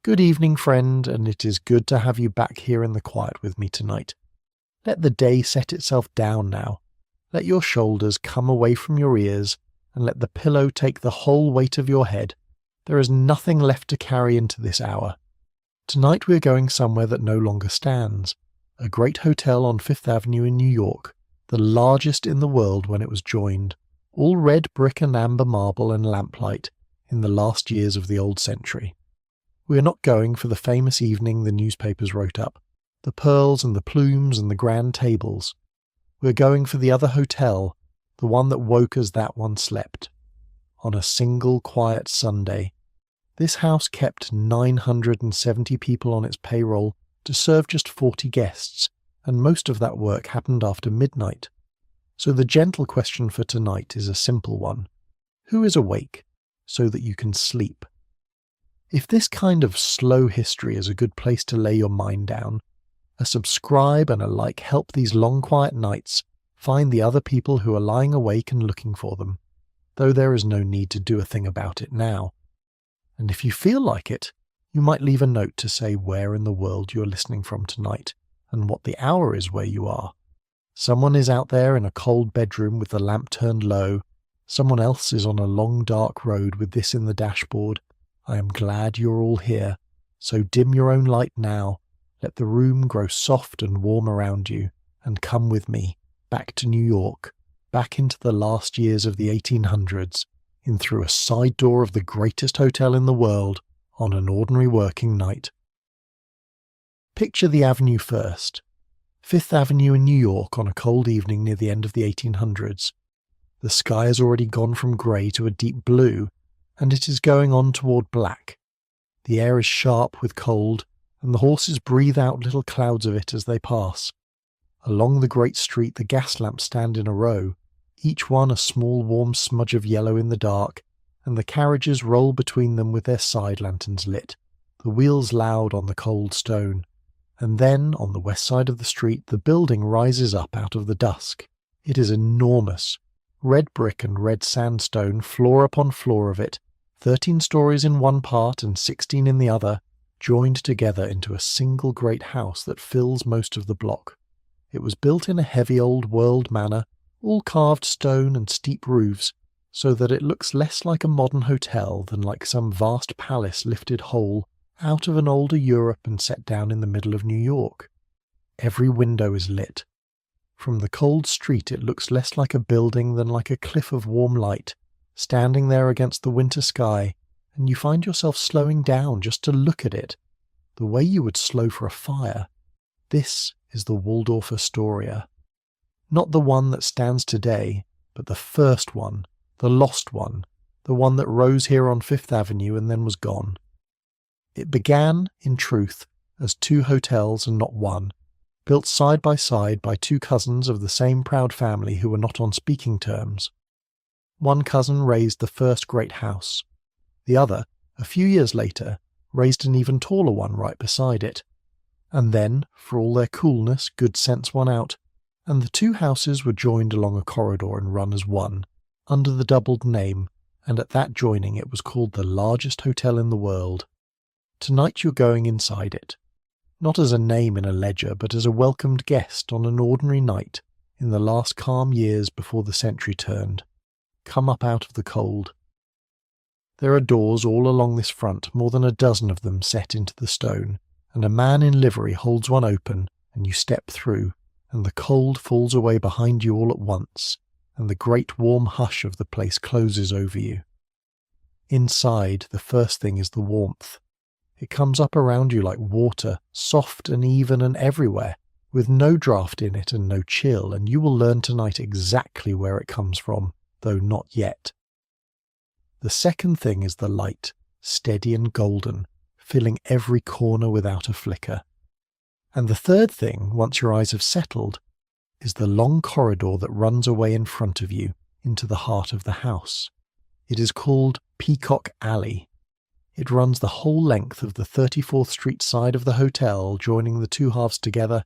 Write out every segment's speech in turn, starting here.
Good evening, friend, and it is good to have you back here in the quiet with me tonight. Let the day set itself down now. Let your shoulders come away from your ears, and let the pillow take the whole weight of your head. There is nothing left to carry into this hour. Tonight we are going somewhere that no longer stands, a great hotel on Fifth Avenue in New York, the largest in the world when it was joined, all red brick and amber marble and lamplight in the last years of the old century. We are not going for the famous evening the newspapers wrote up, the pearls and the plumes and the grand tables. We are going for the other hotel, the one that woke as that one slept. On a single quiet Sunday, this house kept 970 people on its payroll to serve just 40 guests, and most of that work happened after midnight. So the gentle question for tonight is a simple one. Who is awake so that you can sleep? If this kind of slow history is a good place to lay your mind down, a subscribe and a like help these long quiet nights find the other people who are lying awake and looking for them, though there is no need to do a thing about it now. And if you feel like it, you might leave a note to say where in the world you're listening from tonight and what the hour is where you are. Someone is out there in a cold bedroom with the lamp turned low. Someone else is on a long dark road with this in the dashboard. I am glad you're all here, so dim your own light now, let the room grow soft and warm around you, and come with me, back to New York, back into the last years of the 1800s, in through a side door of the greatest hotel in the world, on an ordinary working night. Picture the avenue first. Fifth Avenue in New York on a cold evening near the end of the 1800s. The sky has already gone from grey to a deep blue, and it is going on toward black. The air is sharp with cold, and the horses breathe out little clouds of it as they pass. Along the great street the gas lamps stand in a row, each one a small warm smudge of yellow in the dark, and the carriages roll between them with their side lanterns lit, the wheels loud on the cold stone. And then, on the west side of the street, the building rises up out of the dusk. It is enormous. Red brick and red sandstone, floor upon floor of it, 13 stories in one part and 16 in the other, joined together into a single great house that fills most of the block. It was built in a heavy old world manner, all carved stone and steep roofs, so that it looks less like a modern hotel than like some vast palace lifted whole out of an older Europe and set down in the middle of New York. Every window is lit. From the cold street it looks less like a building than like a cliff of warm light, standing there against the winter sky, and you find yourself slowing down just to look at it, the way you would slow for a fire. This is the Waldorf-Astoria. Not the one that stands today, but the first one, the lost one, the one that rose here on Fifth Avenue and then was gone. It began, in truth, as 2 hotels and not one, built side by two cousins of the same proud family who were not on speaking terms. One cousin raised the first great house. The other, a few years later, raised an even taller one right beside it. And then, for all their coolness, good sense won out, and the 2 houses were joined along a corridor and run as one, under the doubled name, and at that joining it was called the largest hotel in the world. Tonight you're going inside it. Not as a name in a ledger, but as a welcomed guest on an ordinary night, in the last calm years before the century turned. Come up out of the cold. There are doors all along this front, more than a dozen of them set into the stone, and a man in livery holds one open, and you step through, and the cold falls away behind you all at once, and the great warm hush of the place closes over you. Inside, the first thing is the warmth. It comes up around you like water, soft and even and everywhere, with no draught in it and no chill, and you will learn tonight exactly where it comes from, though not yet. The second thing is the light, steady and golden, filling every corner without a flicker. And the third thing, once your eyes have settled, is the long corridor that runs away in front of you into the heart of the house. It is called Peacock Alley. It runs the whole length of the 34th Street side of the hotel, joining the 2 halves together,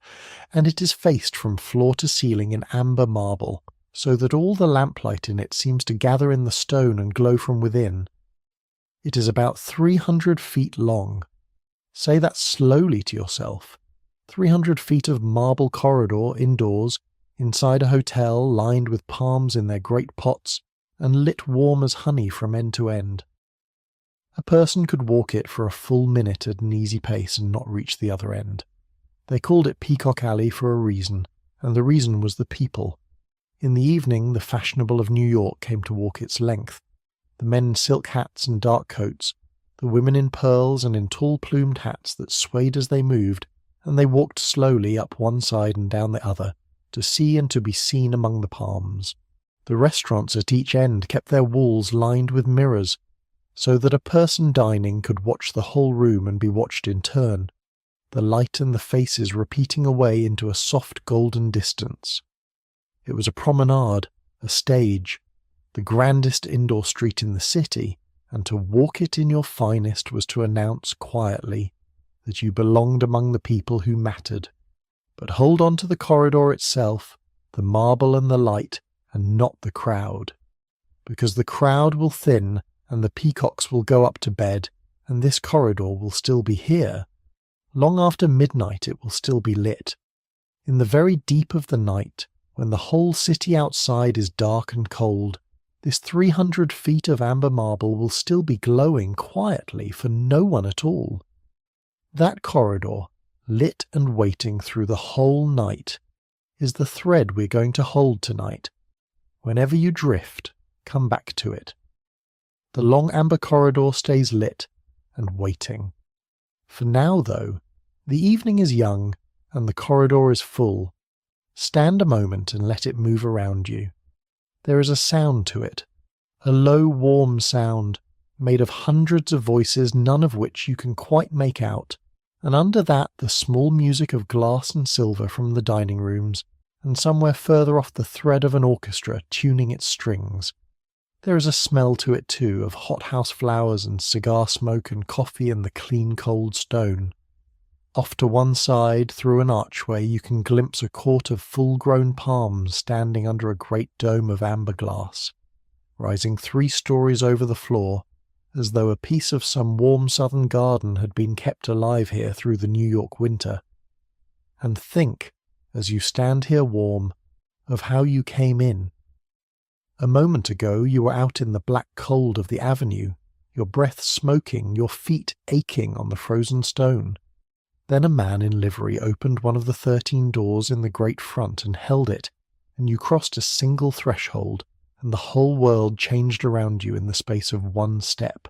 and it is faced from floor to ceiling in amber marble, so that all the lamplight in it seems to gather in the stone and glow from within. It is about 300 feet long, Say that slowly to yourself. 300 feet of marble corridor indoors, inside a hotel lined with palms in their great pots and lit warm as honey from end to end. A person could walk it for a full minute at an easy pace and not reach the other end. They called it Peacock Alley for a reason, and the reason was the people. In the evening, the fashionable of New York came to walk its length. The men in silk hats and dark coats, the women in pearls and in tall plumed hats that swayed as they moved, and they walked slowly up one side and down the other, to see and to be seen among the palms. The restaurants at each end kept their walls lined with mirrors, so that a person dining could watch the whole room and be watched in turn, the light and the faces repeating away into a soft golden distance. It was a promenade, a stage, the grandest indoor street in the city, and to walk it in your finest was to announce quietly that you belonged among the people who mattered. But hold on to the corridor itself, the marble and the light, and not the crowd. Because the crowd will thin, and the peacocks will go up to bed, and this corridor will still be here. Long after midnight it will still be lit. In the very deep of the night, when the whole city outside is dark and cold, this 300 feet of amber marble will still be glowing quietly for no one at all. That corridor, lit and waiting through the whole night, is the thread we're going to hold tonight. Whenever you drift, come back to it. The long amber corridor stays lit and waiting. For now, though, the evening is young and the corridor is full. Stand a moment and let it move around you. There is a sound to it, a low, warm sound, made of hundreds of voices, none of which you can quite make out, and under that the small music of glass and silver from the dining rooms, and somewhere further off the thread of an orchestra tuning its strings. There is a smell to it too, of hothouse flowers and cigar smoke and coffee and the clean cold stone. Off to one side, through an archway, you can glimpse a court of full-grown palms standing under a great dome of amber glass, rising 3 stories over the floor, as though a piece of some warm southern garden had been kept alive here through the New York winter. And think, as you stand here warm, of how you came in. A moment ago you were out in the black cold of the avenue, your breath smoking, your feet aching on the frozen stone. Then a man in livery opened one of the 13 doors in the great front and held it, and you crossed a single threshold, and the whole world changed around you in the space of 1 step.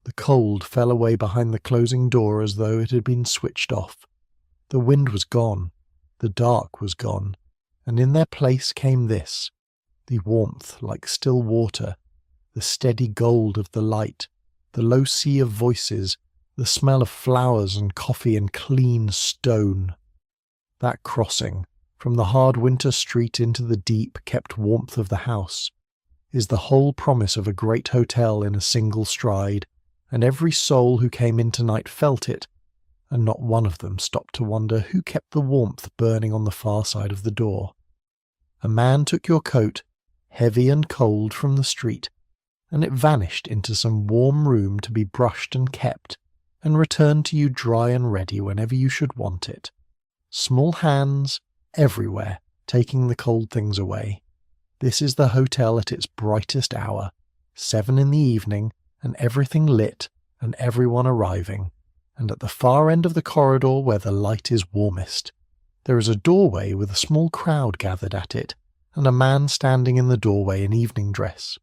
The cold fell away behind the closing door as though it had been switched off. The wind was gone, the dark was gone, and in their place came this, the warmth like still water, the steady gold of the light, the low sea of voices, the smell of flowers and coffee and clean stone. That crossing, from the hard winter street into the deep kept warmth of the house, is the whole promise of a great hotel in a single stride, and every soul who came in tonight felt it, and not one of them stopped to wonder who kept the warmth burning on the far side of the door. A man took your coat, heavy and cold, from the street, and it vanished into some warm room to be brushed and kept, and returned to you dry and ready whenever you should want it. Small hands, everywhere, taking the cold things away. This is the hotel at its brightest hour, 7 in the evening, and everything lit, and everyone arriving, and at the far end of the corridor where the light is warmest, there is a doorway with a small crowd gathered at it, and a man standing in the doorway in evening dress.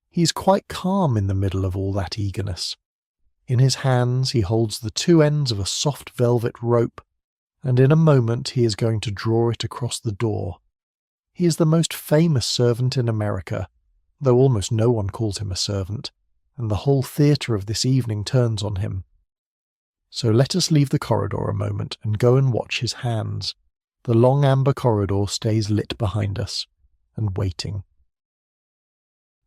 He is quite calm in the middle of all that eagerness. In his hands he holds the 2 ends of a soft velvet rope, and in a moment he is going to draw it across the door. He is the most famous servant in America, though almost no one calls him a servant, and the whole theatre of this evening turns on him. So let us leave the corridor a moment and go and watch his hands. The long amber corridor stays lit behind us, and waiting.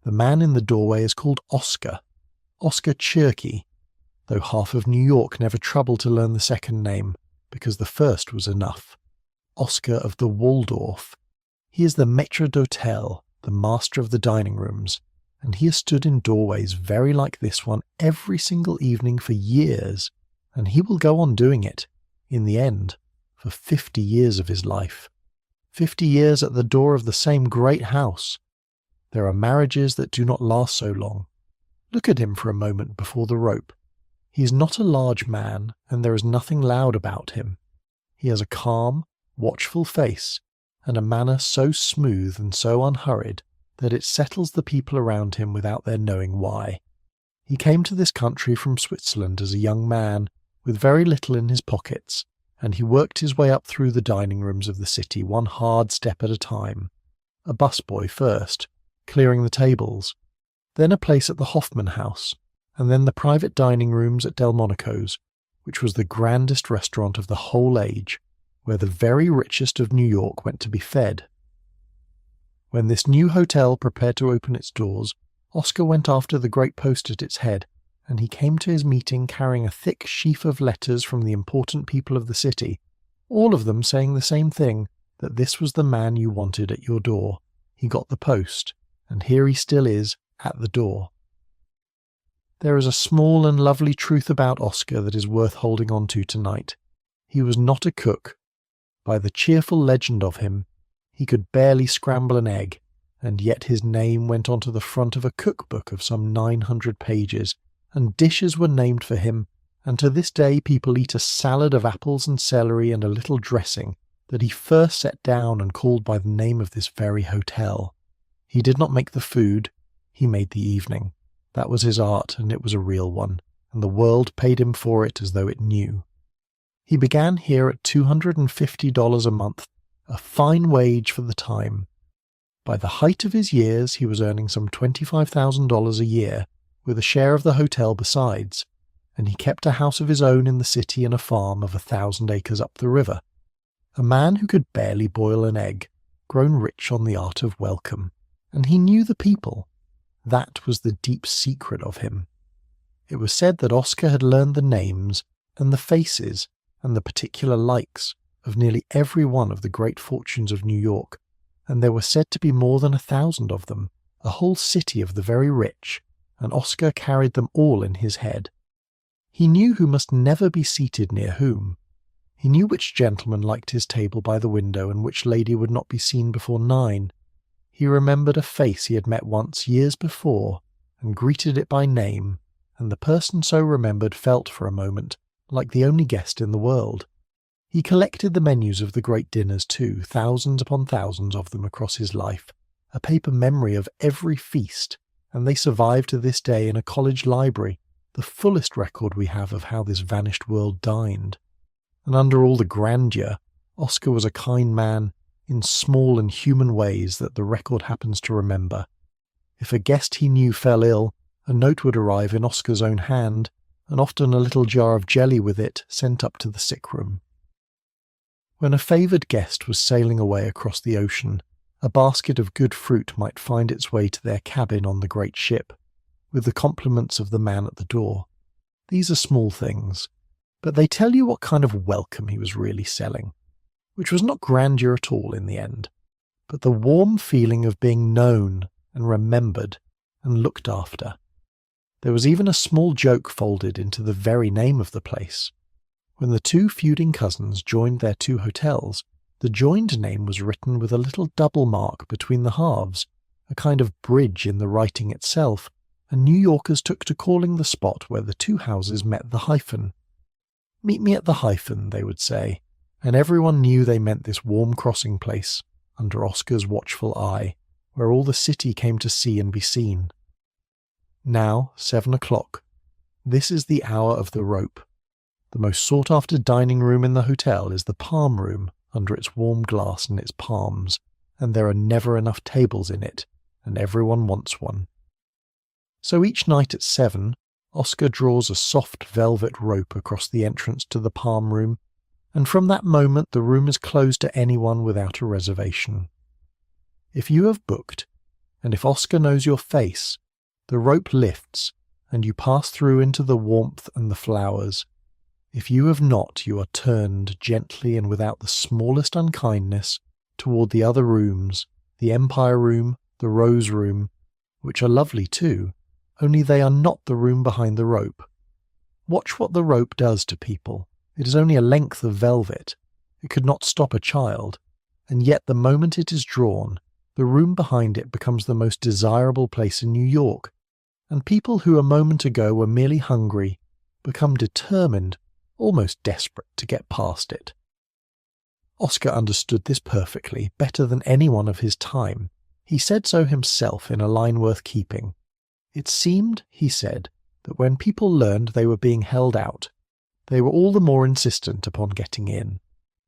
The man in the doorway is called Oscar Chirkey, though half of New York never troubled to learn the second name, because the first was enough. Oscar of the Waldorf. He is the maître d'hôtel, the master of the dining rooms, and he has stood in doorways very like this one every single evening for years, and he will go on doing it, in the end, for 50 years of his life. 50 years at the door of the same great house. There are marriages that do not last so long. Look at him for a moment before the rope. He is not a large man, and there is nothing loud about him. He has a calm, watchful face, and a manner so smooth and so unhurried that it settles the people around him without their knowing why. He came to this country from Switzerland as a young man, with very little in his pockets, and he worked his way up through the dining rooms of the city one hard step at a time. A busboy first, clearing the tables, then a place at the Hoffman House, and then the private dining rooms at Delmonico's, which was the grandest restaurant of the whole age, where the very richest of New York went to be fed. When this new hotel prepared to open its doors, Oscar went after the great post at its head, and he came to his meeting carrying a thick sheaf of letters from the important people of the city, all of them saying the same thing, that this was the man you wanted at your door. He got the post, and here he still is, at the door. There is a small and lovely truth about Oscar that is worth holding on to tonight. He was not a cook. By the cheerful legend of him, he could barely scramble an egg, and yet his name went onto the front of a cookbook of some 900 pages, and dishes were named for him, and to this day people eat a salad of apples and celery and a little dressing that he first set down and called by the name of this very hotel. He did not make the food, he made the evening. That was his art, and it was a real one, and the world paid him for it as though it knew. He began here at $250 a month, a fine wage for the time. By the height of his years, he was earning some $25,000 a year, with a share of the hotel besides, and he kept a house of his own in the city and a farm of 1,000 acres up the river. A man who could barely boil an egg, grown rich on the art of welcome, and he knew the people. That was the deep secret of him. It was said that Oscar had learned the names and the faces and the particular likes of nearly every one of the great fortunes of New York, and there were said to be more than 1,000 of them, a whole city of the very rich, and Oscar carried them all in his head. He knew who must never be seated near whom. He knew which gentleman liked his table by the window and which lady would not be seen before 9. He remembered a face he had met once years before, and greeted it by name, and the person so remembered felt for a moment like the only guest in the world. He collected the menus of the great dinners too, thousands upon thousands of them across his life, a paper memory of every feast, and they survive to this day in a college library, the fullest record we have of how this vanished world dined. And under all the grandeur, Oscar was a kind man, in small and human ways that the record happens to remember. If a guest he knew fell ill, a note would arrive in Oscar's own hand, and often a little jar of jelly with it sent up to the sick room. When a favoured guest was sailing away across the ocean, a basket of good fruit might find its way to their cabin on the great ship, with the compliments of the man at the door. These are small things, but they tell you what kind of welcome he was really selling, which was not grandeur at all in the end, but the warm feeling of being known and remembered and looked after. There was even a small joke folded into the very name of the place. When the two feuding cousins joined their two hotels, the joined name was written with a little double mark between the halves, a kind of bridge in the writing itself, and New Yorkers took to calling the spot where the two houses met the hyphen. "Meet me at the hyphen," they would say, and everyone knew they meant this warm crossing place, under Oscar's watchful eye, where all the city came to see and be seen. Now, 7 o'clock. This is the hour of the rope. The most sought-after dining room in the hotel is the palm room, under its warm glass and its palms, and there are never enough tables in it, and everyone wants one. So each night at 7, Oscar draws a soft velvet rope across the entrance to the palm room, and from that moment the room is closed to anyone without a reservation. If you have booked, and if Oscar knows your face, the rope lifts, and you pass through into the warmth and the flowers. If you have not, you are turned gently and without the smallest unkindness toward the other rooms, the Empire Room, the Rose Room, which are lovely too, only they are not the room behind the rope. Watch what the rope does to people. It is only a length of velvet. It could not stop a child, and yet the moment it is drawn, the room behind it becomes the most desirable place in New York, and people who a moment ago were merely hungry become determined, almost desperate, to get past it. Oscar understood this perfectly, better than anyone of his time. He said so himself in a line worth keeping. It seemed, he said, that when people learned they were being held out, they were all the more insistent upon getting in.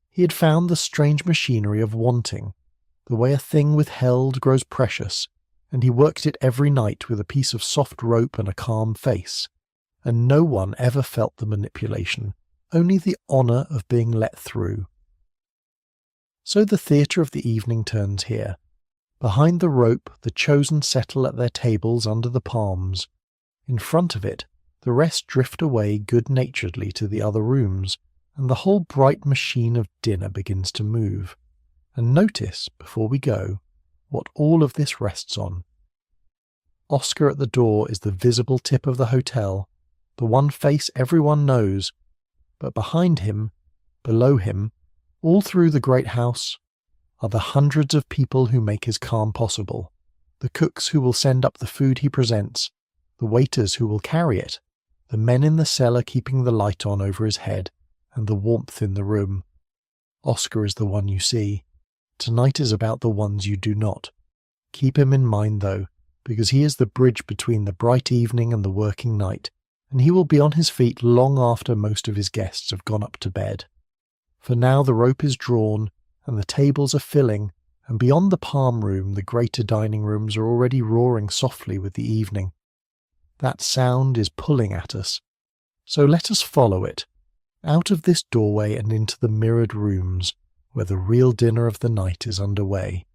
He had found the strange machinery of wanting, the way a thing withheld grows precious, and he worked it every night with a piece of soft rope and a calm face, and no one ever felt the manipulation, only the honour of being let through. So the theatre of the evening turns here. Behind the rope, the chosen settle at their tables under the palms. In front of it, the rest drift away good-naturedly to the other rooms, and the whole bright machine of dinner begins to move. And notice, before we go, what all of this rests on. Oscar at the door is the visible tip of the hotel, the one face everyone knows, but behind him, below him, all through the great house, are the hundreds of people who make his calm possible, the cooks who will send up the food he presents, the waiters who will carry it, the men in the cellar keeping the light on over his head, and the warmth in the room. Oscar is the one you see. Tonight is about the ones you do not. Keep him in mind, though, because he is the bridge between the bright evening and the working night, and he will be on his feet long after most of his guests have gone up to bed. For now the rope is drawn, and the tables are filling, and beyond the palm room the greater dining rooms are already roaring softly with the evening. That sound is pulling at us. So let us follow it, out of this doorway and into the mirrored rooms, where the real dinner of the night is underway.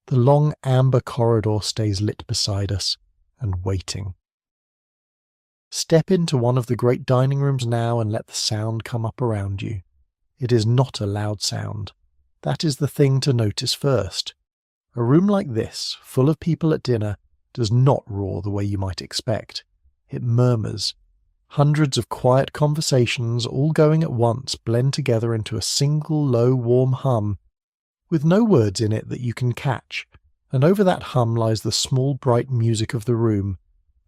The long amber corridor stays lit beside us, and waiting. Step into one of the great dining rooms now and let the sound come up around you. It is not a loud sound. That is the thing to notice first. A room like this, full of people at dinner, does not roar the way you might expect. It murmurs. Hundreds of quiet conversations, all going at once, blend together into a single low, warm hum, with no words in it that you can catch, and over that hum lies the small, bright music of the room,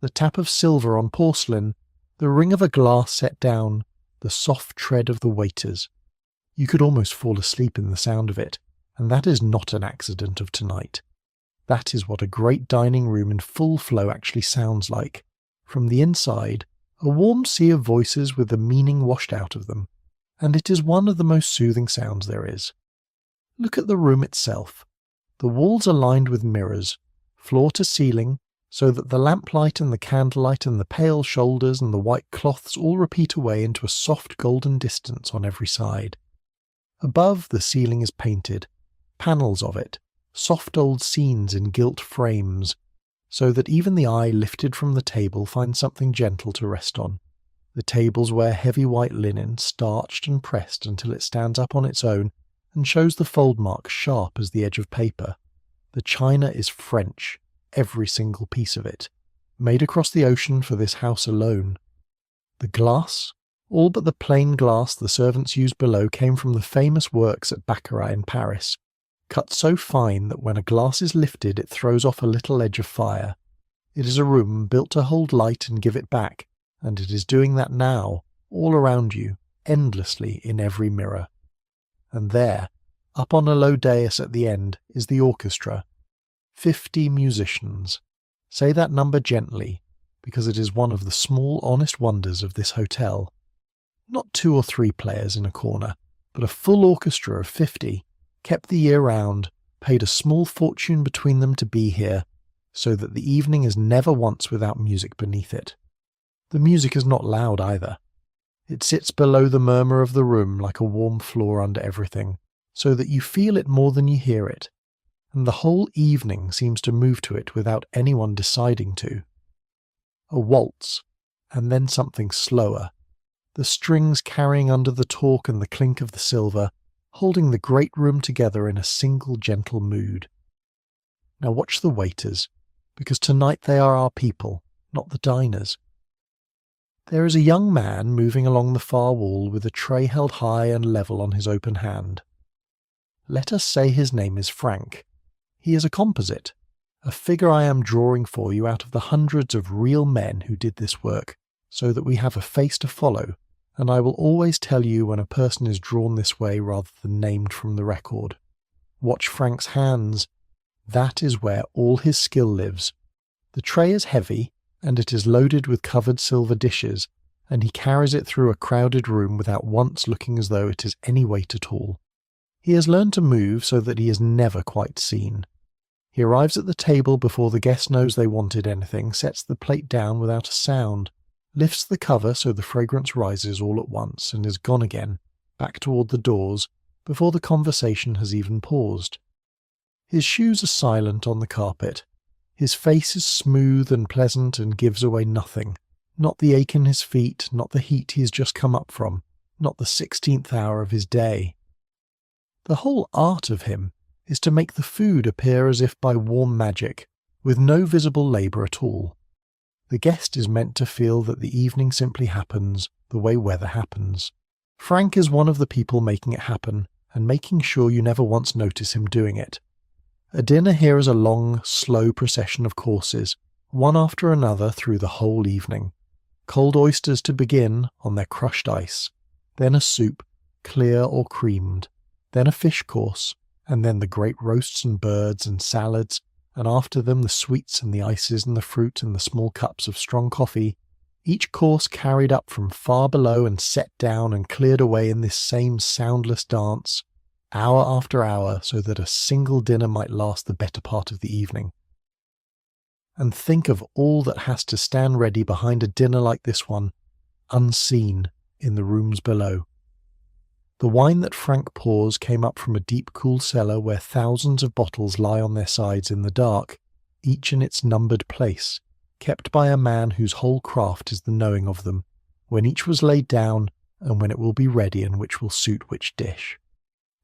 the tap of silver on porcelain, the ring of a glass set down, the soft tread of the waiters. You could almost fall asleep in the sound of it, and that is not an accident of tonight. That is what a great dining room in full flow actually sounds like. From the inside, a warm sea of voices with the meaning washed out of them, and it is one of the most soothing sounds there is. Look at the room itself. The walls are lined with mirrors, floor to ceiling, so that the lamplight and the candlelight and the pale shoulders and the white cloths all repeat away into a soft golden distance on every side. Above, the ceiling is painted, panels of it, soft old scenes in gilt frames, so that even the eye lifted from the table finds something gentle to rest on. The tables wear heavy white linen, starched and pressed until it stands up on its own and shows the fold marks sharp as the edge of paper. The china is French, every single piece of it, made across the ocean for this house alone. The glass, all but the plain glass the servants used below, came from the famous works at Baccarat in Paris, cut so fine that when a glass is lifted it throws off a little edge of fire. It is a room built to hold light and give it back, and it is doing that now, all around you, endlessly in every mirror. And there, up on a low dais at the end, is the orchestra. 50 musicians. Say that number gently, because it is one of the small honest wonders of this hotel. Not 2 or 3 players in a corner, but a full orchestra of 50, kept the year round, paid a small fortune between them to be here, so that the evening is never once without music beneath it. The music is not loud either. It sits below the murmur of the room like a warm floor under everything, so that you feel it more than you hear it, and the whole evening seems to move to it without anyone deciding to. A waltz, and then something slower, the strings carrying under the talk and the clink of the silver, holding the great room together in a single gentle mood. Now watch the waiters, because tonight they are our people, not the diners. There is a young man moving along the far wall with a tray held high and level on his open hand. Let us say his name is Frank. He is a composite, a figure I am drawing for you out of the hundreds of real men who did this work, so that we have a face to follow, and I will always tell you when a person is drawn this way rather than named from the record. Watch Frank's hands. That is where all his skill lives. The tray is heavy, and it is loaded with covered silver dishes, and he carries it through a crowded room without once looking as though it is any weight at all. He has learned to move so that he is never quite seen. He arrives at the table before the guest knows they wanted anything, sets the plate down without a sound, lifts the cover so the fragrance rises all at once, and is gone again, back toward the doors, before the conversation has even paused. His shoes are silent on the carpet. His face is smooth and pleasant and gives away nothing. Not the ache in his feet, not the heat he has just come up from, not the 16th hour of his day. The whole art of him is to make the food appear as if by warm magic, with no visible labour at all. The guest is meant to feel that the evening simply happens the way weather happens. Frank is one of the people making it happen, and making sure you never once notice him doing it. A dinner here is a long, slow procession of courses, one after another through the whole evening. Cold oysters to begin, on their crushed ice, then a soup, clear or creamed, then a fish course, and then the great roasts and birds and salads, and after them the sweets and the ices and the fruit and the small cups of strong coffee, each course carried up from far below and set down and cleared away in this same soundless dance, hour after hour, so that a single dinner might last the better part of the evening. And think of all that has to stand ready behind a dinner like this one, unseen, in the rooms below. The wine that Frank pours came up from a deep cool cellar where thousands of bottles lie on their sides in the dark, each in its numbered place, kept by a man whose whole craft is the knowing of them, when each was laid down, and when it will be ready and which will suit which dish.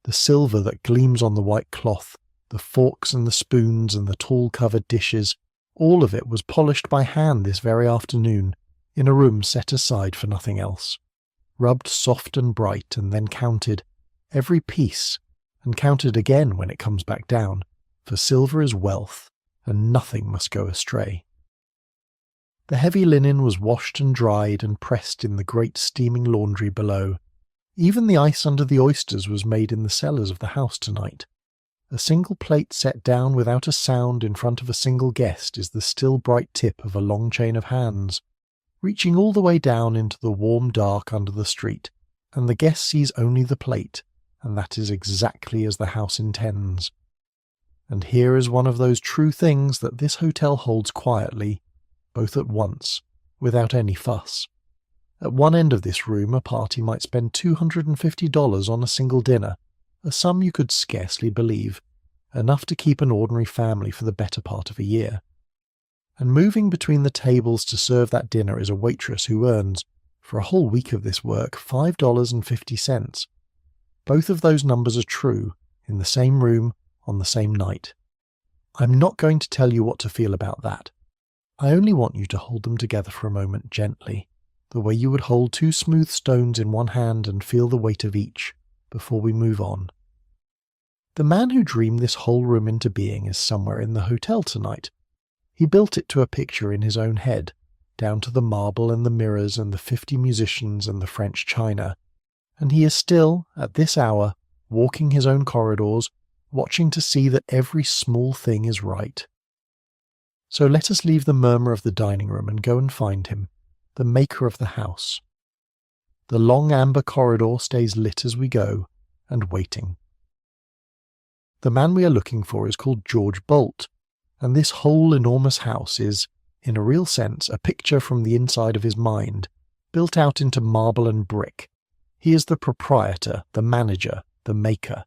The silver that gleams on the white cloth, the forks and the spoons and the tall covered dishes, all of it was polished by hand this very afternoon, in a room set aside for nothing else. Rubbed soft and bright and then counted, every piece, and counted again when it comes back down, for silver is wealth, and nothing must go astray. The heavy linen was washed and dried and pressed in the great steaming laundry below. Even the ice under the oysters was made in the cellars of the house tonight. A single plate set down without a sound in front of a single guest is the still bright tip of a long chain of hands, reaching all the way down into the warm dark under the street, and the guest sees only the plate, and that is exactly as the house intends. And here is one of those true things that this hotel holds quietly, both at once, without any fuss. At one end of this room a party might spend $250 on a single dinner, a sum you could scarcely believe, enough to keep an ordinary family for the better part of a year. And moving between the tables to serve that dinner is a waitress who earns, for a whole week of this work, $5.50. Both of those numbers are true, in the same room, on the same night. I'm not going to tell you what to feel about that. I only want you to hold them together for a moment gently, the way you would hold two smooth stones in one hand and feel the weight of each, before we move on. The man who dreamed this whole room into being is somewhere in the hotel tonight. He built it to a picture in his own head, down to the marble and the mirrors and the 50 musicians and the French china, and he is still, at this hour, walking his own corridors, watching to see that every small thing is right. So let us leave the murmur of the dining room and go and find him, the maker of the house. The long amber corridor stays lit as we go, and waiting. The man we are looking for is called George Bolt, and this whole enormous house is, in a real sense, a picture from the inside of his mind, built out into marble and brick. He is the proprietor, the manager, the maker.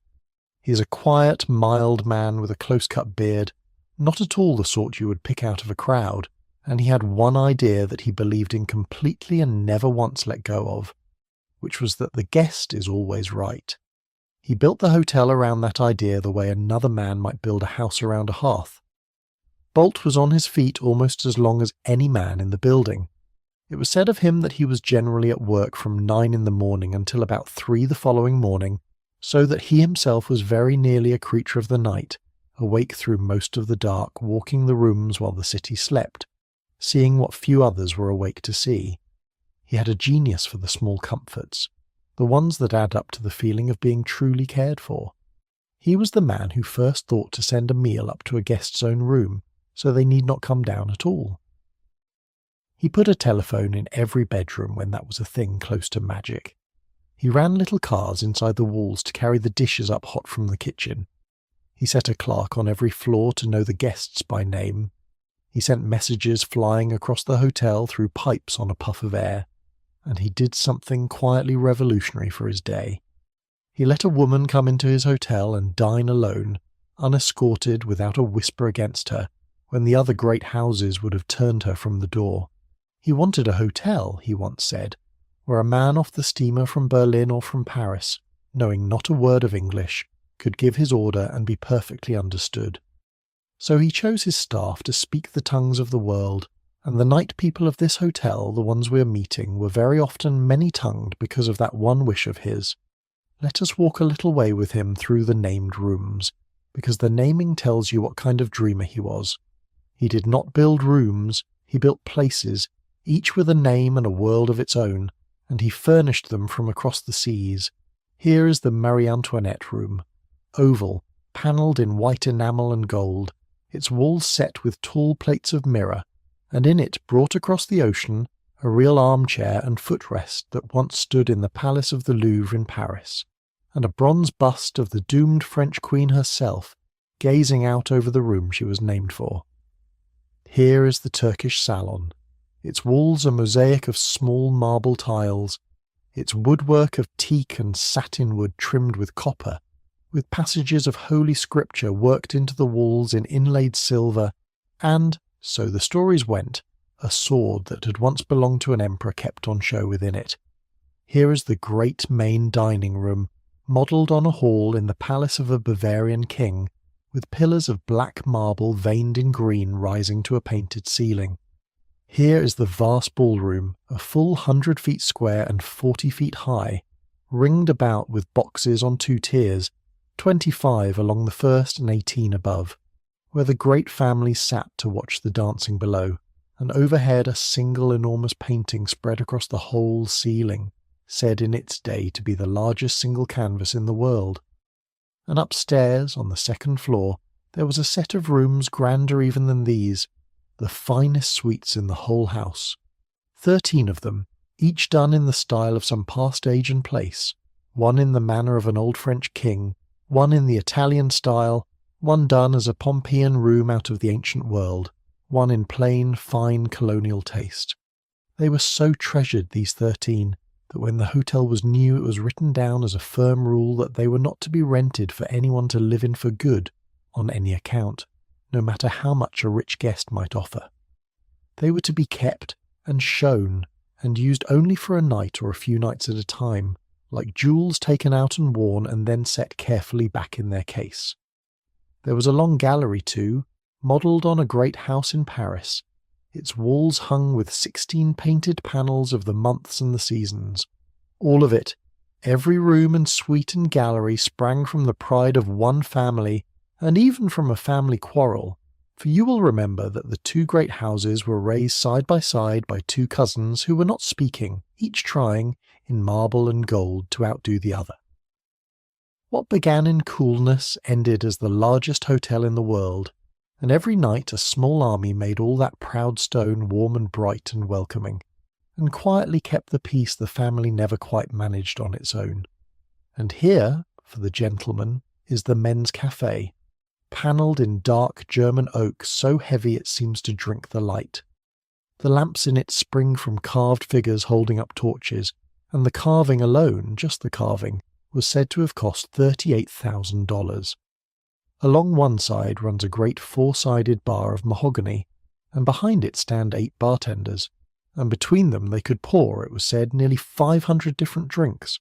He is a quiet, mild man with a close-cut beard, not at all the sort you would pick out of a crowd, and he had one idea that he believed in completely and never once let go of, which was that the guest is always right. He built the hotel around that idea the way another man might build a house around a hearth. Bolt was on his feet almost as long as any man in the building. It was said of him that he was generally at work from 9 in the morning until about 3 the following morning, so that he himself was very nearly a creature of the night, awake through most of the dark, walking the rooms while the city slept, seeing what few others were awake to see. He had a genius for the small comforts, the ones that add up to the feeling of being truly cared for. He was the man who first thought to send a meal up to a guest's own room, so they need not come down at all. He put a telephone in every bedroom when that was a thing close to magic. He ran little cars inside the walls to carry the dishes up hot from the kitchen. He set a clerk on every floor to know the guests by name. He sent messages flying across the hotel through pipes on a puff of air. And he did something quietly revolutionary for his day. He let a woman come into his hotel and dine alone, unescorted, without a whisper against her, when the other great houses would have turned her from the door. He wanted a hotel, he once said, where a man off the steamer from Berlin or from Paris, knowing not a word of English, could give his order and be perfectly understood. So he chose his staff to speak the tongues of the world, and the night people of this hotel, the ones we are meeting, were very often many-tongued because of that one wish of his. Let us walk a little way with him through the named rooms, because the naming tells you what kind of dreamer he was. He did not build rooms, he built places, each with a name and a world of its own, and he furnished them from across the seas. Here is the Marie Antoinette room, oval, panelled in white enamel and gold, its walls set with tall plates of mirror, and in it, brought across the ocean, a real armchair and footrest that once stood in the palace of the Louvre in Paris, and a bronze bust of the doomed French queen herself, gazing out over the room she was named for. Here is the Turkish salon, its walls a mosaic of small marble tiles, its woodwork of teak and satin wood trimmed with copper, with passages of holy scripture worked into the walls in inlaid silver, and, so the stories went, a sword that had once belonged to an emperor kept on show within it. Here is the great main dining room, modelled on a hall in the palace of a Bavarian king, with pillars of black marble veined in green rising to a painted ceiling. Here is the vast ballroom, a full 100 feet square and 40 feet high, ringed about with boxes on 2 tiers, 25 along the first and 18 above, where the great families sat to watch the dancing below, and overhead a single enormous painting spread across the whole ceiling, said in its day to be the largest single canvas in the world. And upstairs, on the second floor, there was a set of rooms grander even than these, the finest suites in the whole house. 13 of them, each done in the style of some past age and place, one in the manner of an old French king, one in the Italian style, one done as a Pompeian room out of the ancient world, one in plain, fine colonial taste. They were so treasured, these 13, that when the hotel was new it was written down as a firm rule that they were not to be rented for anyone to live in for good, on any account, no matter how much a rich guest might offer. They were to be kept and shown and used only for a night or a few nights at a time, like jewels taken out and worn and then set carefully back in their case. There was a long gallery too, modelled on a great house in Paris, its walls hung with 16 painted panels of the months and the seasons. All of it, every room and suite and gallery, sprang from the pride of one family, and even from a family quarrel, for you will remember that the 2 great houses were raised side by 2 cousins who were not speaking, each trying, in marble and gold, to outdo the other. What began in coolness ended as the largest hotel in the world, and every night a small army made all that proud stone warm and bright and welcoming, and quietly kept the peace the family never quite managed on its own. And here, for the gentlemen, is the men's cafe, panelled in dark German oak so heavy it seems to drink the light. The lamps in it spring from carved figures holding up torches, and the carving alone, just the carving, was said to have cost $38,000. Along one side runs a great 4-sided bar of mahogany, and behind it stand 8 bartenders, and between them they could pour, it was said, nearly 500 different drinks,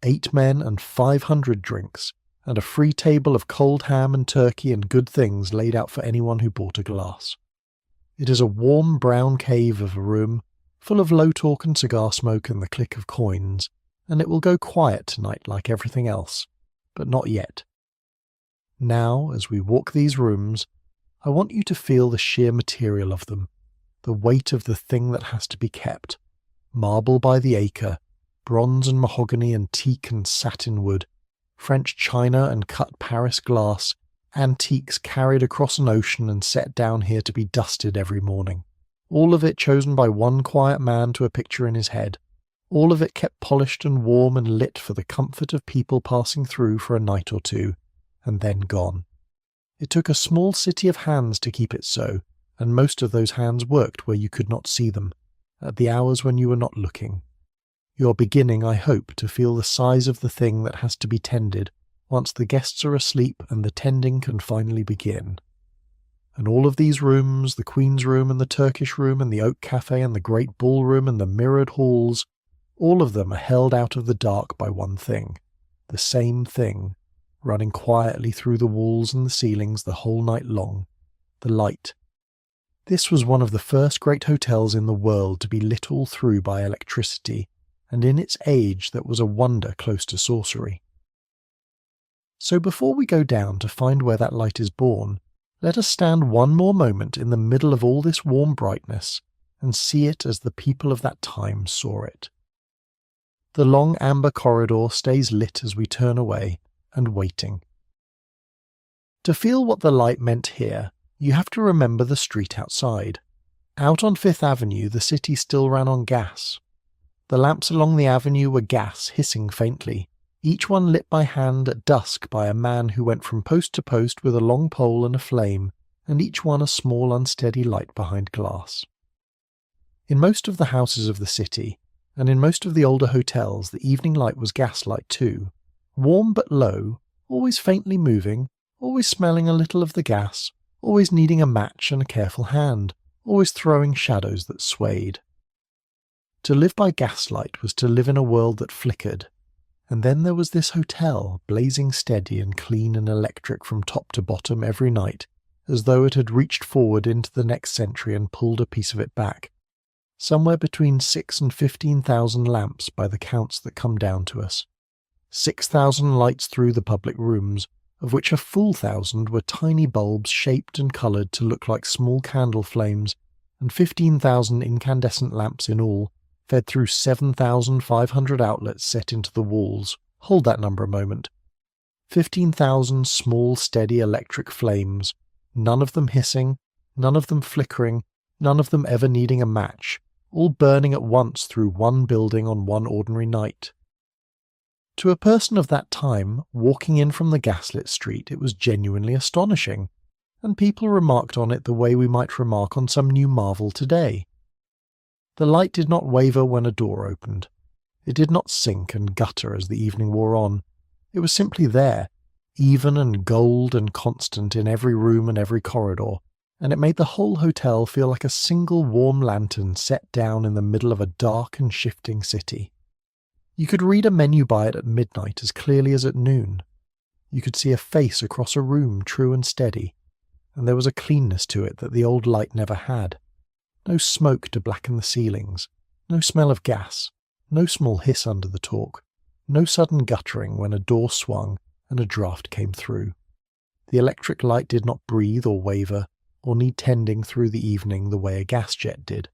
8 men and 500 drinks, and a free table of cold ham and turkey and good things laid out for anyone who bought a glass. It is a warm brown cave of a room, full of low talk and cigar smoke and the click of coins, and it will go quiet tonight like everything else, but not yet. Now, as we walk these rooms, I want you to feel the sheer material of them, the weight of the thing that has to be kept. Marble by the acre, bronze and mahogany and teak and satin wood, French china and cut Paris glass, antiques carried across an ocean and set down here to be dusted every morning. All of it chosen by one quiet man to a picture in his head. All of it kept polished and warm and lit for the comfort of people passing through for a night or two, and then gone. It took a small city of hands to keep it so, and most of those hands worked where you could not see them, at the hours when you were not looking. You're beginning, I hope, to feel the size of the thing that has to be tended once the guests are asleep and the tending can finally begin. And all of these rooms, the Queen's Room and the Turkish Room and the Oak Cafe and the Great Ballroom and the mirrored halls, all of them are held out of the dark by one thing, the same thing, running quietly through the walls and the ceilings the whole night long, the light. This was one of the first great hotels in the world to be lit all through by electricity, and in its age that was a wonder close to sorcery. So before we go down to find where that light is born, let us stand one more moment in the middle of all this warm brightness and see it as the people of that time saw it. The long amber corridor stays lit as we turn away, and waiting. To feel what the light meant here, you have to remember the street outside. Out on Fifth Avenue, the city still ran on gas. The lamps along the avenue were gas hissing faintly, each one lit by hand at dusk by a man who went from post to post with a long pole and a flame, and each one a small unsteady light behind glass. In most of the houses of the city, and in most of the older hotels, the evening light was gaslight too, warm but low, always faintly moving, always smelling a little of the gas, always needing a match and a careful hand, always throwing shadows that swayed. To live by gaslight was to live in a world that flickered, and then there was this hotel, blazing steady and clean and electric from top to bottom every night, as though it had reached forward into the next century and pulled a piece of it back. Somewhere between 6,000 and 15,000 lamps by the counts that come down to us. 6,000 lights through the public rooms, of which a full 1,000 were tiny bulbs shaped and coloured to look like small candle flames, and 15,000 incandescent lamps in all, fed through 7,500 outlets set into the walls. Hold that number a moment. 15,000 small, steady electric flames, none of them hissing, none of them flickering, none of them ever needing a match, all burning at once through one building on one ordinary night. To a person of that time, walking in from the gaslit street, it was genuinely astonishing, and people remarked on it the way we might remark on some new marvel today. The light did not waver when a door opened. It did not sink and gutter as the evening wore on. It was simply there, even and gold and constant in every room and every corridor, and it made the whole hotel feel like a single warm lantern set down in the middle of a dark and shifting city. You could read a menu by it at midnight as clearly as at noon. You could see a face across a room true and steady, and there was a cleanness to it that the old light never had. No smoke to blacken the ceilings, no smell of gas, no small hiss under the talk, no sudden guttering when a door swung and a draught came through. The electric light did not breathe or waver, or need tending through the evening the way a gas jet did.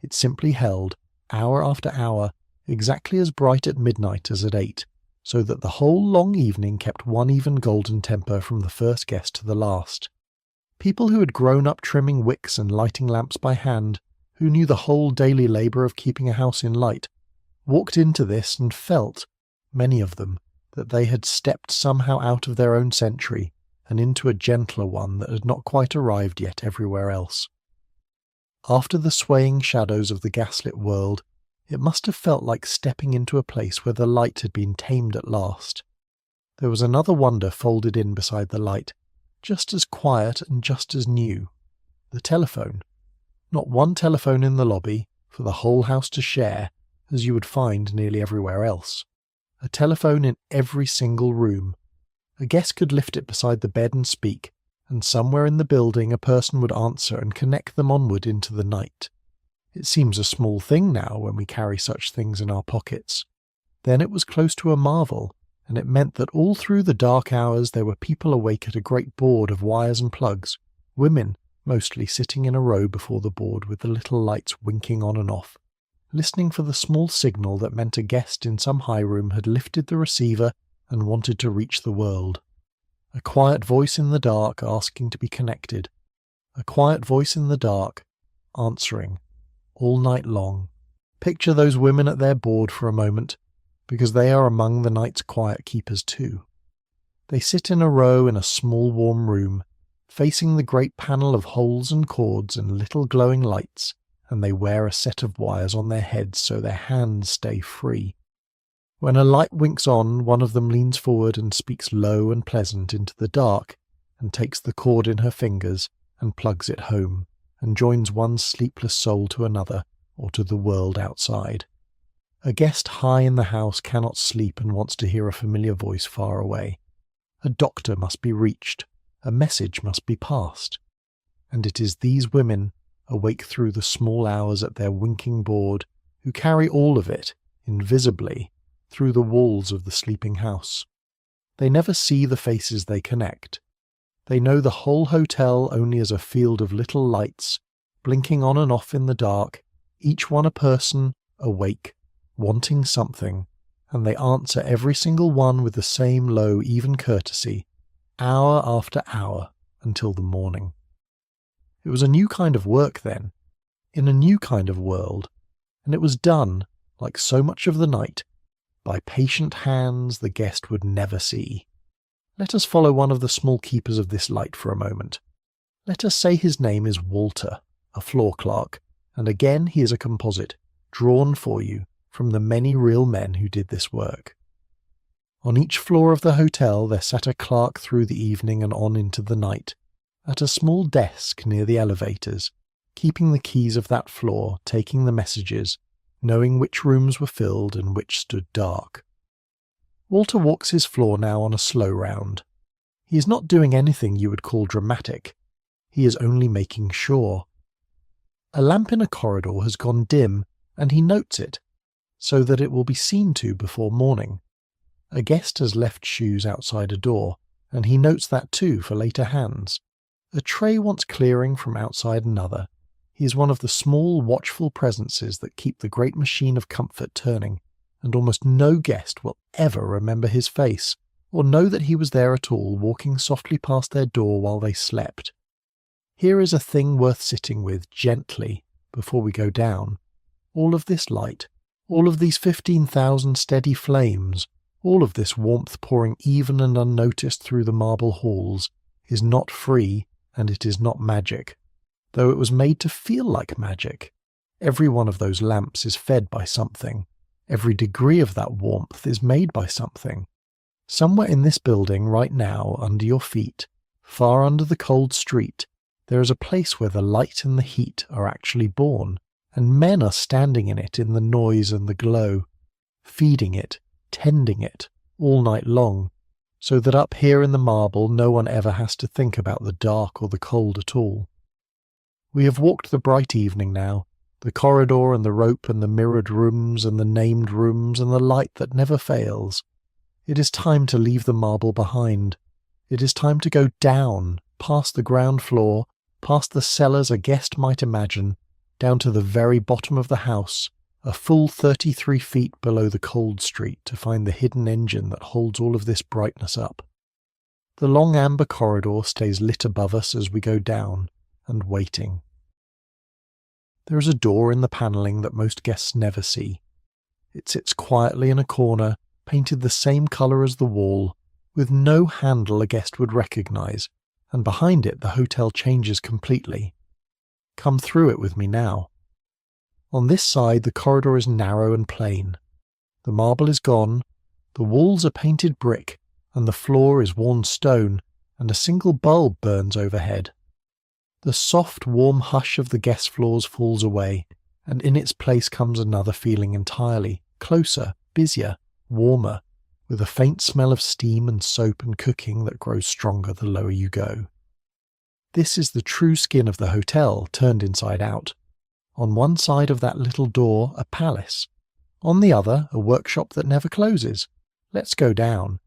It simply held, hour after hour, exactly as bright at midnight as at 8, so that the whole long evening kept one even golden temper from the first guest to the last. People who had grown up trimming wicks and lighting lamps by hand, who knew the whole daily labour of keeping a house in light, walked into this and felt, many of them, that they had stepped somehow out of their own century and into a gentler one that had not quite arrived yet everywhere else. After the swaying shadows of the gaslit world, it must have felt like stepping into a place where the light had been tamed at last. There was another wonder folded in beside the light, just as quiet and just as new. The telephone. Not one telephone in the lobby, for the whole house to share, as you would find nearly everywhere else. A telephone in every single room. A guest could lift it beside the bed and speak, and somewhere in the building a person would answer and connect them onward into the night. It seems a small thing now when we carry such things in our pockets. Then it was close to a marvel, and it meant that all through the dark hours there were people awake at a great board of wires and plugs, women mostly sitting in a row before the board with the little lights winking on and off, listening for the small signal that meant a guest in some high room had lifted the receiver and wanted to reach the world. A quiet voice in the dark asking to be connected. A quiet voice in the dark, answering, all night long. Picture those women at their board for a moment, because they are among the night's quiet keepers too. They sit in a row in a small warm room, facing the great panel of holes and cords and little glowing lights, and they wear a set of wires on their heads so their hands stay free. When a light winks on, one of them leans forward and speaks low and pleasant into the dark, and takes the cord in her fingers and plugs it home, and joins one sleepless soul to another, or to the world outside. A guest high in the house cannot sleep and wants to hear a familiar voice far away. A doctor must be reached, a message must be passed. And it is these women, awake through the small hours at their winking board, who carry all of it, invisibly, through the walls of the sleeping house. They never see the faces they connect. They know the whole hotel only as a field of little lights, blinking on and off in the dark, each one a person, awake, wanting something, and they answer every single one with the same low, even courtesy, hour after hour, until the morning. It was a new kind of work then, in a new kind of world, and it was done, like so much of the night, by patient hands the guest would never see. Let us follow one of the small keepers of this light for a moment. Let us say his name is Walter, a floor clerk, and again he is a composite, drawn for you from the many real men who did this work. On each floor of the hotel there sat a clerk through the evening and on into the night, at a small desk near the elevators, keeping the keys of that floor, taking the messages, knowing which rooms were filled and which stood dark. Walter walks his floor now on a slow round. He is not doing anything you would call dramatic. He is only making sure. A lamp in a corridor has gone dim, and he notes it, so that it will be seen to before morning. A guest has left shoes outside a door, and he notes that too for later hands. A tray wants clearing from outside another. He is one of the small, watchful presences that keep the great machine of comfort turning, and almost no guest will ever remember his face, or know that he was there at all, walking softly past their door while they slept. Here is a thing worth sitting with gently before we go down. All of this light, all of these 15,000 steady flames, all of this warmth pouring even and unnoticed through the marble halls, is not free, and it is not magic, though it was made to feel like magic. Every one of those lamps is fed by something. Every degree of that warmth is made by something. Somewhere in this building right now, under your feet, far under the cold street, there is a place where the light and the heat are actually born, and men are standing in it in the noise and the glow, feeding it, tending it, all night long, so that up here in the marble no one ever has to think about the dark or the cold at all. We have walked the bright evening now, the corridor and the rope and the mirrored rooms and the named rooms and the light that never fails. It is time to leave the marble behind. It is time to go down, past the ground floor, past the cellars a guest might imagine, down to the very bottom of the house, a full 33 feet below the cold street, to find the hidden engine that holds all of this brightness up. The long amber corridor stays lit above us as we go down, and waiting. There is a door in the panelling that most guests never see. It sits quietly in a corner, painted the same colour as the wall, with no handle a guest would recognise, and behind it the hotel changes completely. Come through it with me now. On this side the corridor is narrow and plain. The marble is gone, the walls are painted brick, and the floor is worn stone, and a single bulb burns overhead. The soft, warm hush of the guest floors falls away, and in its place comes another feeling entirely, closer, busier, warmer, with a faint smell of steam and soap and cooking that grows stronger the lower you go. This is the true skin of the hotel turned inside out. On one side of that little door, a palace. On the other, a workshop that never closes. Let's go down.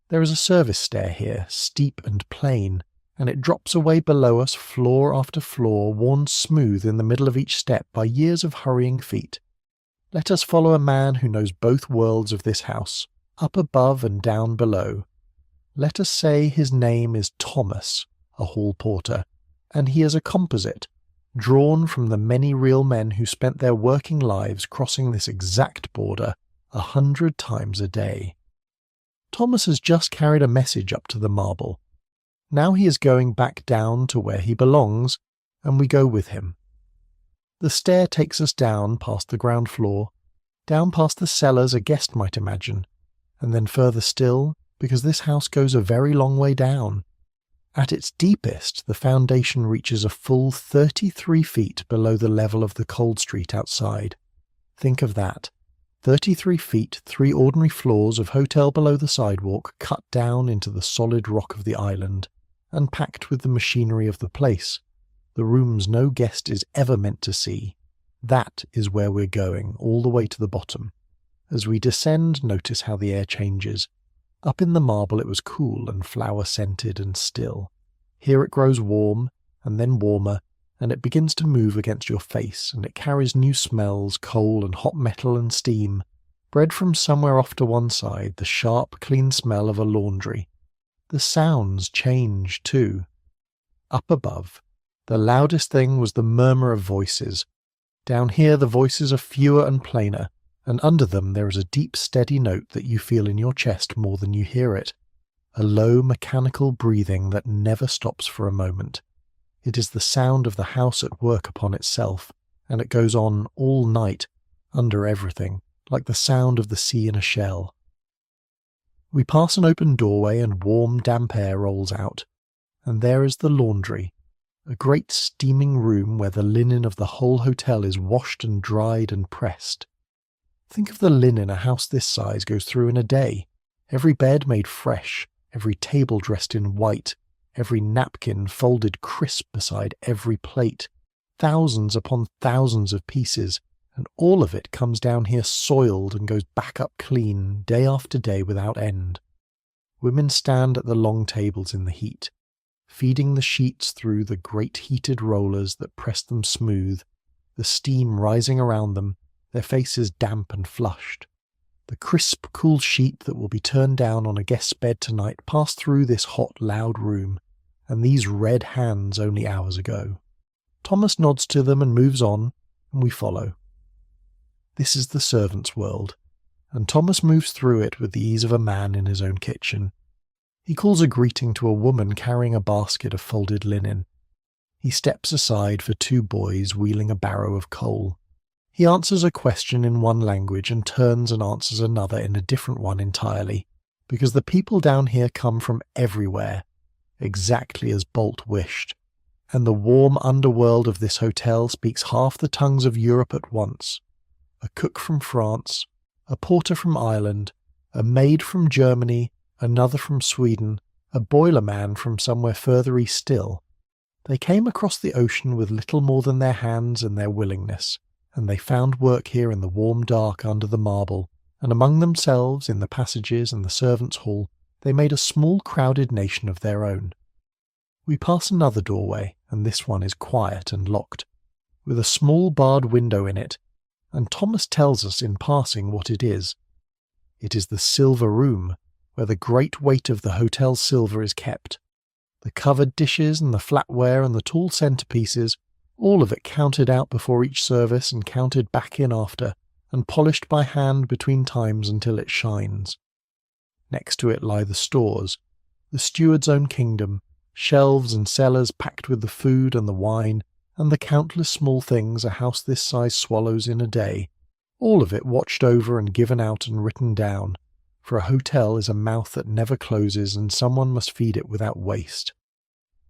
There is a service stair here, steep and plain, and it drops away below us floor after floor, worn smooth in the middle of each step by years of hurrying feet. Let us follow a man who knows both worlds of this house, up above and down below. Let us say his name is Thomas, a hall porter, and he is a composite, drawn from the many real men who spent their working lives crossing this exact border 100 times a day. Thomas has just carried a message up to the marble. Now he is going back down to where he belongs, and we go with him. The stair takes us down past the ground floor, down past the cellars a guest might imagine, and then further still, because this house goes a very long way down. At its deepest, the foundation reaches a full 33 feet below the level of the cold street outside. Think of that. 33 feet, 3 ordinary floors of hotel below the sidewalk cut down into the solid rock of the island, and packed with the machinery of the place. The rooms no guest is ever meant to see. That is where we're going, all the way to the bottom. As we descend, notice how the air changes. Up in the marble it was cool and flower-scented and still. Here it grows warm, and then warmer, and it begins to move against your face, and it carries new smells, coal and hot metal and steam, bred from somewhere off to one side, the sharp, clean smell of a laundry. The sounds change, too. Up above, the loudest thing was the murmur of voices. Down here the voices are fewer and plainer, and under them there is a deep, steady note that you feel in your chest more than you hear it. A low, mechanical breathing that never stops for a moment. It is the sound of the house at work upon itself, and it goes on all night, under everything, like the sound of the sea in a shell. We pass an open doorway and warm, damp air rolls out, and there is the laundry, a great steaming room where the linen of the whole hotel is washed and dried and pressed. Think of the linen a house this size goes through in a day. Every bed made fresh, every table dressed in white, every napkin folded crisp beside every plate, thousands upon thousands of pieces, and all of it comes down here soiled and goes back up clean, day after day without end. Women stand at the long tables in the heat, feeding the sheets through the great heated rollers that press them smooth, the steam rising around them, their faces damp and flushed. The crisp, cool sheet that will be turned down on a guest's bed tonight passed through this hot, loud room, and these red hands only hours ago. Thomas nods to them and moves on, and we follow. This is the servants' world, and Thomas moves through it with the ease of a man in his own kitchen. He calls a greeting to a woman carrying a basket of folded linen. He steps aside for 2 boys wheeling a barrow of coal. He answers a question in one language and turns and answers another in a different one entirely, because the people down here come from everywhere, exactly as Bolt wished, and the warm underworld of this hotel speaks half the tongues of Europe at once. A cook from France, a porter from Ireland, a maid from Germany, another from Sweden, a boiler man from somewhere further east still. They came across the ocean with little more than their hands and their willingness, and they found work here in the warm dark under the marble, and among themselves, in the passages and the servants' hall, they made a small crowded nation of their own. We pass another doorway, and this one is quiet and locked, with a small barred window in it, and Thomas tells us in passing what it is. It is the silver room, where the great weight of the hotel's silver is kept. The covered dishes and the flatware and the tall centerpieces, all of it counted out before each service and counted back in after, and polished by hand between times until it shines. Next to it lie the stores, the steward's own kingdom, shelves and cellars packed with the food and the wine, and the countless small things a house this size swallows in a day, all of it watched over and given out and written down, for a hotel is a mouth that never closes and someone must feed it without waste.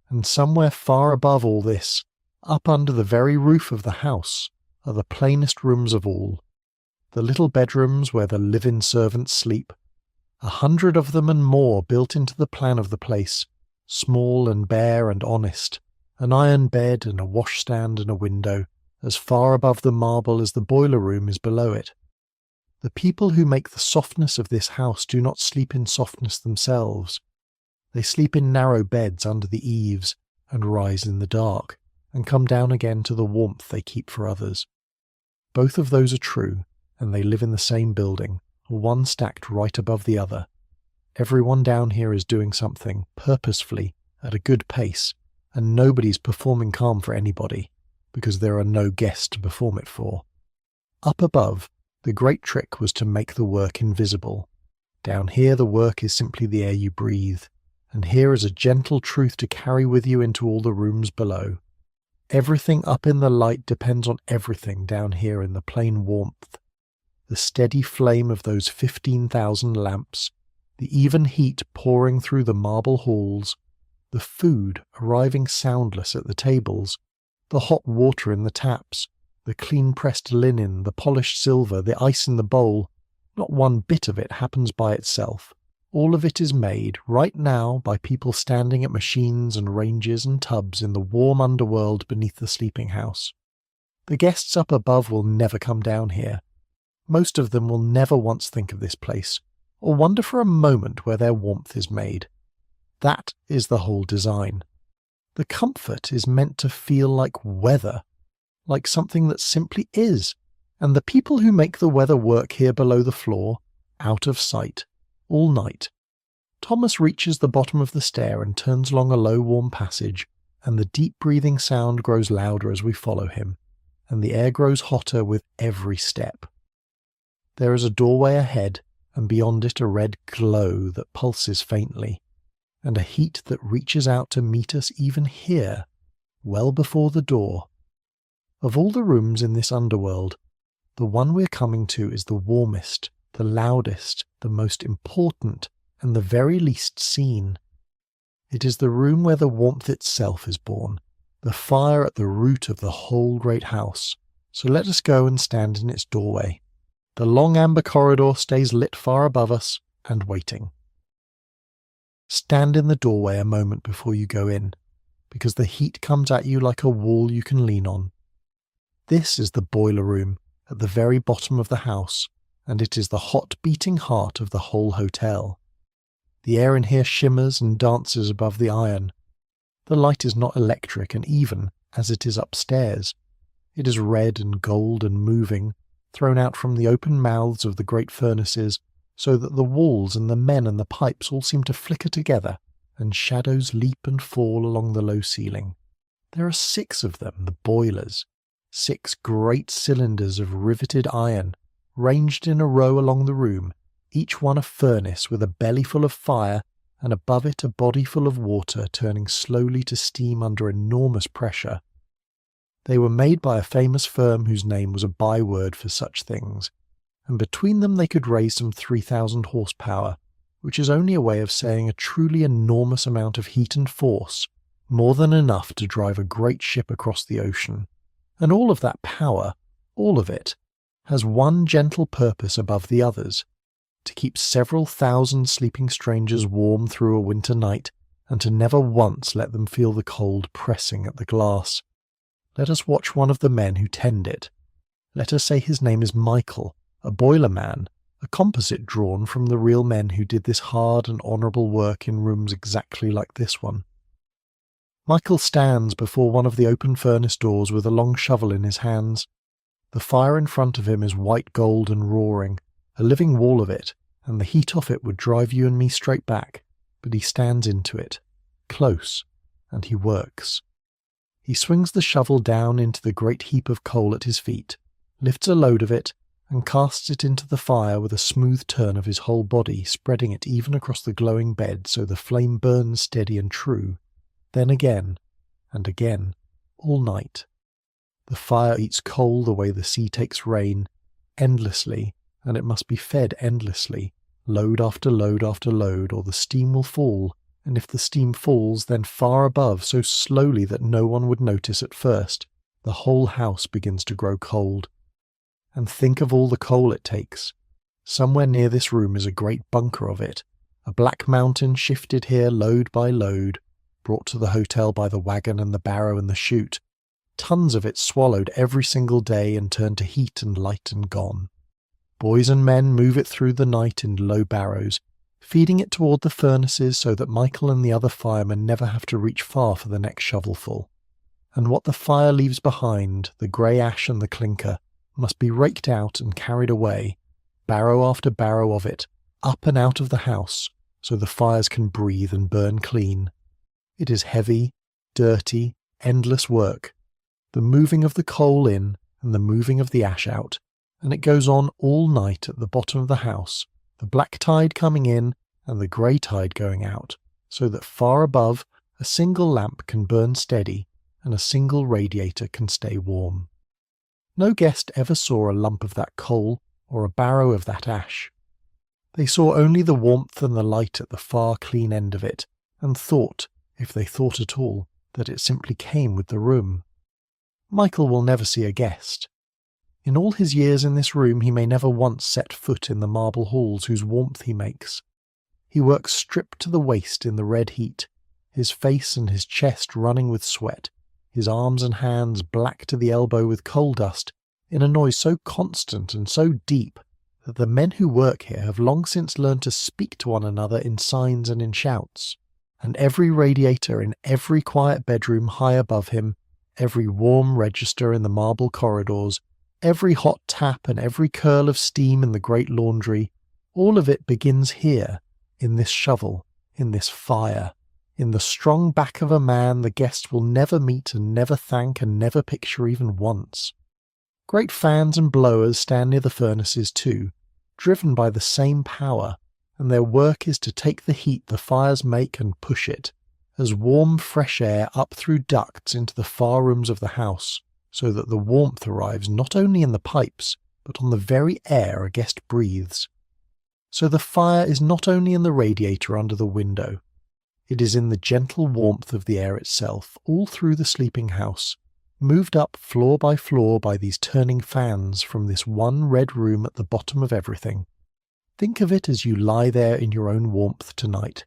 And somewhere far above all this, up under the very roof of the house, are the plainest rooms of all, the little bedrooms where the live-in servants sleep, 100 of them and more built into the plan of the place, small and bare and honest, an iron bed and a washstand and a window, as far above the marble as the boiler room is below it. The people who make the softness of this house do not sleep in softness themselves. They sleep in narrow beds under the eaves and rise in the dark, and come down again to the warmth they keep for others. Both of those are true, and they live in the same building, one stacked right above the other. Everyone down here is doing something, purposefully, at a good pace, and nobody's performing calm for anybody, because there are no guests to perform it for. Up above, the great trick was to make the work invisible. Down here the work is simply the air you breathe, and here is a gentle truth to carry with you into all the rooms below. Everything up in the light depends on everything down here in the plain warmth. The steady flame of those 15,000 lamps, the even heat pouring through the marble halls, the food arriving soundless at the tables, the hot water in the taps, the clean-pressed linen, the polished silver, the ice in the bowl, not one bit of it happens by itself. All of it is made, right now, by people standing at machines and ranges and tubs in the warm underworld beneath the sleeping house. The guests up above will never come down here. Most of them will never once think of this place, or wonder for a moment where their warmth is made. That is the whole design. The comfort is meant to feel like weather, like something that simply is, and the people who make the weather work here below the floor, out of sight, all night. Thomas reaches the bottom of the stair and turns along a low warm passage, and the deep breathing sound grows louder as we follow him, and the air grows hotter with every step. There is a doorway ahead, and beyond it a red glow that pulses faintly, and a heat that reaches out to meet us even here, well before the door. Of all the rooms in this underworld, the one we're coming to is the warmest, the loudest, the most important, and the very least seen. It is the room where the warmth itself is born, the fire at the root of the whole great house. So let us go and stand in its doorway. The long amber corridor stays lit far above us, and waiting. Stand in the doorway a moment before you go in, because the heat comes at you like a wall you can lean on. This is the boiler room, at the very bottom of the house, and it is the hot beating heart of the whole hotel. The air in here shimmers and dances above the iron. The light is not electric and even, as it is upstairs. It is red and gold and moving, thrown out from the open mouths of the great furnaces, so that the walls and the men and the pipes all seem to flicker together, and shadows leap and fall along the low ceiling. There are 6 of them, the boilers, 6 great cylinders of riveted iron, ranged in a row along the room, each one a furnace with a belly full of fire, and above it a body full of water turning slowly to steam under enormous pressure. They were made by a famous firm whose name was a byword for such things, and between them they could raise some 3,000 horsepower, which is only a way of saying a truly enormous amount of heat and force, more than enough to drive a great ship across the ocean. And all of that power, all of it, has one gentle purpose above the others, to keep several thousand sleeping strangers warm through a winter night, and to never once let them feel the cold pressing at the glass. Let us watch one of the men who tend it. Let us say his name is Michael, a boiler man, a composite drawn from the real men who did this hard and honourable work in rooms exactly like this one. Michael stands before one of the open furnace doors with a long shovel in his hands. The fire in front of him is white gold and roaring, a living wall of it, and the heat off it would drive you and me straight back, but he stands into it, close, and he works. He swings the shovel down into the great heap of coal at his feet, lifts a load of it, and casts it into the fire with a smooth turn of his whole body, spreading it even across the glowing bed so the flame burns steady and true. Then again, and again, all night. The fire eats coal the way the sea takes rain, endlessly, and it must be fed endlessly, load after load after load, or the steam will fall, and if the steam falls, then far above, so slowly that no one would notice at first, the whole house begins to grow cold. And think of all the coal it takes. Somewhere near this room is a great bunker of it, a black mountain shifted here load by load, brought to the hotel by the wagon and the barrow and the chute, tons of it swallowed every single day and turned to heat and light and gone. Boys and men move it through the night in low barrows, feeding it toward the furnaces so that Michael and the other firemen never have to reach far for the next shovelful. And what the fire leaves behind, the grey ash and the clinker, must be raked out and carried away, barrow after barrow of it, up and out of the house, so the fires can breathe and burn clean. It is heavy, dirty, endless work, the moving of the coal in and the moving of the ash out, and it goes on all night at the bottom of the house, the black tide coming in and the grey tide going out, so that far above a single lamp can burn steady and a single radiator can stay warm. No guest ever saw a lump of that coal or a barrow of that ash. They saw only the warmth and the light at the far clean end of it, and thought, if they thought at all, that it simply came with the room. Michael will never see a guest. In all his years in this room he may never once set foot in the marble halls whose warmth he makes. He works stripped to the waist in the red heat, his face and his chest running with sweat, his arms and hands black to the elbow with coal dust, in a noise so constant and so deep that the men who work here have long since learned to speak to one another in signs and in shouts, and every radiator in every quiet bedroom high above him, every warm register in the marble corridors, every hot tap and every curl of steam in the great laundry, all of it begins here, in this shovel, in this fire, in the strong back of a man the guests will never meet and never thank and never picture even once. Great fans and blowers stand near the furnaces too, driven by the same power, and their work is to take the heat the fires make and push it, as warm fresh air up through ducts into the far rooms of the house, so that the warmth arrives not only in the pipes, but on the very air a guest breathes. So the fire is not only in the radiator under the window, it is in the gentle warmth of the air itself, all through the sleeping house, moved up floor by these turning fans from this one red room at the bottom of everything. Think of it as you lie there in your own warmth tonight.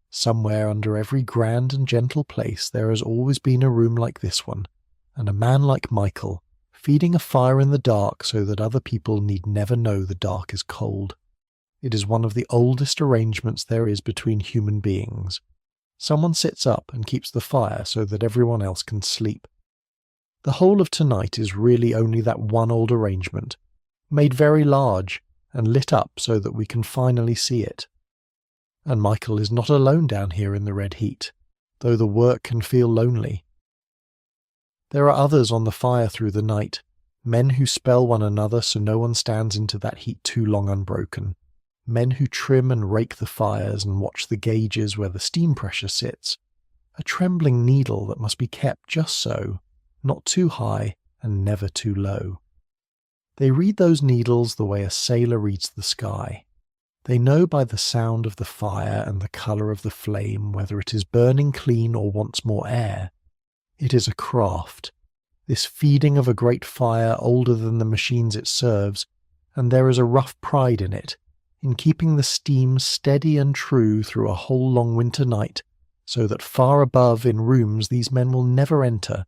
Somewhere under every grand and gentle place there has always been a room like this one, and a man like Michael, feeding a fire in the dark so that other people need never know the dark is cold. It is one of the oldest arrangements there is between human beings. Someone sits up and keeps the fire so that everyone else can sleep. The whole of tonight is really only that one old arrangement, made very large and lit up so that we can finally see it. And Michael is not alone down here in the red heat, though the work can feel lonely. There are others on the fire through the night, men who spell one another so no one stands into that heat too long unbroken, men who trim and rake the fires and watch the gauges where the steam pressure sits, a trembling needle that must be kept just so, not too high and never too low. They read those needles the way a sailor reads the sky. They know by the sound of the fire and the colour of the flame whether it is burning clean or wants more air. It is a craft, this feeding of a great fire older than the machines it serves, and there is a rough pride in it, in keeping the steam steady and true through a whole long winter night, so that far above in rooms these men will never enter,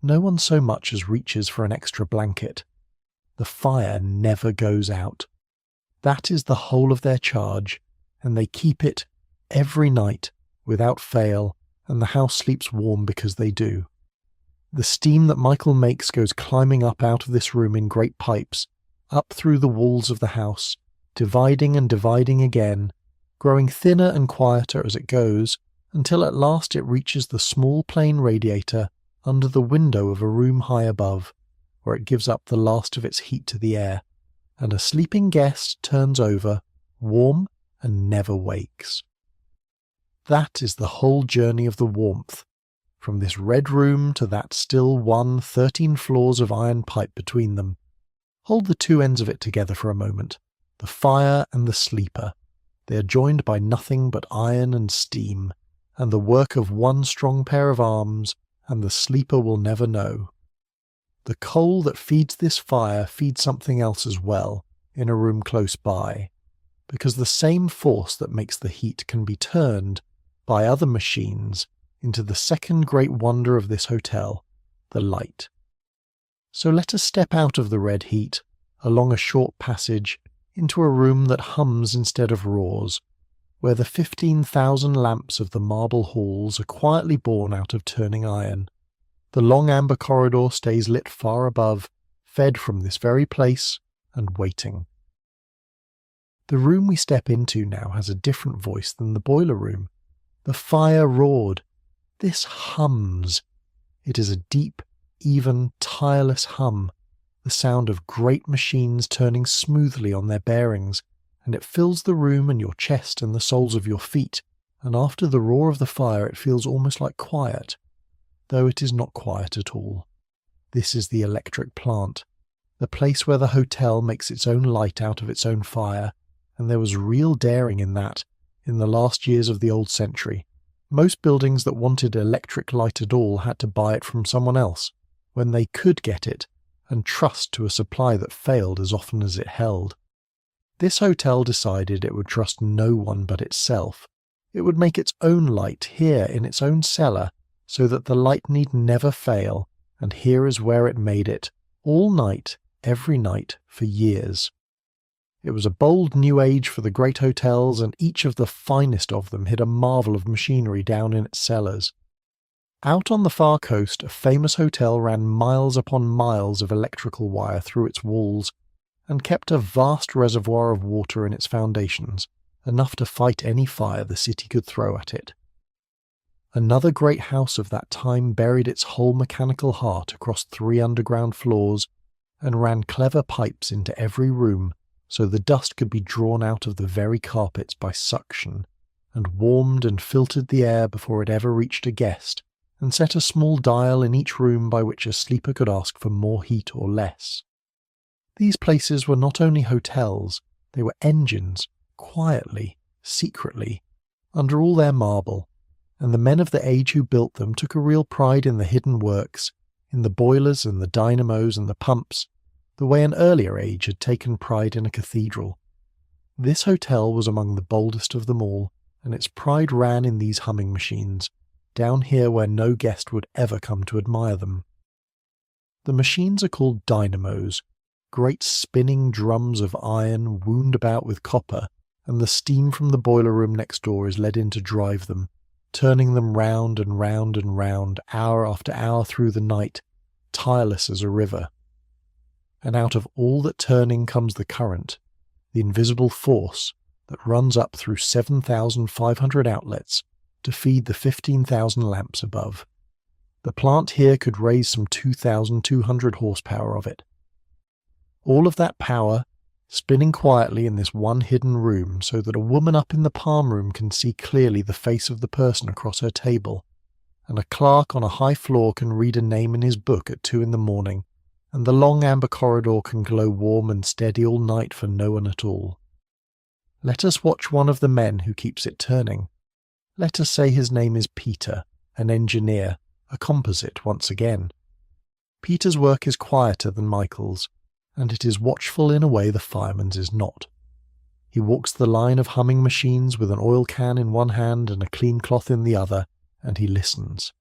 no one so much as reaches for an extra blanket. The fire never goes out. That is the whole of their charge, and they keep it every night without fail, and the house sleeps warm because they do. The steam that Michael makes goes climbing up out of this room in great pipes, up through the walls of the house, dividing and dividing again, growing thinner and quieter as it goes, until at last it reaches the small plain radiator under the window of a room high above, where it gives up the last of its heat to the air, and a sleeping guest turns over, warm and never wakes. That is the whole journey of the warmth, from this red room to that still 13 floors of iron pipe between them. Hold the two ends of it together for a moment, the fire and the sleeper. They are joined by nothing but iron and steam, and the work of one strong pair of arms, and the sleeper will never know. The coal that feeds this fire feeds something else as well, in a room close by, because the same force that makes the heat can be turned, by other machines, into the second great wonder of this hotel, the light. So let us step out of the red heat, along a short passage, into a room that hums instead of roars, where the 15,000 lamps of the marble halls are quietly born out of turning iron. The long amber corridor stays lit far above, fed from this very place, and waiting. The room we step into now has a different voice than the boiler room. The fire roared. This hums. It is a deep, even, tireless hum, the sound of great machines turning smoothly on their bearings, and it fills the room and your chest and the soles of your feet, and after the roar of the fire it feels almost like quiet, though it is not quiet at all. This is the electric plant, the place where the hotel makes its own light out of its own fire, and there was real daring in that, in the last years of the old century. Most buildings that wanted electric light at all had to buy it from someone else, when they could get it, and trust to a supply that failed as often as it held. This hotel decided it would trust no one but itself. It would make its own light here in its own cellar, so that the light need never fail, and here is where it made it, all night, every night, for years. It was a bold new age for the great hotels, and each of the finest of them hid a marvel of machinery down in its cellars. Out on the far coast, a famous hotel ran miles upon miles of electrical wire through its walls, and kept a vast reservoir of water in its foundations, enough to fight any fire the city could throw at it. Another great house of that time buried its whole mechanical heart across 3 underground floors, and ran clever pipes into every room, so the dust could be drawn out of the very carpets by suction, and warmed and filtered the air before it ever reached a guest, and set a small dial in each room by which a sleeper could ask for more heat or less. These places were not only hotels, they were engines, quietly, secretly, under all their marble, and the men of the age who built them took a real pride in the hidden works, in the boilers and the dynamos and the pumps, the way an earlier age had taken pride in a cathedral. This hotel was among the boldest of them all, and its pride ran in these humming machines, down here where no guest would ever come to admire them. The machines are called dynamos, great spinning drums of iron wound about with copper, and the steam from the boiler room next door is let in to drive them, turning them round and round and round, hour after hour through the night, tireless as a river. And out of all that turning comes the current, the invisible force that runs up through 7,500 outlets to feed the 15,000 lamps above. The plant here could raise some 2,200 horsepower of it. All of that power, spinning quietly in this one hidden room so that a woman up in the palm room can see clearly the face of the person across her table, and a clerk on a high floor can read a name in his book at 2 a.m, and the long amber corridor can glow warm and steady all night for no one at all. Let us watch one of the men who keeps it turning. Let us say his name is Peter, an engineer, a composite once again. Peter's work is quieter than Michael's, and it is watchful in a way the fireman's is not. He walks the line of humming machines with an oil can in one hand and a clean cloth in the other, and he listens.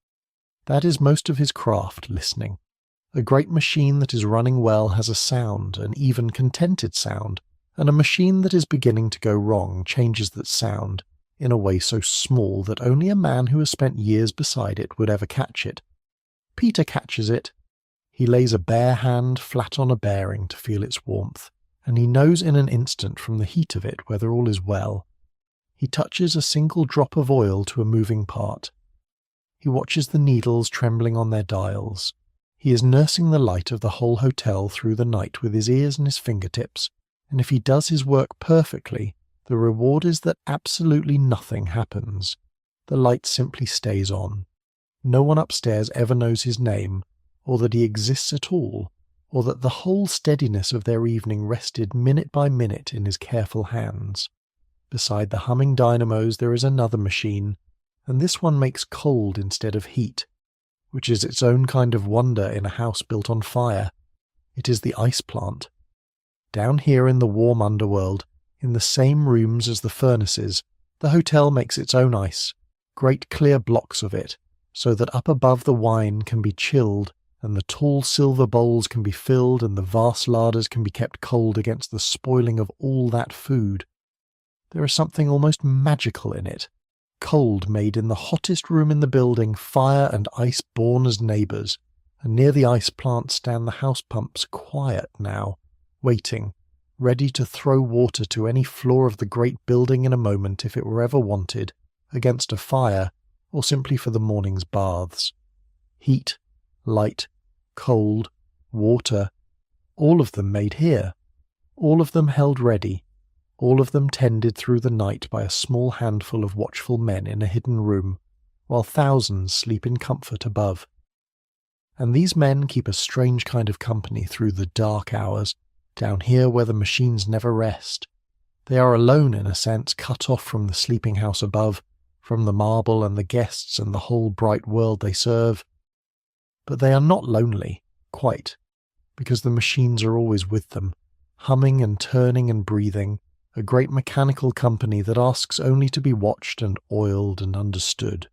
That is most of his craft, listening. A great machine that is running well has a sound, an even contented sound, and a machine that is beginning to go wrong changes that sound in a way so small that only a man who has spent years beside it would ever catch it. Peter catches it. He lays a bare hand flat on a bearing to feel its warmth, and he knows in an instant from the heat of it whether all is well. He touches a single drop of oil to a moving part. He watches the needles trembling on their dials. He is nursing the light of the whole hotel through the night with his ears and his fingertips, and if he does his work perfectly, the reward is that absolutely nothing happens. The light simply stays on. No one upstairs ever knows his name, or that he exists at all, or that the whole steadiness of their evening rested minute by minute in his careful hands. Beside the humming dynamos there is another machine, and this one makes cold instead of heat, which is its own kind of wonder in a house built on fire. It is the ice plant. Down here in the warm underworld, in the same rooms as the furnaces, the hotel makes its own ice, great clear blocks of it, so that up above the wine can be chilled and the tall silver bowls can be filled and the vast larders can be kept cold against the spoiling of all that food. There is something almost magical in it. Cold made in the hottest room in the building, fire and ice born as neighbours, and near the ice plant stand the house pumps quiet now, waiting, ready to throw water to any floor of the great building in a moment if it were ever wanted, against a fire, or simply for the morning's baths. Heat, light, cold, water, all of them made here, all of them held ready, all of them tended through the night by a small handful of watchful men in a hidden room, while thousands sleep in comfort above. And these men keep a strange kind of company through the dark hours, down here where the machines never rest. They are alone in a sense, cut off from the sleeping house above, from the marble and the guests and the whole bright world they serve. But they are not lonely, quite, because the machines are always with them, humming and turning and breathing, a great mechanical company that asks only to be watched and oiled and understood.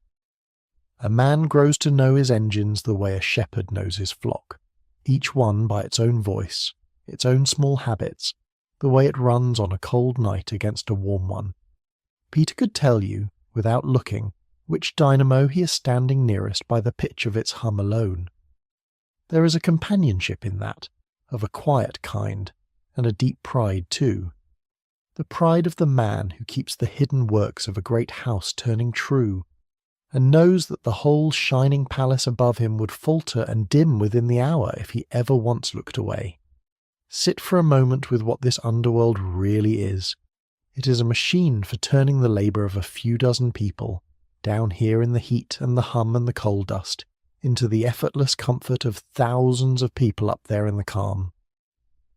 A man grows to know his engines the way a shepherd knows his flock, each one by its own voice, its own small habits, the way it runs on a cold night against a warm one. Peter could tell you, without looking, which dynamo he is standing nearest by the pitch of its hum alone. There is a companionship in that, of a quiet kind, and a deep pride too. The pride of the man who keeps the hidden works of a great house turning true, and knows that the whole shining palace above him would falter and dim within the hour if he ever once looked away. Sit for a moment with what this underworld really is. It is a machine for turning the labour of a few dozen people, down here in the heat and the hum and the coal dust, into the effortless comfort of thousands of people up there in the calm.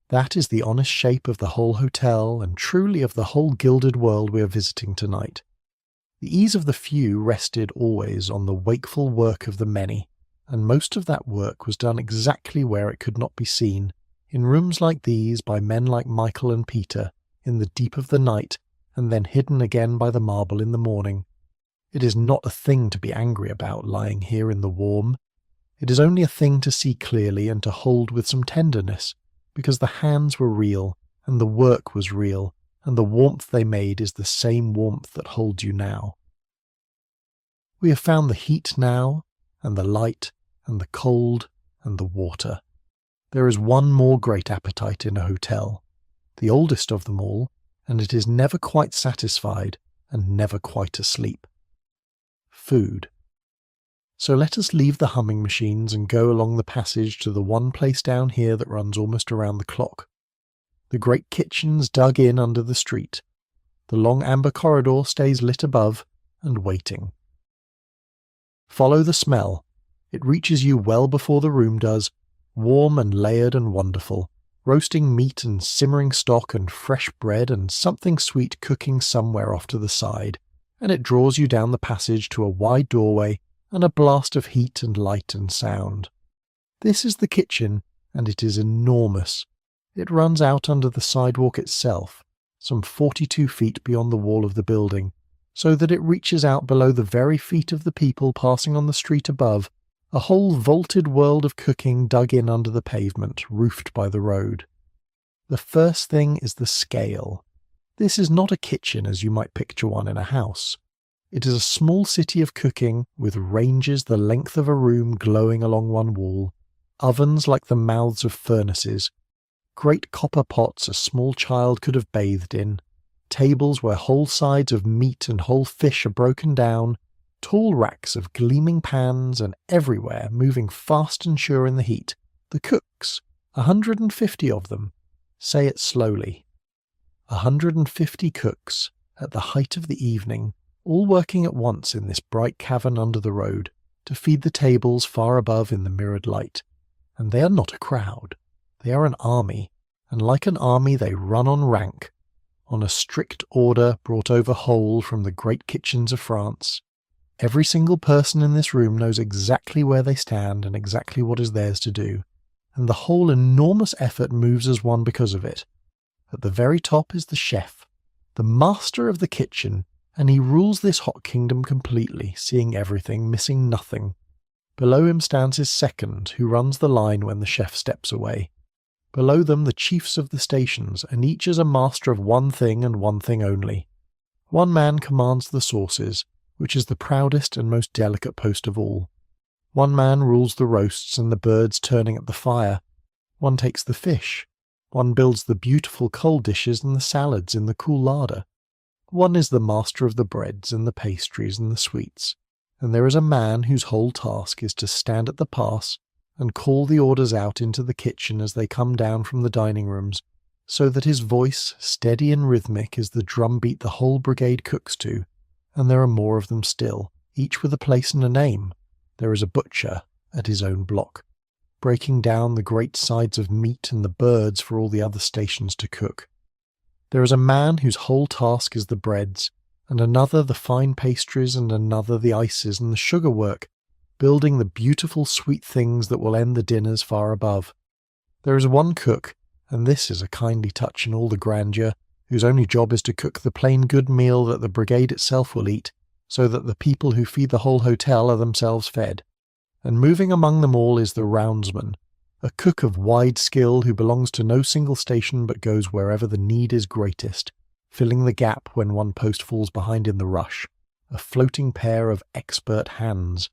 That is the honest shape of the whole hotel, and truly of the whole gilded world we are visiting tonight. The ease of the few rested always on the wakeful work of the many, and most of that work was done exactly where it could not be seen, in rooms like these by men like Michael and Peter, in the deep of the night, and then hidden again by the marble in the morning. It is not a thing to be angry about lying here in the warm. It is only a thing to see clearly and to hold with some tenderness, because the hands were real, and the work was real, and the warmth they made is the same warmth that holds you now. We have found the heat now, and the light, and the cold, and the water. There is one more great appetite in a hotel, the oldest of them all, and it is never quite satisfied and never quite asleep. Food. So let us leave the humming machines and go along the passage to the one place down here that runs almost around the clock. The great kitchen's dug in under the street. The long amber corridor stays lit above and waiting. Follow the smell. It reaches you well before the room does, warm and layered and wonderful, roasting meat and simmering stock and fresh bread and something sweet cooking somewhere off to the side, and it draws you down the passage to a wide doorway and a blast of heat and light and sound. This is the kitchen, and it is enormous. It runs out under the sidewalk itself, some 42 feet beyond the wall of the building, so that it reaches out below the very feet of the people passing on the street above, a whole vaulted world of cooking dug in under the pavement, roofed by the road. The first thing is the scale. This is not a kitchen as you might picture one in a house. It is a small city of cooking, with ranges the length of a room glowing along one wall, ovens like the mouths of furnaces, great copper pots a small child could have bathed in, tables where whole sides of meat and whole fish are broken down, tall racks of gleaming pans, and everywhere, moving fast and sure in the heat, the cooks, 150 of them. Say it slowly. 150 cooks, at the height of the evening, all working at once in this bright cavern under the road, to feed the tables far above in the mirrored light. And they are not a crowd. They are an army, and like an army they run on rank, on a strict order brought over whole from the great kitchens of France. Every single person in this room knows exactly where they stand and exactly what is theirs to do, and the whole enormous effort moves as one because of it. At the very top is the chef, the master of the kitchen, and he rules this hot kingdom completely, seeing everything, missing nothing. Below him stands his second, who runs the line when the chef steps away. Below them the chiefs of the stations, and each is a master of one thing and one thing only. One man commands the sauces, which is the proudest and most delicate post of all. One man rules the roasts and the birds turning at the fire. One takes the fish. One builds the beautiful cold dishes and the salads in the cool larder. One is the master of the breads and the pastries and the sweets. And there is a man whose whole task is to stand at the pass and call the orders out into the kitchen as they come down from the dining rooms, so that his voice, steady and rhythmic, is the drumbeat the whole brigade cooks to, and there are more of them still, each with a place and a name. There is a butcher at his own block, breaking down the great sides of meat and the birds for all the other stations to cook. There is a man whose whole task is the breads, and another the fine pastries, and another the ices and the sugar work, building the beautiful sweet things that will end the dinners far above. There is one cook, and this is a kindly touch in all the grandeur, whose only job is to cook the plain good meal that the brigade itself will eat, so that the people who feed the whole hotel are themselves fed. And moving among them all is the roundsman, a cook of wide skill who belongs to no single station but goes wherever the need is greatest, filling the gap when one post falls behind in the rush, a floating pair of expert hands.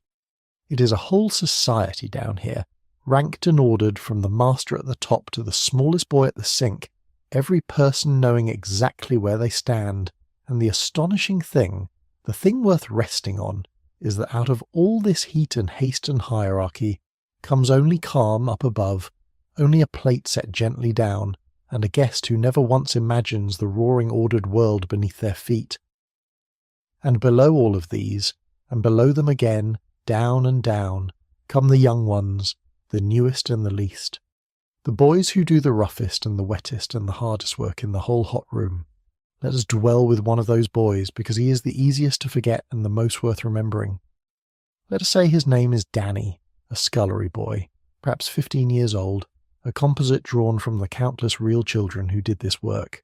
It is a whole society down here, ranked and ordered from the master at the top to the smallest boy at the sink, every person knowing exactly where they stand, and the astonishing thing, the thing worth resting on, is that out of all this heat and haste and hierarchy comes only calm up above, only a plate set gently down, and a guest who never once imagines the roaring ordered world beneath their feet. And below all of these, and below them again, down and down, come the young ones, the newest and the least. The boys who do the roughest and the wettest and the hardest work in the whole hot room. Let us dwell with one of those boys, because he is the easiest to forget and the most worth remembering. Let us say his name is Danny, a scullery boy, perhaps 15 years old, a composite drawn from the countless real children who did this work.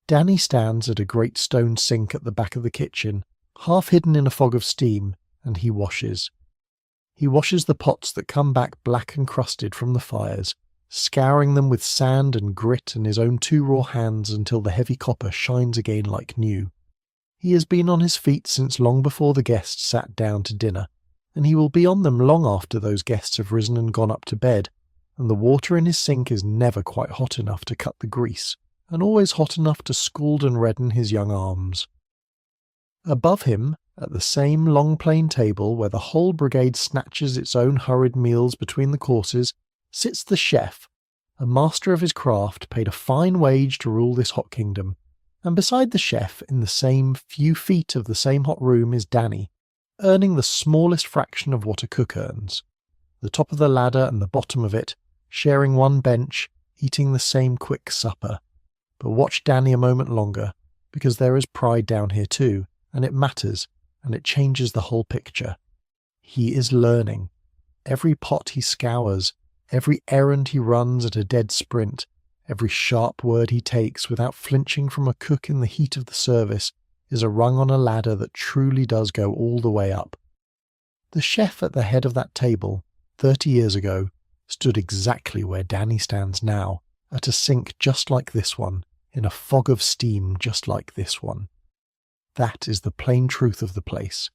Danny stands at a great stone sink at the back of the kitchen, half hidden in a fog of steam, and he washes. He washes the pots that come back black and crusted from the fires, scouring them with sand and grit and his own 2 raw hands until the heavy copper shines again like new. He has been on his feet since long before the guests sat down to dinner, and he will be on them long after those guests have risen and gone up to bed, and the water in his sink is never quite hot enough to cut the grease, and always hot enough to scald and redden his young arms. Above him, at the same long plain table where the whole brigade snatches its own hurried meals between the courses, sits the chef, a master of his craft, paid a fine wage to rule this hot kingdom, and beside the chef, in the same few feet of the same hot room, is Danny, earning the smallest fraction of what a cook earns, the top of the ladder and the bottom of it, sharing one bench, eating the same quick supper. But watch Danny a moment longer, because there is pride down here too, and it matters, and it changes the whole picture. He is learning. Every pot he scours, every errand he runs at a dead sprint, every sharp word he takes without flinching from a cook in the heat of the service, is a rung on a ladder that truly does go all the way up. The chef at the head of that table, 30 years ago, stood exactly where Danny stands now, at a sink just like this one, in a fog of steam just like this one. That is the plain truth of the place.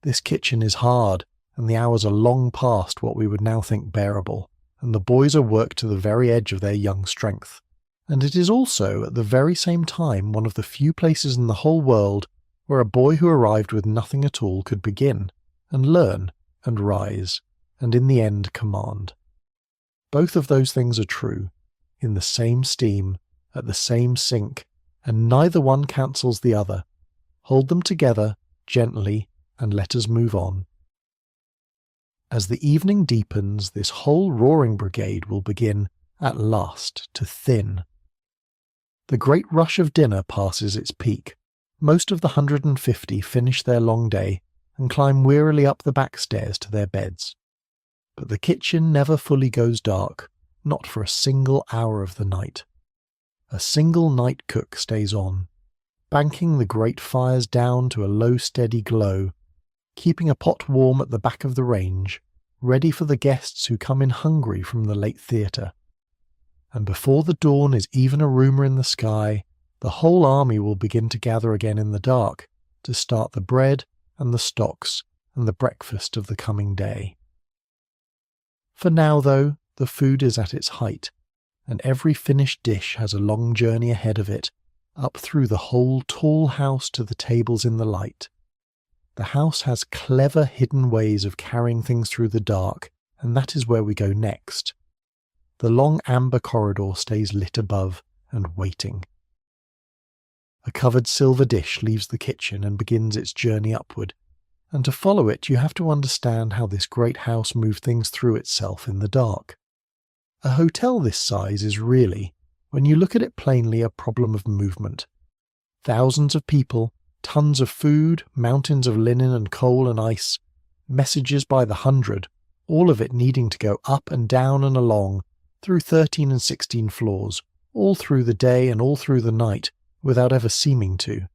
This kitchen is hard, and the hours are long past what we would now think bearable, and the boys are worked to the very edge of their young strength. And it is also, at the very same time, one of the few places in the whole world where a boy who arrived with nothing at all could begin, and learn, and rise, and in the end command. Both of those things are true, in the same steam, at the same sink, and neither one cancels the other. Hold them together, gently, and let us move on. As the evening deepens, this whole roaring brigade will begin, at last, to thin. The great rush of dinner passes its peak. Most of the 150 finish their long day and climb wearily up the back stairs to their beds. But the kitchen never fully goes dark, not for a single hour of the night. A single night cook stays on, banking the great fires down to a low steady glow, keeping a pot warm at the back of the range, ready for the guests who come in hungry from the late theatre. And before the dawn is even a rumour in the sky, the whole army will begin to gather again in the dark to start the bread and the stocks and the breakfast of the coming day. For now, though, the food is at its height, and every finished dish has a long journey ahead of it, up through the whole tall house to the tables in the light. The house has clever hidden ways of carrying things through the dark, and that is where we go next. The long amber corridor stays lit above and waiting. A covered silver dish leaves the kitchen and begins its journey upward, and to follow it you have to understand how this great house moved things through itself in the dark. A hotel this size is really, when you look at it plainly, a problem of movement. Thousands of people, tons of food, mountains of linen and coal and ice, messages by the hundred, all of it needing to go up and down and along, through 13 and 16 floors, all through the day and all through the night, without ever seeming to.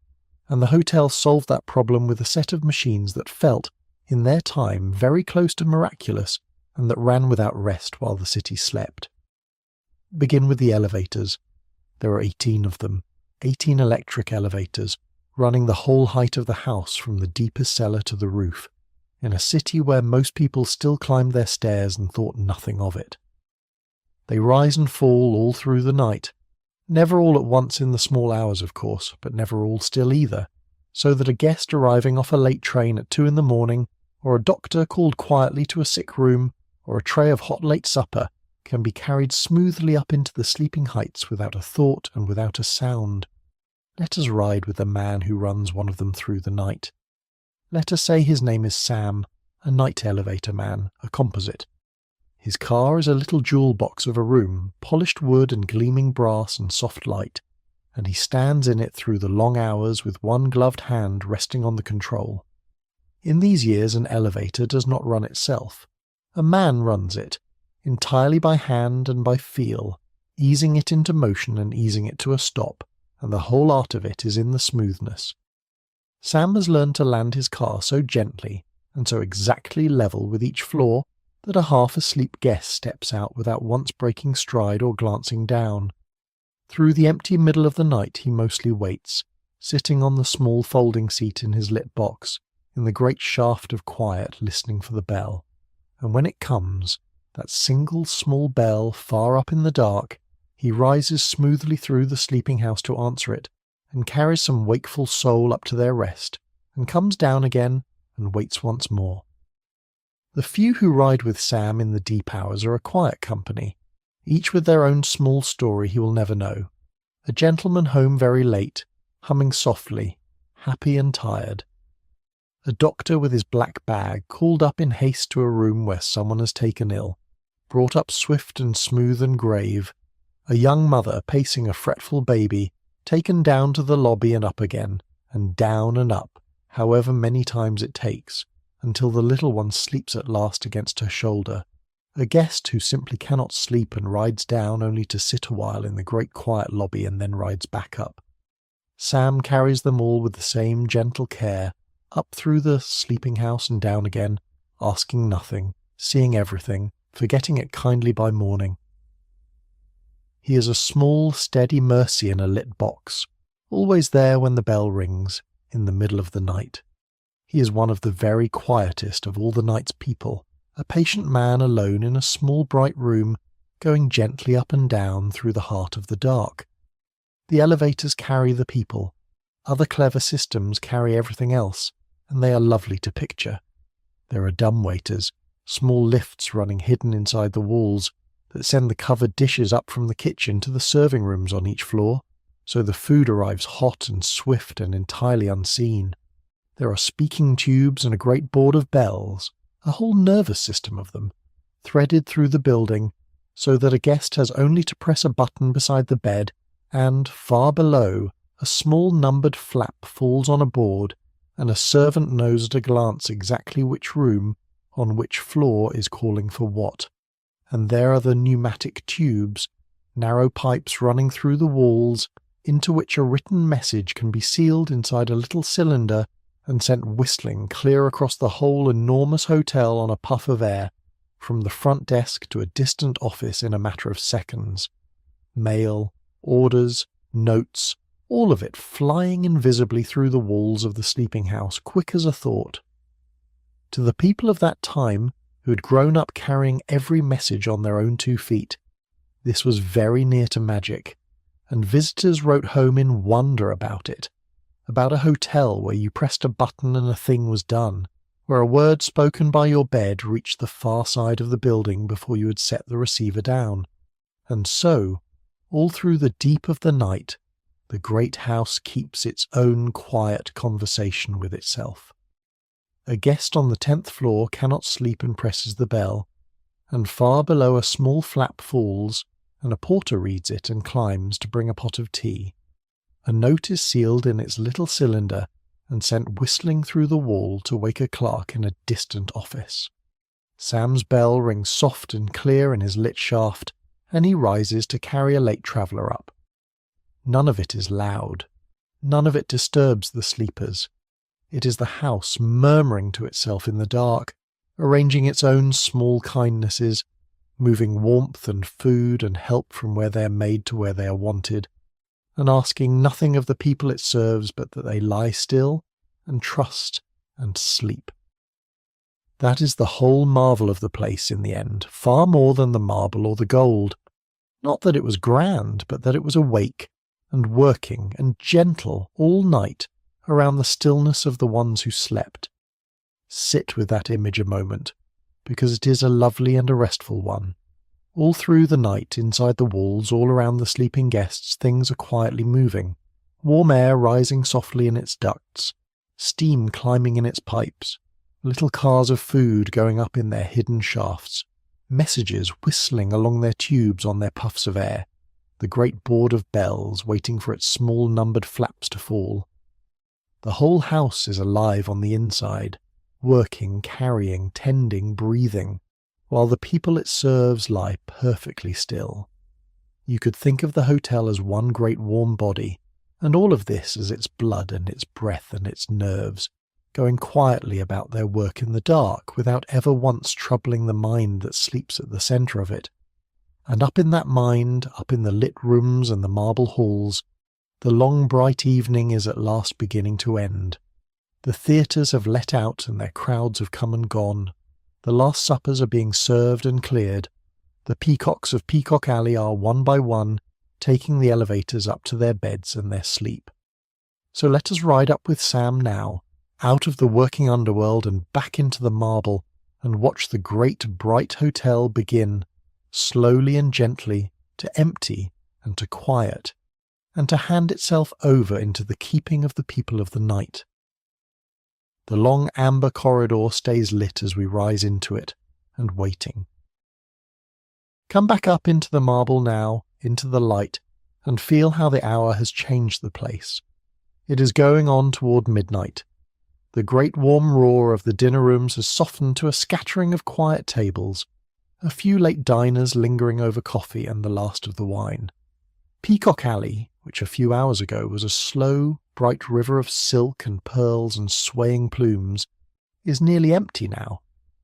And the hotel solved that problem with a set of machines that felt, in their time, very close to miraculous, and that ran without rest while the city slept. Begin with the elevators. There are 18 of them, 18 electric elevators, running the whole height of the house from the deepest cellar to the roof, in a city where most people still climbed their stairs and thought nothing of it. They rise and fall all through the night, never all at once in the small hours, of course, but never all still either, so that a guest arriving off a late train at 2 a.m, or a doctor called quietly to a sick room, or a tray of hot late supper, can be carried smoothly up into the sleeping heights without a thought and without a sound. Let us ride with the man who runs one of them through the night. Let us say his name is Sam, a night elevator man, a composite. His car is a little jewel box of a room, polished wood and gleaming brass and soft light, and he stands in it through the long hours with one gloved hand resting on the control. In these years an elevator does not run itself. A man runs it, entirely by hand and by feel, easing it into motion and easing it to a stop, and the whole art of it is in the smoothness. Sam has learned to land his car so gently and so exactly level with each floor that a half-asleep guest steps out without once breaking stride or glancing down. Through the empty middle of the night he mostly waits, sitting on the small folding seat in his lit box, in the great shaft of quiet, listening for the bell. And when it comes, that single small bell far up in the dark, he rises smoothly through the sleeping house to answer it, and carries some wakeful soul up to their rest, and comes down again and waits once more. The few who ride with Sam in the deep hours are a quiet company, each with their own small story he will never know. A gentleman home very late, humming softly, happy and tired. A doctor with his black bag called up in haste to a room where someone has taken ill, brought up swift and smooth and grave. A young mother pacing a fretful baby, taken down to the lobby and up again, and down and up, however many times it takes, until the little one sleeps at last against her shoulder. A guest who simply cannot sleep and rides down only to sit a while in the great quiet lobby and then rides back up. Sam carries them all with the same gentle care, up through the sleeping house and down again, asking nothing, seeing everything, forgetting it kindly by morning. He is a small, steady mercy in a lit box, always there when the bell rings, in the middle of the night. He is one of the very quietest of all the night's people, a patient man alone in a small bright room, going gently up and down through the heart of the dark. The elevators carry the people. Other clever systems carry everything else, and they are lovely to picture. There are dumbwaiters, small lifts running hidden inside the walls, that send the covered dishes up from the kitchen to the serving rooms on each floor, so the food arrives hot and swift and entirely unseen. There are speaking tubes and a great board of bells, a whole nervous system of them, threaded through the building, so that a guest has only to press a button beside the bed, and, far below, a small numbered flap falls on a board, and a servant knows at a glance exactly which room, on which floor, is calling for what. And there are the pneumatic tubes, narrow pipes running through the walls, into which a written message can be sealed inside a little cylinder and sent whistling clear across the whole enormous hotel on a puff of air, from the front desk to a distant office in a matter of seconds. Mail, orders, notes, all of it flying invisibly through the walls of the sleeping house, quick as a thought. To the people of that time, who had grown up carrying every message on their own 2 feet, this was very near to magic, and visitors wrote home in wonder about it, about a hotel where you pressed a button and a thing was done, where a word spoken by your bed reached the far side of the building before you had set the receiver down. And so, all through the deep of the night, the great house keeps its own quiet conversation with itself. A guest on the 10th floor cannot sleep and presses the bell, and far below a small flap falls, and a porter reads it and climbs to bring a pot of tea. A note is sealed in its little cylinder and sent whistling through the wall to wake a clerk in a distant office. Sam's bell rings soft and clear in his lit shaft, and he rises to carry a late traveller up. None of it is loud. None of it disturbs the sleepers. It is the house murmuring to itself in the dark, arranging its own small kindnesses, moving warmth and food and help from where they are made to where they are wanted, and asking nothing of the people it serves but that they lie still and trust and sleep. That is the whole marvel of the place in the end, far more than the marble or the gold. Not that it was grand, but that it was awake and working and gentle all night around the stillness of the ones who slept. Sit with that image a moment, because it is a lovely and a restful one. All through the night, inside the walls, all around the sleeping guests, things are quietly moving. Warm air rising softly in its ducts, steam climbing in its pipes, little cars of food going up in their hidden shafts, messages whistling along their tubes on their puffs of air, the great board of bells waiting for its small numbered flaps to fall. The whole house is alive on the inside, working, carrying, tending, breathing, while the people it serves lie perfectly still. You could think of the hotel as one great warm body, and all of this as its blood and its breath and its nerves, going quietly about their work in the dark without ever once troubling the mind that sleeps at the centre of it. And up in that mind, up in the lit rooms and the marble halls, the long bright evening is at last beginning to end. The theatres have let out and their crowds have come and gone. The last suppers are being served and cleared. The peacocks of Peacock Alley are one by one taking the elevators up to their beds and their sleep. So let us ride up with Sam now, out of the working underworld and back into the marble, and watch the great bright hotel begin, slowly and gently, to empty and to quiet, and to hand itself over into the keeping of the people of the night. The long amber corridor stays lit as we rise into it, and waiting. Come back up into the marble now, into the light, and feel how the hour has changed the place. It is going on toward midnight. The great warm roar of the dinner rooms has softened to a scattering of quiet tables, a few late diners lingering over coffee and the last of the wine. Peacock Alley, which a few hours ago was a slow, bright river of silk and pearls and swaying plumes, is nearly empty now,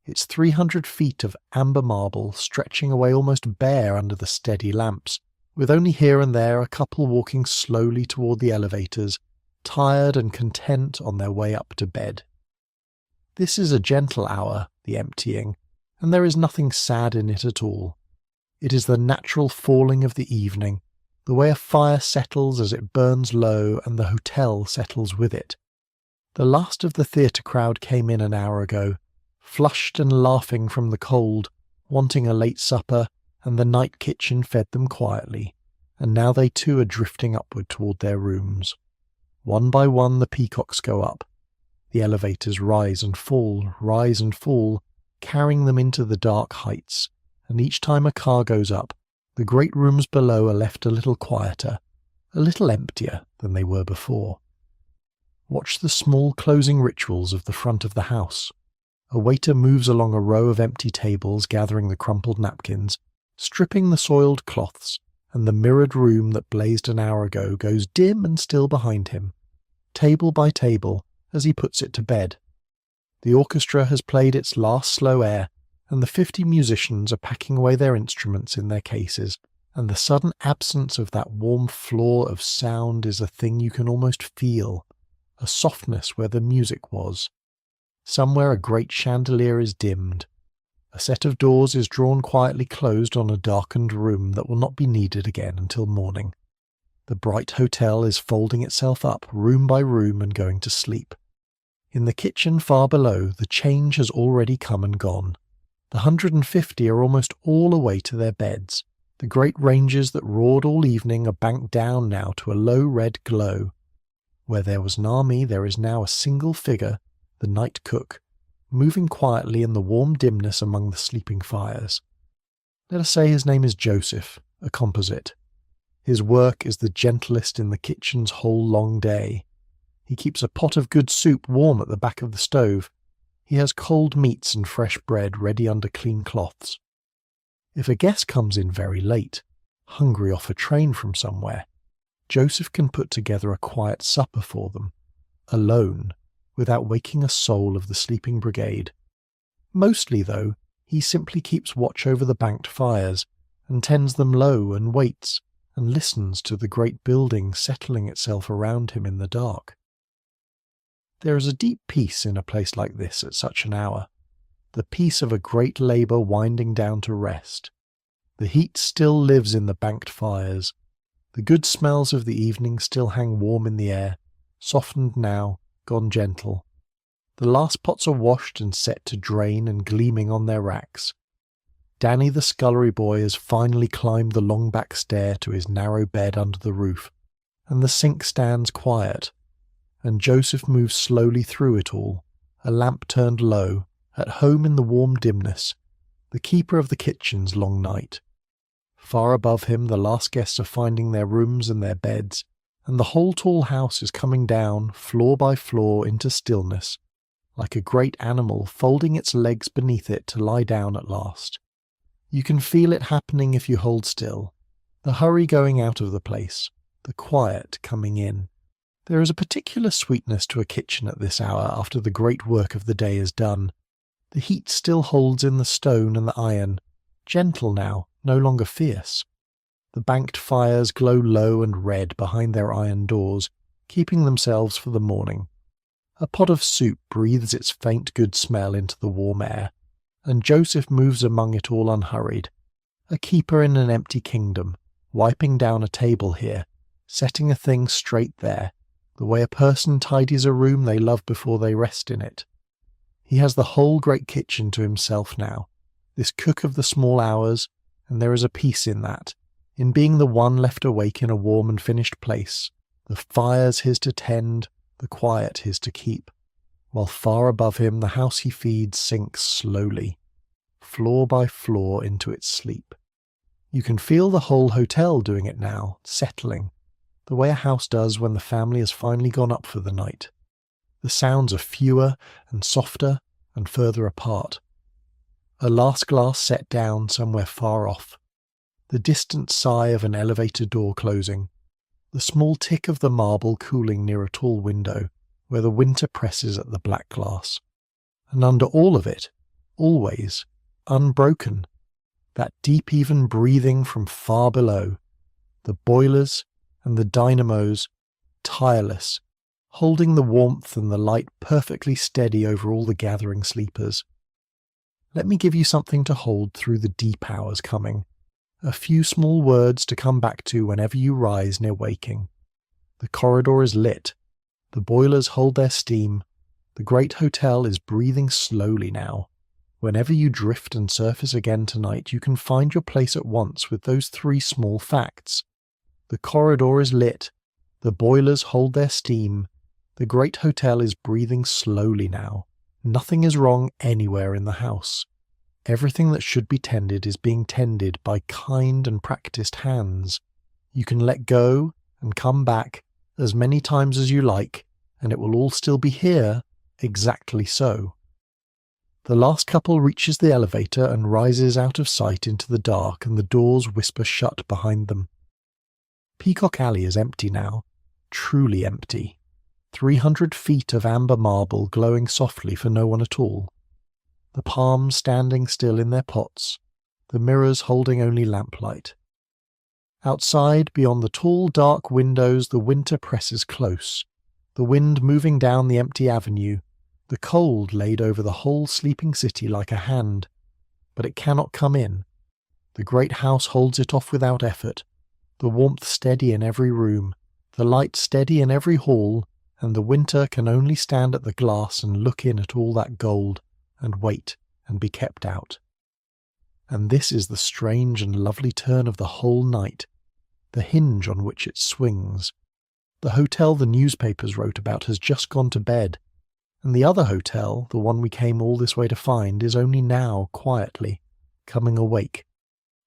its 300 feet of amber marble stretching away almost bare under the steady lamps, with only here and there a couple walking slowly toward the elevators, tired and content on their way up to bed. This is a gentle hour, the emptying, and there is nothing sad in it at all. It is the natural falling of the evening, the way a fire settles as it burns low and the hotel settles with it. The last of the theatre crowd came in an hour ago, flushed and laughing from the cold, wanting a late supper, and the night kitchen fed them quietly, and now they too are drifting upward toward their rooms. One by one the peacocks go up. The elevators rise and fall, carrying them into the dark heights, and each time a car goes up, the great rooms below are left a little quieter, a little emptier than they were before. Watch the small closing rituals of the front of the house. A waiter moves along a row of empty tables gathering the crumpled napkins, stripping the soiled cloths, and the mirrored room that blazed an hour ago goes dim and still behind him. Table by table, as he puts it to bed. The orchestra has played its last slow air, and the 50 musicians are packing away their instruments in their cases, and the sudden absence of that warm floor of sound is a thing you can almost feel, a softness where the music was. Somewhere a great chandelier is dimmed. A set of doors is drawn quietly closed on a darkened room that will not be needed again until morning. The bright hotel is folding itself up room by room and going to sleep. In the kitchen far below, the change has already come and gone. The 150 are almost all away to their beds. The great ranges that roared all evening are banked down now to a low red glow. Where there was an army, there is now a single figure, the night cook, moving quietly in the warm dimness among the sleeping fires. Let us say his name is Joseph, a composite. His work is the gentlest in the kitchen's whole long day. He keeps a pot of good soup warm at the back of the stove. He has cold meats and fresh bread ready under clean cloths. If a guest comes in very late, hungry off a train from somewhere, Joseph can put together a quiet supper for them, alone, without waking a soul of the sleeping brigade. Mostly, though, he simply keeps watch over the banked fires, and tends them low and waits, and listens to the great building settling itself around him in the dark. There is a deep peace in a place like this at such an hour, the peace of a great labour winding down to rest. The heat still lives in the banked fires. The good smells of the evening still hang warm in the air, softened now, gone gentle. The last pots are washed and set to drain and gleaming on their racks. Danny the scullery boy has finally climbed the long back stair to his narrow bed under the roof, and the sink stands quiet, and Joseph moves slowly through it all, a lamp turned low, at home in the warm dimness, the keeper of the kitchen's long night. Far above him the last guests are finding their rooms and their beds, and the whole tall house is coming down, floor by floor, into stillness, like a great animal folding its legs beneath it to lie down at last. You can feel it happening if you hold still, the hurry going out of the place, the quiet coming in. There is a particular sweetness to a kitchen at this hour after the great work of the day is done. The heat still holds in the stone and the iron, gentle now, no longer fierce. The banked fires glow low and red behind their iron doors, keeping themselves for the morning. A pot of soup breathes its faint good smell into the warm air, and Joseph moves among it all unhurried, a keeper in an empty kingdom, wiping down a table here, setting a thing straight there, the way a person tidies a room they love before they rest in it. He has the whole great kitchen to himself now, this cook of the small hours, and there is a peace in that, in being the one left awake in a warm and finished place, the fires his to tend, the quiet his to keep, while far above him the house he feeds sinks slowly, floor by floor into its sleep. You can feel the whole hotel doing it now, settling, the way a house does when the family has finally gone up for the night. The sounds are fewer and softer and further apart. A last glass set down somewhere far off. The distant sigh of an elevator door closing. The small tick of the marble cooling near a tall window, where the winter presses at the black glass. And under all of it, always, unbroken, that deep even breathing from far below, the boilers and the dynamos, tireless, holding the warmth and the light perfectly steady over all the gathering sleepers. Let me give you something to hold through the deep hours coming, a few small words to come back to whenever you rise near waking. The corridor is lit, the boilers hold their steam, the great hotel is breathing slowly now. Whenever you drift and surface again tonight, you can find your place at once with those 3 small facts. The corridor is lit, the boilers hold their steam, the great hotel is breathing slowly now. Nothing is wrong anywhere in the house. Everything that should be tended is being tended by kind and practiced hands. You can let go and come back as many times as you like, and it will all still be here, exactly so. The last couple reaches the elevator and rises out of sight into the dark, and the doors whisper shut behind them. Peacock Alley is empty now, truly empty. 300 feet of amber marble glowing softly for no one at all. The palms standing still in their pots, the mirrors holding only lamplight. Outside, beyond the tall dark windows, the winter presses close, the wind moving down the empty avenue, the cold laid over the whole sleeping city like a hand. But it cannot come in. The great house holds it off without effort, the warmth steady in every room, the light steady in every hall, and the winter can only stand at the glass and look in at all that gold, and wait and be kept out. And this is the strange and lovely turn of the whole night, the hinge on which it swings. The hotel the newspapers wrote about has just gone to bed, and the other hotel, the one we came all this way to find, is only now, quietly, coming awake.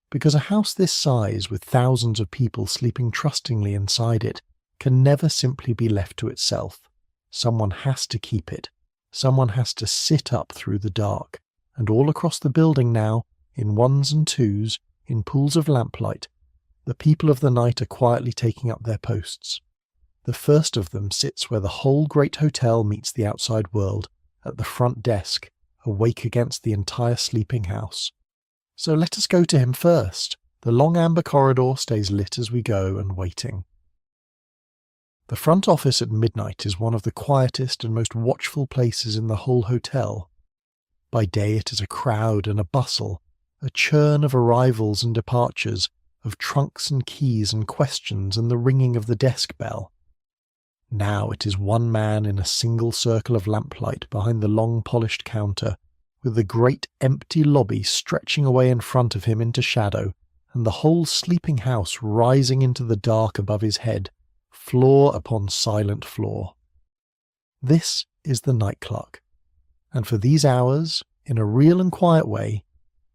Because a house this size, with thousands of people sleeping trustingly inside it, can never simply be left to itself. Someone has to keep it. Someone has to sit up through the dark. And all across the building now, in ones and twos, in pools of lamplight, the people of the night are quietly taking up their posts. The first of them sits where the whole great hotel meets the outside world, at the front desk, awake against the entire sleeping house. So let us go to him first. The long amber corridor stays lit as we go and waiting. The front office at midnight is one of the quietest and most watchful places in the whole hotel. By day it is a crowd and a bustle, a churn of arrivals and departures, of trunks and keys and questions and the ringing of the desk bell. Now it is one man in a single circle of lamplight behind the long polished counter, with the great empty lobby stretching away in front of him into shadow, and the whole sleeping house rising into the dark above his head, floor upon silent floor. This is the night clerk, and for these hours, in a real and quiet way,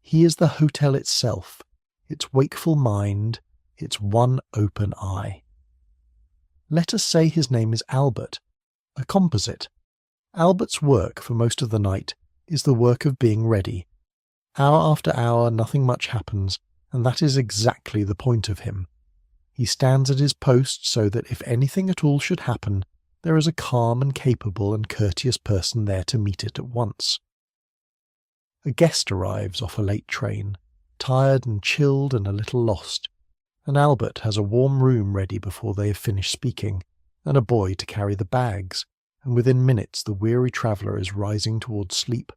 he is the hotel itself, its wakeful mind, its one open eye. Let us say his name is Albert, a composite. Albert's work for most of the night is the work of being ready. Hour after hour nothing much happens, and that is exactly the point of him. He stands at his post so that if anything at all should happen, there is a calm and capable and courteous person there to meet it at once. A guest arrives off a late train, tired and chilled and a little lost, and Albert has a warm room ready before they have finished speaking, and a boy to carry the bags, and within minutes the weary traveller is rising towards sleep,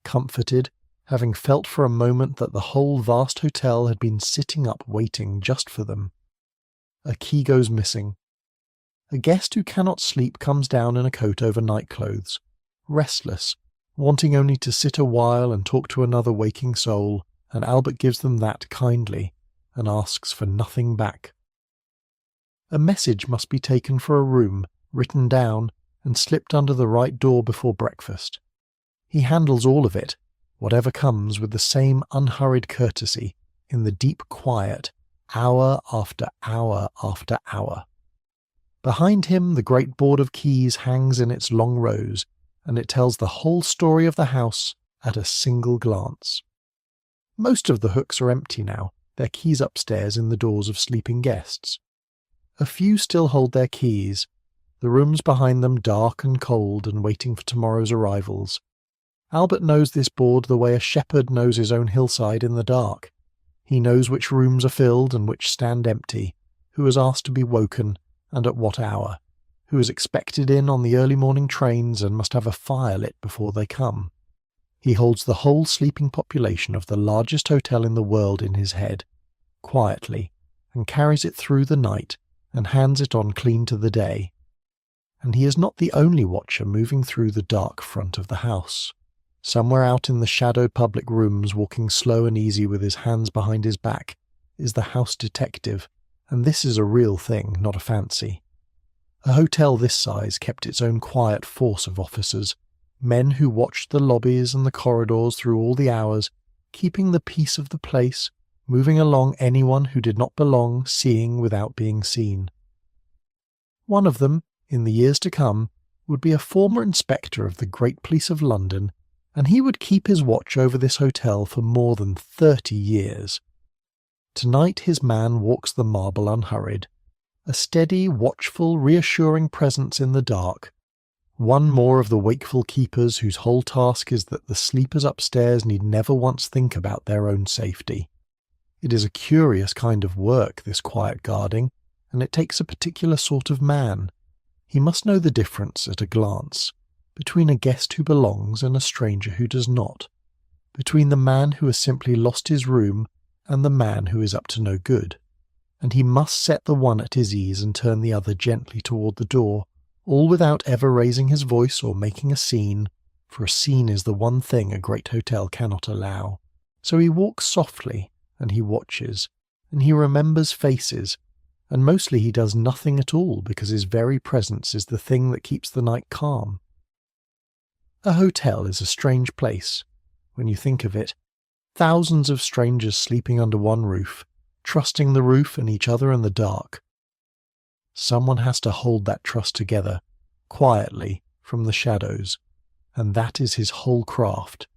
comforted, having felt for a moment that the whole vast hotel had been sitting up waiting just for them. A key goes missing. A guest who cannot sleep comes down in a coat over night clothes, restless, wanting only to sit a while and talk to another waking soul, and Albert gives them that kindly, and asks for nothing back. A message must be taken for a room, written down, and slipped under the right door before breakfast. He handles all of it, whatever comes, with the same unhurried courtesy, in the deep quiet, hour after hour after hour. Behind him the great board of keys hangs in its long rows, and it tells the whole story of the house at a single glance. Most of the hooks are empty now, their keys upstairs in the doors of sleeping guests. A few still hold their keys, the rooms behind them dark and cold and waiting for tomorrow's arrivals. Albert knows this board the way a shepherd knows his own hillside in the dark. He knows which rooms are filled and which stand empty, who is asked to be woken, and at what hour, who is expected in on the early morning trains and must have a fire lit before they come. He holds the whole sleeping population of the largest hotel in the world in his head, quietly, and carries it through the night, and hands it on clean to the day. And he is not the only watcher moving through the dark front of the house. Somewhere out in the shadowed public rooms, walking slow and easy with his hands behind his back, is the house detective, and this is a real thing, not a fancy. A hotel this size kept its own quiet force of officers, men who watched the lobbies and the corridors through all the hours, keeping the peace of the place, moving along anyone who did not belong, seeing without being seen. One of them, in the years to come, would be a former inspector of the Great Police of London, and he would keep his watch over this hotel for more than 30 years. Tonight his man walks the marble unhurried, A steady, watchful, reassuring presence in the dark. One more of the wakeful keepers whose whole task is that the sleepers upstairs need never once think about their own safety. It is a curious kind of work, this quiet guarding, and it takes a particular sort of man. He must know the difference at a glance between a guest who belongs and a stranger who does not, between the man who has simply lost his room and the man who is up to no good. And he must set the one at his ease and turn the other gently toward the door, all without ever raising his voice or making a scene, for a scene is the one thing a great hotel cannot allow. So he walks softly, and he watches, and he remembers faces, and mostly he does nothing at all because his very presence is the thing that keeps the night calm. A hotel is a strange place, when you think of it. Thousands of strangers sleeping under one roof, trusting the roof and each other in the dark. Someone has to hold that trust together, quietly, from the shadows, and that is his whole craft,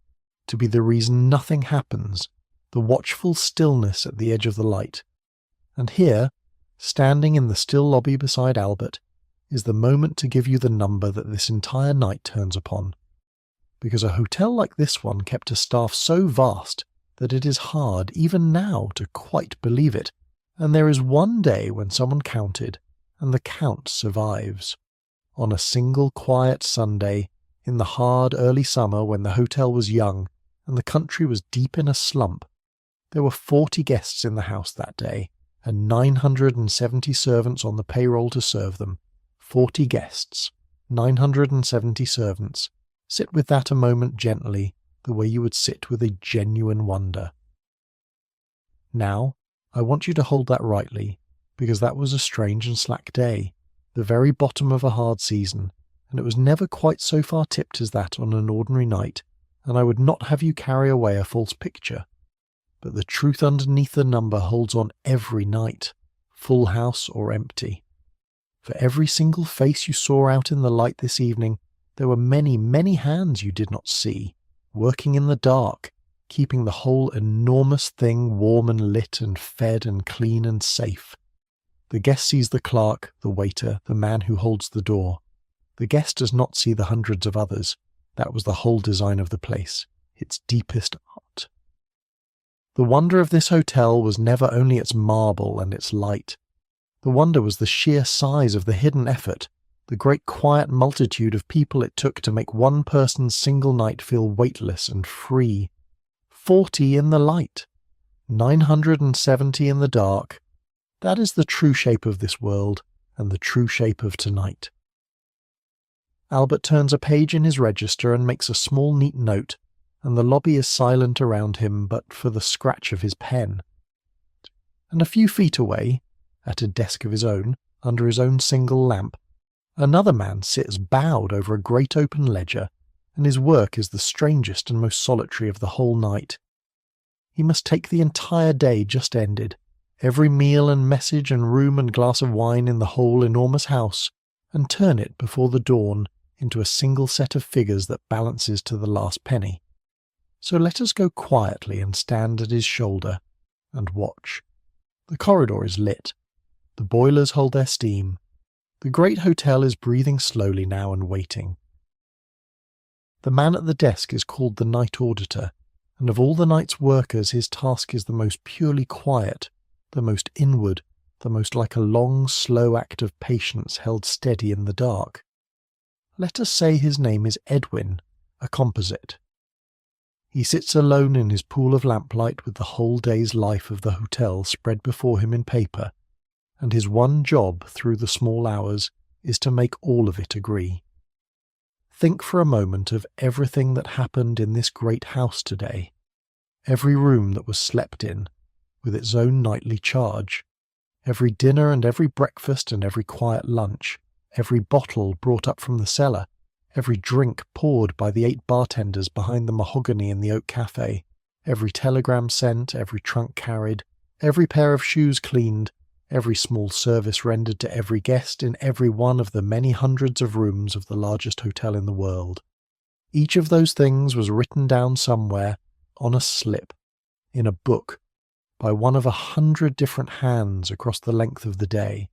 to be the reason nothing happens, the watchful stillness at the edge of the light. And here, standing in the still lobby beside Albert, is the moment to give you the number that this entire night turns upon. Because a hotel like this one kept a staff so vast that it is hard, even now, to quite believe it, and there is one day when someone counted, and the count survives. On a single quiet Sunday, in the hard early summer when the hotel was young, and the country was deep in a slump, there were 40 guests in the house that day, and 970 servants on the payroll to serve them. 40 guests, 970 servants. Sit with that a moment gently, the way you would sit with a genuine wonder. Now, I want you to hold that rightly, because that was a strange and slack day, the very bottom of a hard season, and it was never quite so far tipped as that on an ordinary night, and I would not have you carry away a false picture. But the truth underneath the number holds on every night, full house or empty. For every single face you saw out in the light this evening, there were many, many hands you did not see, working in the dark, keeping the whole enormous thing warm and lit and fed and clean and safe. The guest sees the clerk, the waiter, the man who holds the door. The guest does not see the hundreds of others. That was the whole design of the place, its deepest art. The wonder of this hotel was never only its marble and its light. The wonder was the sheer size of the hidden effort, the great quiet multitude of people it took to make one person's single night feel weightless and free. 40 in the light, 970 in the dark. That is the true shape of this world, and the true shape of tonight. Albert turns a page in his register and makes a small neat note, and the lobby is silent around him but for the scratch of his pen. And a few feet away, at a desk of his own, under his own single lamp, another man sits bowed over a great open ledger, and his work is the strangest and most solitary of the whole night. He must take the entire day just ended, every meal and message and room and glass of wine in the whole enormous house, and turn it before the dawn into a single set of figures that balances to the last penny. So let us go quietly and stand at his shoulder, and watch. The corridor is lit. The boilers hold their steam. The great hotel is breathing slowly now and waiting. The man at the desk is called the night auditor, and of all the night's workers his task is the most purely quiet, the most inward, the most like a long, slow act of patience held steady in the dark. Let us say his name is Edwin, a composite. He sits alone in his pool of lamplight with the whole day's life of the hotel spread before him in paper, and his one job through the small hours is to make all of it agree. Think for a moment of everything that happened in this great house today, every room that was slept in, with its own nightly charge, every dinner and every breakfast and every quiet lunch, every bottle brought up from the cellar, every drink poured by the 8 bartenders behind the mahogany in the oak cafe, every telegram sent, every trunk carried, every pair of shoes cleaned, every small service rendered to every guest in every one of the many hundreds of rooms of the largest hotel in the world. Each of those things was written down somewhere, on a slip, in a book, by one of 100 different hands across the length of the day,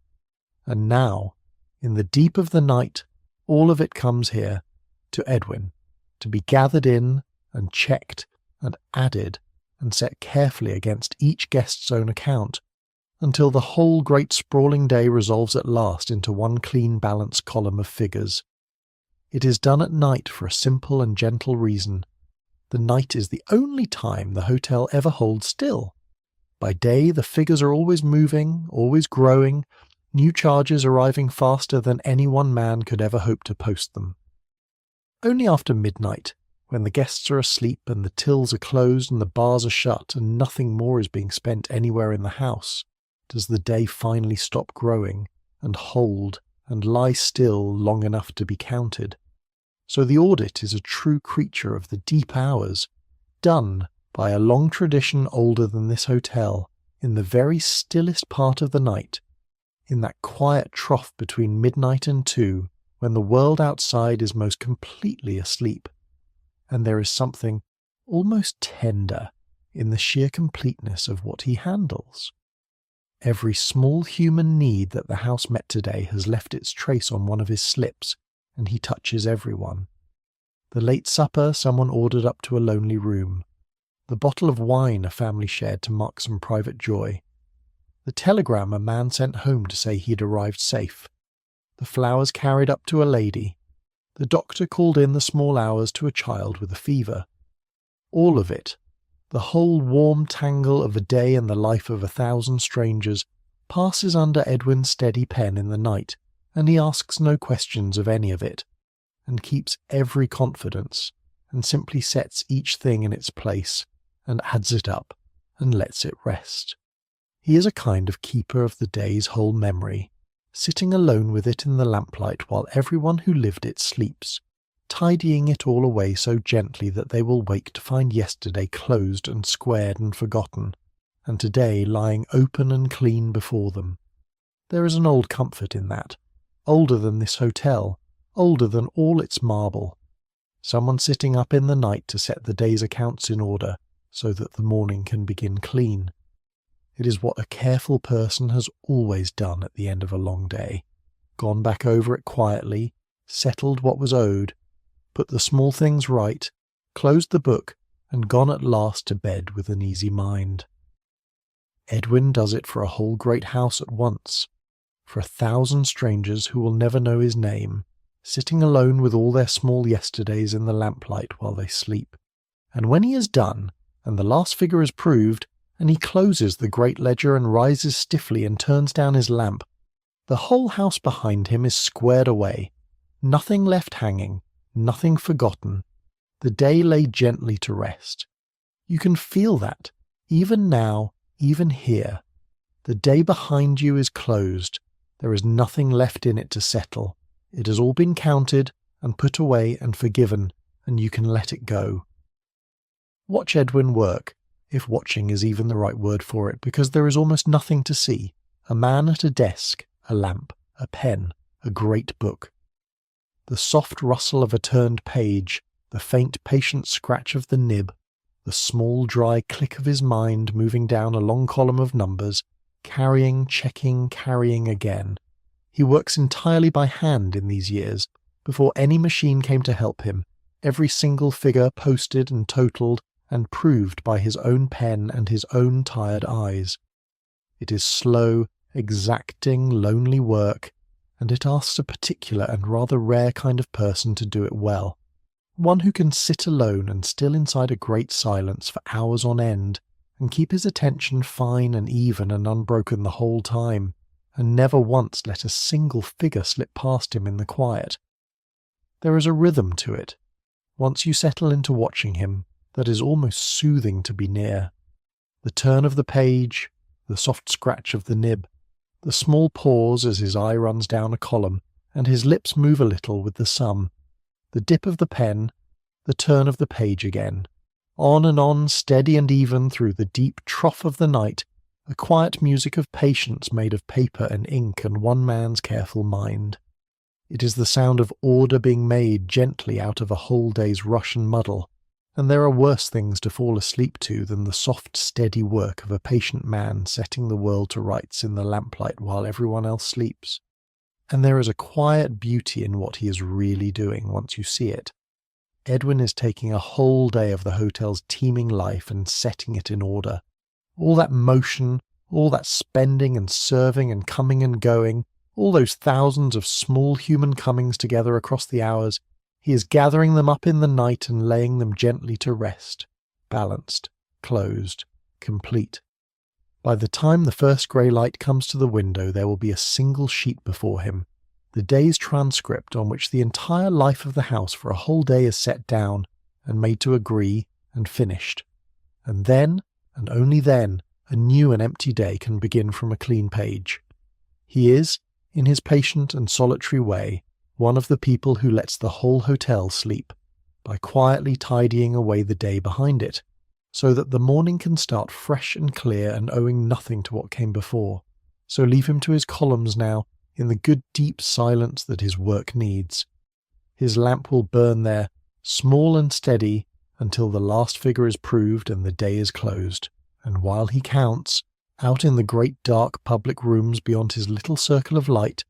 And now, in the deep of the night, all of it comes here, to Edwin, to be gathered in and checked and added and set carefully against each guest's own account, until the whole great sprawling day resolves at last into one clean balanced column of figures. It is done at night for a simple and gentle reason. The night is the only time the hotel ever holds still. By day the figures are always moving, always growing, new charges arriving faster than any one man could ever hope to post them. Only after midnight, when the guests are asleep and the tills are closed and the bars are shut and nothing more is being spent anywhere in the house, does the day finally stop growing and hold and lie still long enough to be counted. So the audit is a true creature of the deep hours, done by a long tradition older than this hotel, in the very stillest part of the night, in that quiet trough between midnight and 2, when the world outside is most completely asleep, and there is something almost tender in the sheer completeness of what he handles. Every small human need that the house met today has left its trace on one of his slips, and he touches everyone. The late supper someone ordered up to a lonely room. The bottle of wine a family shared to mark some private joy. The telegram a man sent home to say he'd arrived safe. The flowers carried up to a lady. The doctor called in the small hours to a child with a fever. All of it, the whole warm tangle of a day in the life of 1,000 strangers, passes under Edwin's steady pen in the night, and he asks no questions of any of it, and keeps every confidence, and simply sets each thing in its place, and adds it up, and lets it rest. He is a kind of keeper of the day's whole memory, sitting alone with it in the lamplight while everyone who lived it sleeps, tidying it all away so gently that they will wake to find yesterday closed and squared and forgotten, and today lying open and clean before them. There is an old comfort in that, older than this hotel, older than all its marble. Someone sitting up in the night to set the day's accounts in order, so that the morning can begin clean. It is what a careful person has always done at the end of a long day, gone back over it quietly, settled what was owed, put the small things right, closed the book, and gone at last to bed with an easy mind. Edwin does it for a whole great house at once, for 1,000 strangers who will never know his name, sitting alone with all their small yesterdays in the lamplight while they sleep. And when he is done, and the last figure is proved, and he closes the great ledger and rises stiffly and turns down his lamp, the whole house behind him is squared away, nothing left hanging, nothing forgotten, the day laid gently to rest. You can feel that, even now, even here. The day behind you is closed, there is nothing left in it to settle, it has all been counted and put away and forgiven, and you can let it go. Watch Edwin work, if watching is even the right word for it, because there is almost nothing to see. A man at a desk, a lamp, a pen, a great book. The soft rustle of a turned page, the faint patient scratch of the nib, the small dry click of his mind moving down a long column of numbers, carrying, checking, carrying again. He works entirely by hand in these years, before any machine came to help him, every single figure posted and totalled and proved by his own pen and his own tired eyes. It is slow, exacting, lonely work, and it asks a particular and rather rare kind of person to do it well, one who can sit alone and still inside a great silence for hours on end, and keep his attention fine and even and unbroken the whole time, and never once let a single figure slip past him in the quiet. There is a rhythm to it, once you settle into watching him, that is almost soothing to be near. The turn of the page, the soft scratch of the nib, the small pause as his eye runs down a column, and his lips move a little with the sum, the dip of the pen, the turn of the page again. On and on, steady and even through the deep trough of the night, a quiet music of patience made of paper and ink and one man's careful mind. It is the sound of order being made gently out of a whole day's rush and muddle, and there are worse things to fall asleep to than the soft, steady work of a patient man setting the world to rights in the lamplight while everyone else sleeps. And there is a quiet beauty in what he is really doing once you see it. Edwin is taking a whole day of the hotel's teeming life and setting it in order. All that motion, all that spending and serving and coming and going, all those thousands of small human comings together across the hours, he is gathering them up in the night and laying them gently to rest, balanced, closed, complete. By the time the first grey light comes to the window, there will be a single sheet before him, the day's transcript on which the entire life of the house for a whole day is set down and made to agree and finished. And then, and only then, a new and empty day can begin from a clean page. He is, in his patient and solitary way, one of the people who lets the whole hotel sleep, by quietly tidying away the day behind it, so that the morning can start fresh and clear and owing nothing to what came before. So leave him to his columns now, in the good deep silence that his work needs. His lamp will burn there, small and steady, until the last figure is proved and the day is closed. And while he counts, out in the great dark public rooms beyond his little circle of light,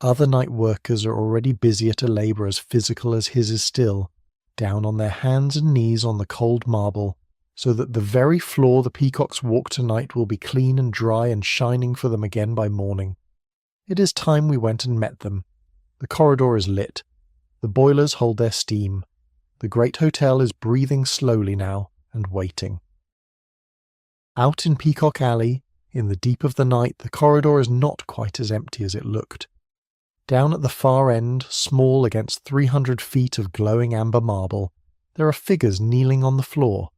other night workers are already busy at a labour as physical as his is still, down on their hands and knees on the cold marble, so that the very floor the peacocks walk tonight will be clean and dry and shining for them again by morning. It is time we went and met them. The corridor is lit. The boilers hold their steam. The great hotel is breathing slowly now and waiting. Out in Peacock Alley, in the deep of the night, the corridor is not quite as empty as it looked. Down at the far end, small against 300 feet of glowing amber marble, there are figures kneeling on the floor.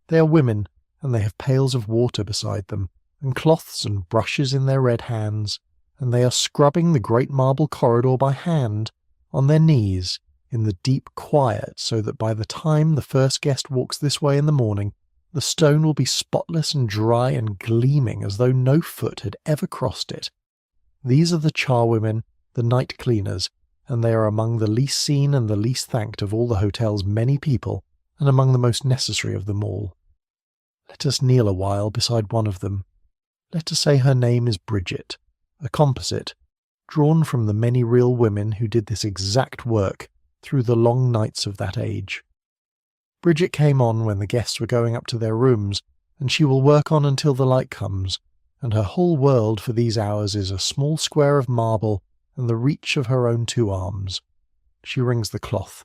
They are women, and they have pails of water beside them, and cloths and brushes in their red hands, and they are scrubbing the great marble corridor by hand, on their knees, in the deep quiet, so that by the time the first guest walks this way in the morning, the stone will be spotless and dry and gleaming as though no foot had ever crossed it. These are the charwomen, the night cleaners, and they are among the least seen and the least thanked of all the hotel's many people, and among the most necessary of them all. Let us kneel a while beside one of them. Let us say her name is Bridget, a composite, drawn from the many real women who did this exact work through the long nights of that age. Bridget came on when the guests were going up to their rooms, and she will work on until the light comes, and her whole world for these hours is a small square of marble and the reach of her own 2 arms. She wrings the cloth.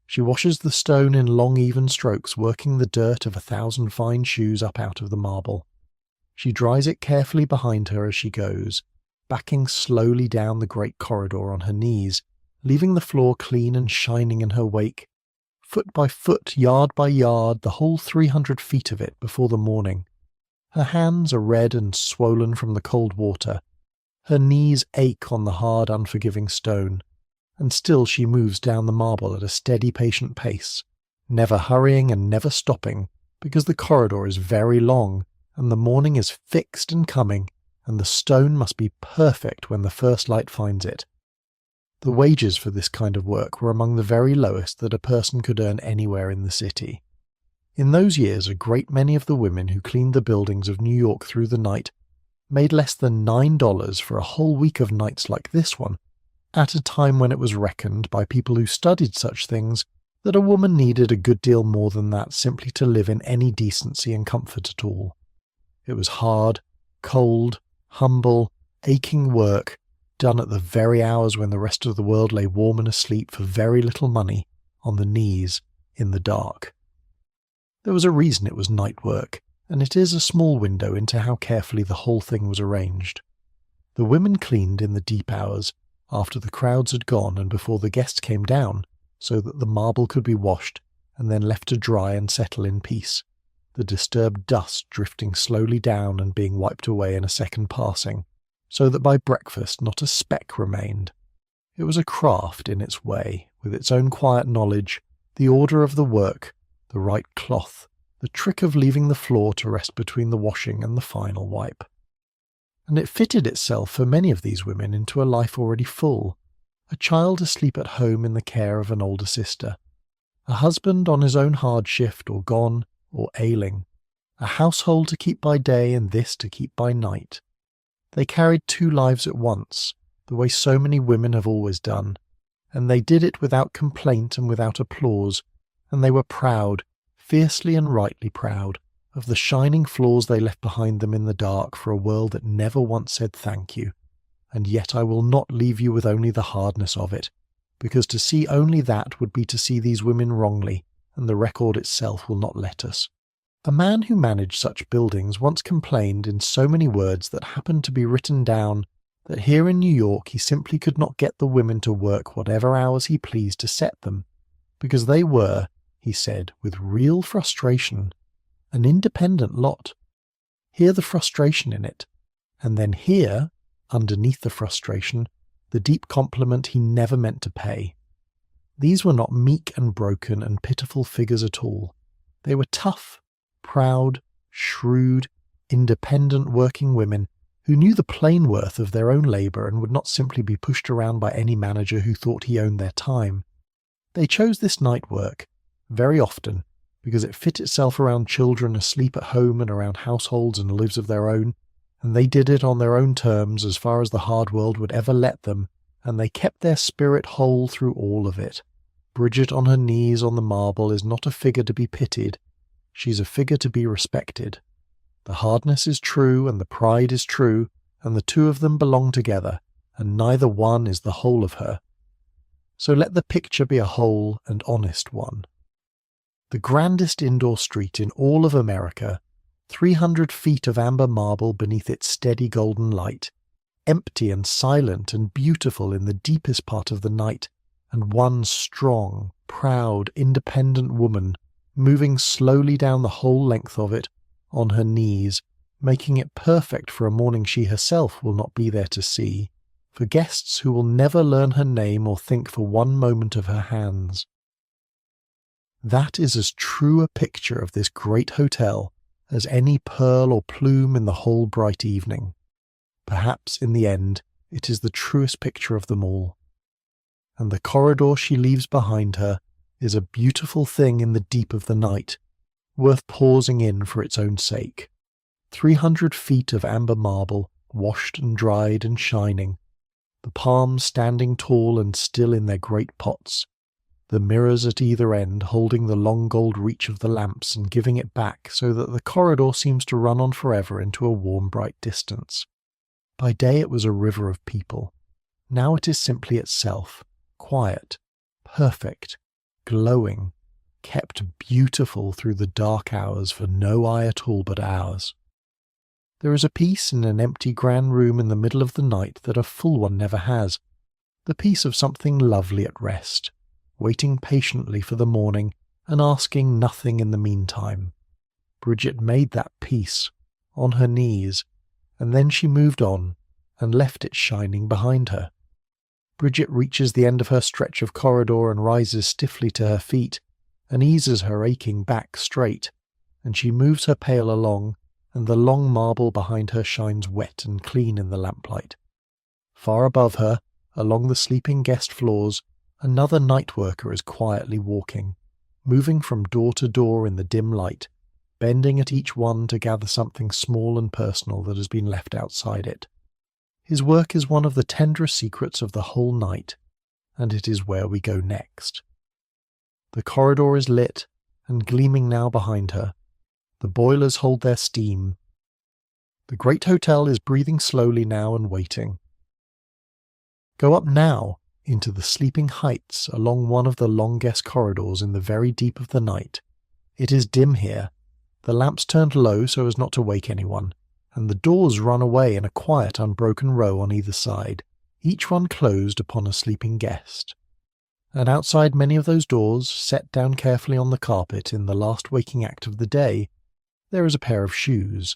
She washes the stone in long even strokes, working the dirt of 1,000 fine shoes up out of the marble. She dries it carefully behind her as she goes, backing slowly down the great corridor on her knees, leaving the floor clean and shining in her wake, foot by foot, yard by yard, the whole 300 feet of it before the morning. Her hands are red and swollen from the cold water. Her knees ache on the hard, unforgiving stone, and still she moves down the marble at a steady, patient pace, never hurrying and never stopping, because the corridor is very long, and the morning is fixed and coming, and the stone must be perfect when the first light finds it. The wages for this kind of work were among the very lowest that a person could earn anywhere in the city. In those years, a great many of the women who cleaned the buildings of New York through the night made less than $9 for a whole week of nights like this one, at a time when it was reckoned by people who studied such things that a woman needed a good deal more than that simply to live in any decency and comfort at all. It was hard, cold, humble, aching work, done at the very hours when the rest of the world lay warm and asleep for very little money, on the knees, in the dark. There was a reason it was night work, and it is a small window into how carefully the whole thing was arranged. The women cleaned in the deep hours, after the crowds had gone and before the guests came down, so that the marble could be washed and then left to dry and settle in peace, the disturbed dust drifting slowly down and being wiped away in a second passing, so that by breakfast not a speck remained. It was a craft in its way, with its own quiet knowledge, the order of the work, the right cloth, the trick of leaving the floor to rest between the washing and the final wipe. And it fitted itself for many of these women into a life already full, a child asleep at home in the care of an older sister, a husband on his own hard shift or gone or ailing, a household to keep by day and this to keep by night. They carried 2 lives at once, the way so many women have always done, and they did it without complaint and without applause, and they were proud, fiercely and rightly proud, of the shining floors they left behind them in the dark for a world that never once said thank you. And yet I will not leave you with only the hardness of it, because to see only that would be to see these women wrongly, and the record itself will not let us. A man who managed such buildings once complained in so many words that happened to be written down that here in New York he simply could not get the women to work whatever hours he pleased to set them, because they were, he said with real frustration, an independent lot. Hear the frustration in it, and then hear, underneath the frustration, the deep compliment he never meant to pay. These were not meek and broken and pitiful figures at all. They were tough, proud, shrewd, independent working women who knew the plain worth of their own labour and would not simply be pushed around by any manager who thought he owned their time. They chose this night work, very often, because it fit itself around children asleep at home and around households and lives of their own, and they did it on their own terms as far as the hard world would ever let them, and they kept their spirit whole through all of it. Bridget on her knees on the marble is not a figure to be pitied, she's a figure to be respected. The hardness is true and the pride is true, and the two of them belong together, and neither one is the whole of her. So let the picture be a whole and honest one. The grandest indoor street in all of America, 300 feet of amber marble beneath its steady golden light, empty and silent and beautiful in the deepest part of the night, and one strong, proud, independent woman moving slowly down the whole length of it, on her knees, making it perfect for a morning she herself will not be there to see, for guests who will never learn her name or think for one moment of her hands. That is as true a picture of this great hotel as any pearl or plume in the whole bright evening. Perhaps, in the end, it is the truest picture of them all. And the corridor she leaves behind her is a beautiful thing in the deep of the night, worth pausing in for its own sake. 300 feet of amber marble, washed and dried and shining, the palms standing tall and still in their great pots, the mirrors at either end holding the long gold reach of the lamps and giving it back so that the corridor seems to run on forever into a warm bright distance. By day it was a river of people. Now it is simply itself, quiet, perfect, glowing, kept beautiful through the dark hours for no eye at all but ours. There is a peace in an empty grand room in the middle of the night that a full one never has, the peace of something lovely at rest, waiting patiently for the morning and asking nothing in the meantime. Bridget made that peace, on her knees, and then she moved on and left it shining behind her. Bridget reaches the end of her stretch of corridor and rises stiffly to her feet, and eases her aching back straight, and she moves her pail along, and the long marble behind her shines wet and clean in the lamplight. Far above her, along the sleeping guest floors, another night worker is quietly walking, moving from door to door in the dim light, bending at each one to gather something small and personal that has been left outside it. His work is one of the tenderest secrets of the whole night, and it is where we go next. The corridor is lit and gleaming now behind her. The boilers hold their steam. The great hotel is breathing slowly now and waiting. Go up now into the sleeping heights along one of the long guest corridors in the very deep of the night. It is dim here, the lamps turned low so as not to wake anyone, and the doors run away in a quiet unbroken row on either side, each one closed upon a sleeping guest. And outside many of those doors, set down carefully on the carpet in the last waking act of the day, there is a pair of shoes,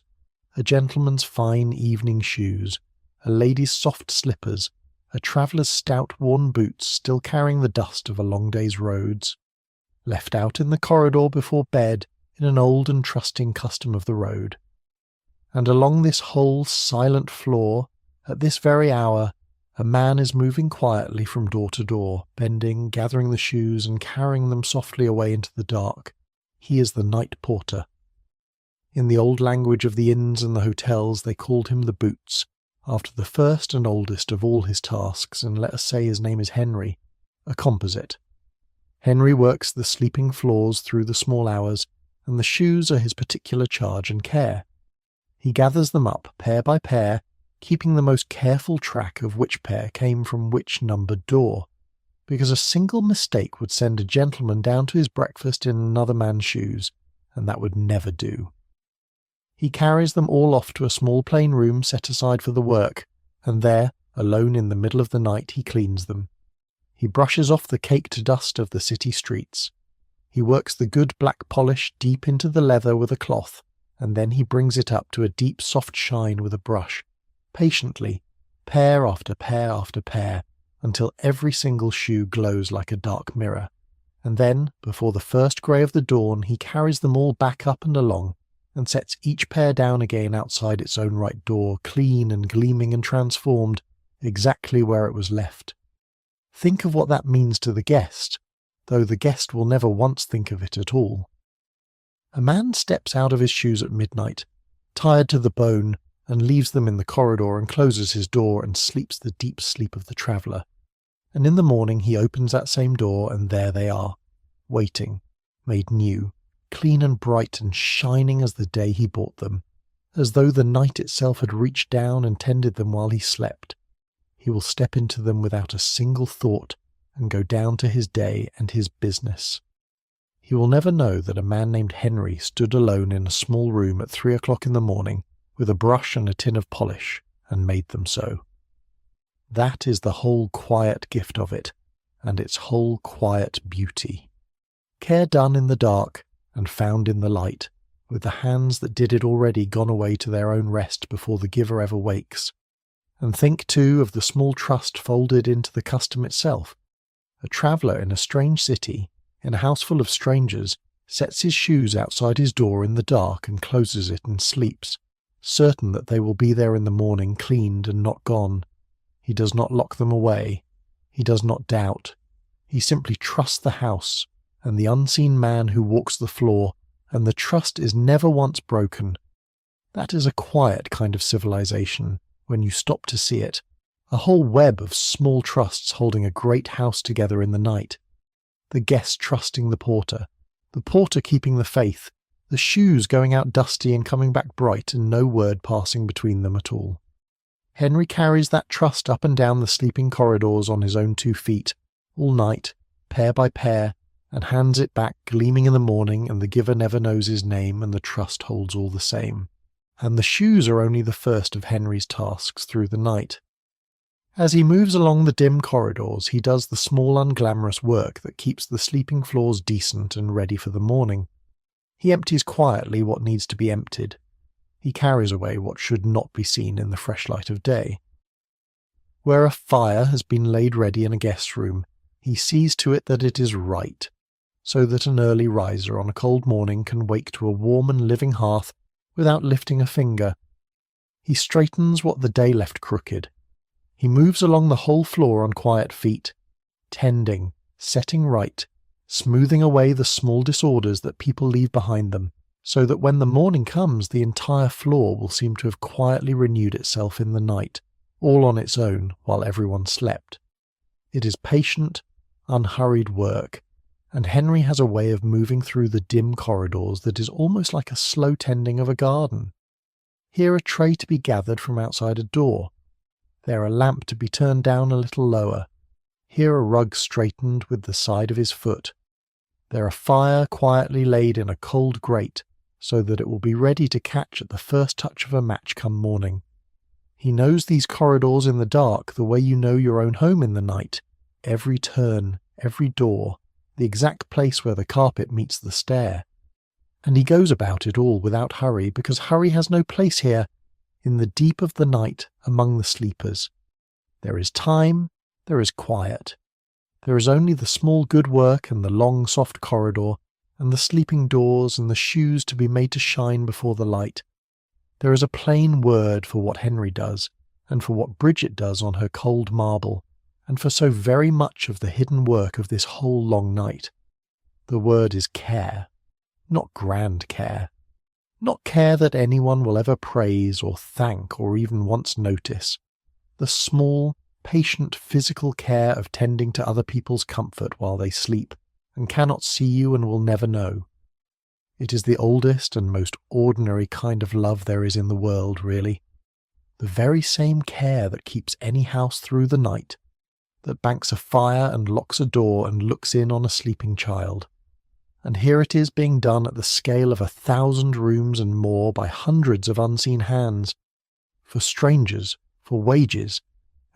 a gentleman's fine evening shoes, a lady's soft slippers, a traveller's stout worn boots still carrying the dust of a long day's roads, left out in the corridor before bed in an old and trusting custom of the road. And along this whole silent floor, at this very hour, a man is moving quietly from door to door, bending, gathering the shoes and carrying them softly away into the dark. He is the night porter. In the old language of the inns and the hotels they called him the boots, after the first and oldest of all his tasks, and let us say his name is Henry, a composite. Henry works the sleeping floors through the small hours, and the shoes are his particular charge and care. He gathers them up pair by pair, keeping the most careful track of which pair came from which numbered door, because a single mistake would send a gentleman down to his breakfast in another man's shoes, and that would never do. He carries them all off to a small plain room set aside for the work, and there, alone in the middle of the night, he cleans them. He brushes off the caked dust of the city streets. He works the good black polish deep into the leather with a cloth, and then he brings it up to a deep soft shine with a brush, patiently, pair after pair after pair, until every single shoe glows like a dark mirror. And then, before the first grey of the dawn, he carries them all back up and along, and sets each pair down again outside its own right door, clean and gleaming and transformed, exactly where it was left. Think of what that means to the guest, though the guest will never once think of it at all. A man steps out of his shoes at midnight, tired to the bone, and leaves them in the corridor and closes his door and sleeps the deep sleep of the traveller. And in the morning he opens that same door, and there they are, waiting, made new, clean and bright and shining as the day he bought them, as though the night itself had reached down and tended them while he slept. He will step into them without a single thought and go down to his day and his business. He will never know that a man named Henry stood alone in a small room at 3 o'clock in the morning with a brush and a tin of polish and made them so. That is the whole quiet gift of it, and its whole quiet beauty. Care done in the dark and found in the light, with the hands that did it already gone away to their own rest before the giver ever wakes. And think, too, of the small trust folded into the custom itself. A traveller in a strange city, in a house full of strangers, sets his shoes outside his door in the dark and closes it and sleeps, certain that they will be there in the morning cleaned and not gone. He does not lock them away. He does not doubt. He simply trusts the house and the unseen man who walks the floor, and the trust is never once broken. That is a quiet kind of civilization, when you stop to see it, a whole web of small trusts holding a great house together in the night. The guest trusting the porter keeping the faith, the shoes going out dusty and coming back bright, and no word passing between them at all. Henry carries that trust up and down the sleeping corridors on his own 2 feet, all night, pair by pair, and hands it back gleaming in the morning, and the giver never knows his name, and the trust holds all the same. And the shoes are only the first of Henry's tasks through the night. As he moves along the dim corridors, he does the small unglamorous work that keeps the sleeping floors decent and ready for the morning. He empties quietly what needs to be emptied. He carries away what should not be seen in the fresh light of day. Where a fire has been laid ready in a guest room, he sees to it that it is right, so that an early riser on a cold morning can wake to a warm and living hearth without lifting a finger. He straightens what the day left crooked. He moves along the whole floor on quiet feet, tending, setting right, smoothing away the small disorders that people leave behind them, so that when the morning comes the entire floor will seem to have quietly renewed itself in the night, all on its own while everyone slept. It is patient, unhurried work, and Henry has a way of moving through the dim corridors that is almost like a slow tending of a garden. Here a tray to be gathered from outside a door, there a lamp to be turned down a little lower, here a rug straightened with the side of his foot, there a fire quietly laid in a cold grate so that it will be ready to catch at the first touch of a match come morning. He knows these corridors in the dark the way you know your own home in the night, every turn, every door, the exact place where the carpet meets the stair. And he goes about it all without hurry, because hurry has no place here, in the deep of the night among the sleepers. There is time, there is quiet. There is only the small good work and the long soft corridor, and the sleeping doors and the shoes to be made to shine before the light. There is a plain word for what Henry does, and for what Bridget does on her cold marble, and for so very much of the hidden work of this whole long night. The word is care, not grand care. Not care that anyone will ever praise or thank or even once notice. The small, patient physical care of tending to other people's comfort while they sleep and cannot see you and will never know. It is the oldest and most ordinary kind of love there is in the world, really. The very same care that keeps any house through the night, that banks a fire and locks a door and looks in on a sleeping child. And here it is being done at the scale of 1,000 rooms and more by hundreds of unseen hands, for strangers, for wages,